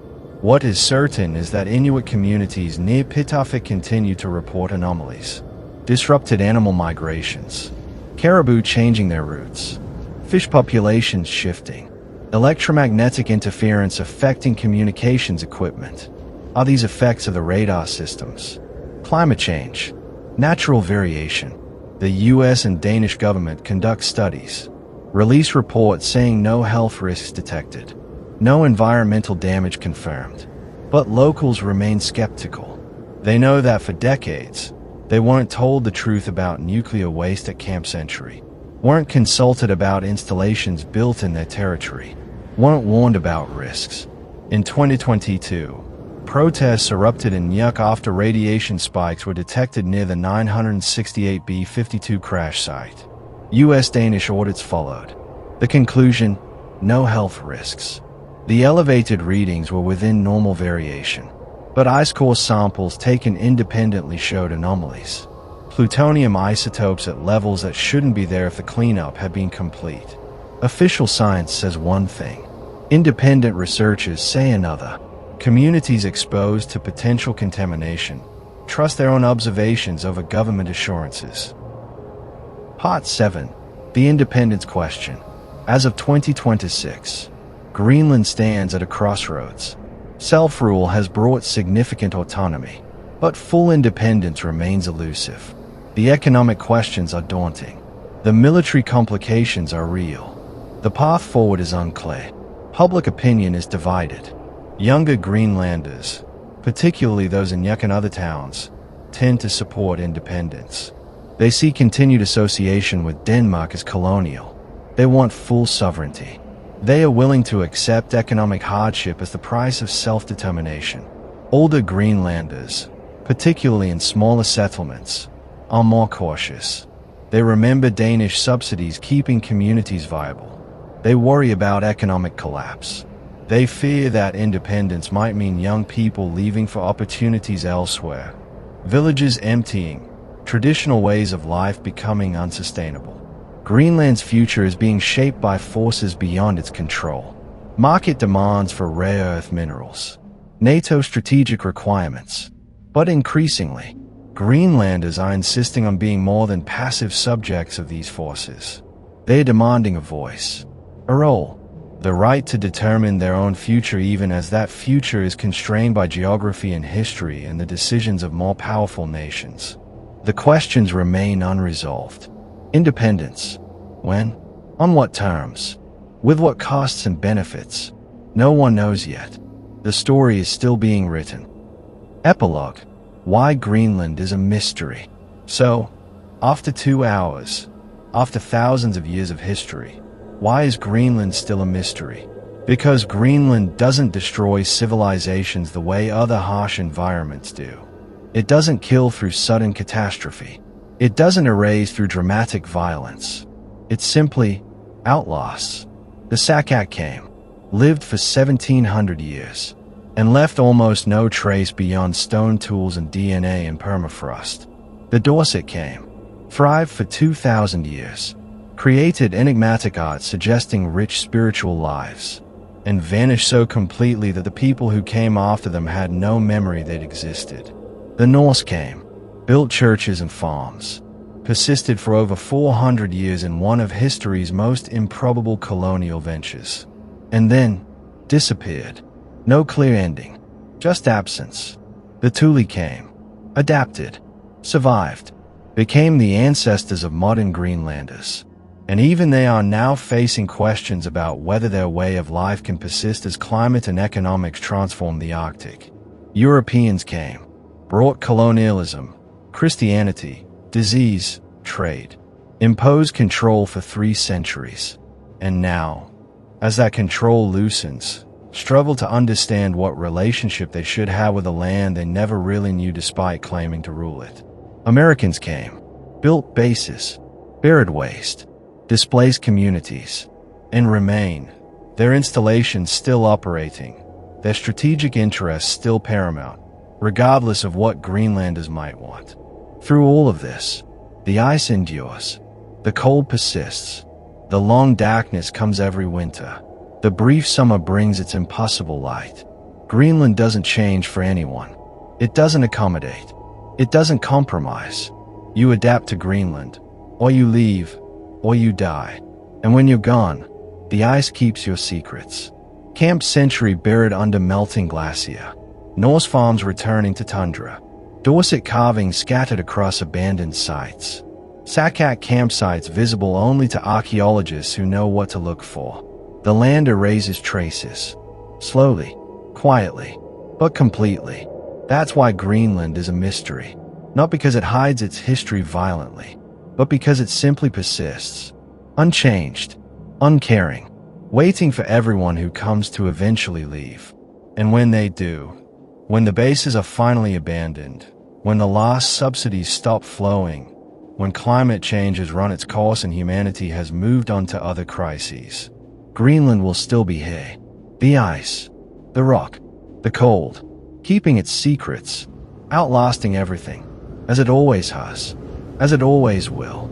What is certain is that Inuit communities near Pituffik continue to report anomalies. Disrupted animal migrations, caribou changing their routes, fish populations shifting, electromagnetic interference affecting communications equipment. Are these effects of the radar systems? Climate change, natural variation. The US and Danish government conduct studies, release reports saying no health risks detected, no environmental damage confirmed. But locals remain skeptical. They know that for decades, they weren't told the truth about nuclear waste at Camp Century, weren't consulted about installations built in their territory, weren't warned about risks. In 2022, protests erupted in Nuuk after radiation spikes were detected near the 968 B-52 crash site. US-Danish audits followed. The conclusion: no health risks. The elevated readings were within normal variation, but ice core samples taken independently showed anomalies. Plutonium isotopes at levels that shouldn't be there if the cleanup had been complete. Official science says one thing. Independent researchers say another. Communities exposed to potential contamination trust their own observations over government assurances. Part 7. The Independence Question. As of 2026, Greenland stands at a crossroads. Self-rule has brought significant autonomy, but full independence remains elusive. The economic questions are daunting. The military complications are real. The path forward is unclear. Public opinion is divided. Younger Greenlanders, particularly those in Nuuk and other towns, tend to support independence. They see continued association with Denmark as colonial. They want full sovereignty. They are willing to accept economic hardship as the price of self-determination. Older Greenlanders, particularly in smaller settlements, are more cautious. They remember Danish subsidies keeping communities viable. They worry about economic collapse. They fear that independence might mean young people leaving for opportunities elsewhere, villages emptying, traditional ways of life becoming unsustainable. Greenland's future is being shaped by forces beyond its control. Market demands for rare earth minerals, NATO strategic requirements. But increasingly, Greenlanders are insisting on being more than passive subjects of these forces. They are demanding a voice, a role, the right to determine their own future even as that future is constrained by geography and history and the decisions of more powerful nations. The questions remain unresolved. Independence. When? On what terms? With what costs and benefits? No one knows yet. The story is still being written. Epilogue. Why Greenland is a mystery. So, after 2 hours, after thousands of years of history, why is Greenland still a mystery? Because Greenland doesn't destroy civilizations the way other harsh environments do. It doesn't kill through sudden catastrophe. It doesn't erase through dramatic violence. It simply outlasts. The Saqqaq came, lived for 1700 years, and left almost no trace beyond stone tools and DNA in permafrost. The Dorset came, thrived for 2,000 years, created enigmatic art suggesting rich spiritual lives, and vanished so completely that the people who came after them had no memory they'd existed. The Norse came, built churches and farms, persisted for over 400 years in one of history's most improbable colonial ventures, and then disappeared. No clear ending, just absence. The Thule came, adapted, survived, became the ancestors of modern Greenlanders. And even they are now facing questions about whether their way of life can persist as climate and economics transform the Arctic. Europeans came, brought colonialism, Christianity, disease, trade, imposed control for 3 centuries. And now, as that control loosens, struggle to understand what relationship they should have with a land they never really knew despite claiming to rule it. Americans came, built bases, buried waste, displaced communities, and remain, their installations still operating, their strategic interests still paramount, regardless of what Greenlanders might want. Through all of this, the ice endures, the cold persists, the long darkness comes every winter, the brief summer brings its impossible light. Greenland doesn't change for anyone. It doesn't accommodate. It doesn't compromise. You adapt to Greenland, or you leave, or you die. And when you're gone, the ice keeps your secrets. Camp century buried under melting glacier. Norse farms returning to tundra. Dorset carvings scattered across abandoned sites. Saqqaq campsites visible only to archaeologists who know what to look for. The land erases traces. Slowly, quietly, but completely. That's why Greenland is a mystery. Not because it hides its history violently, but because it simply persists, unchanged, uncaring, waiting for everyone who comes to eventually leave. And when they do, when the bases are finally abandoned, when the last subsidies stop flowing, when climate change has run its course and humanity has moved on to other crises, Greenland will still be here. The ice, the rock, the cold, keeping its secrets, outlasting everything, as it always has, as it always will.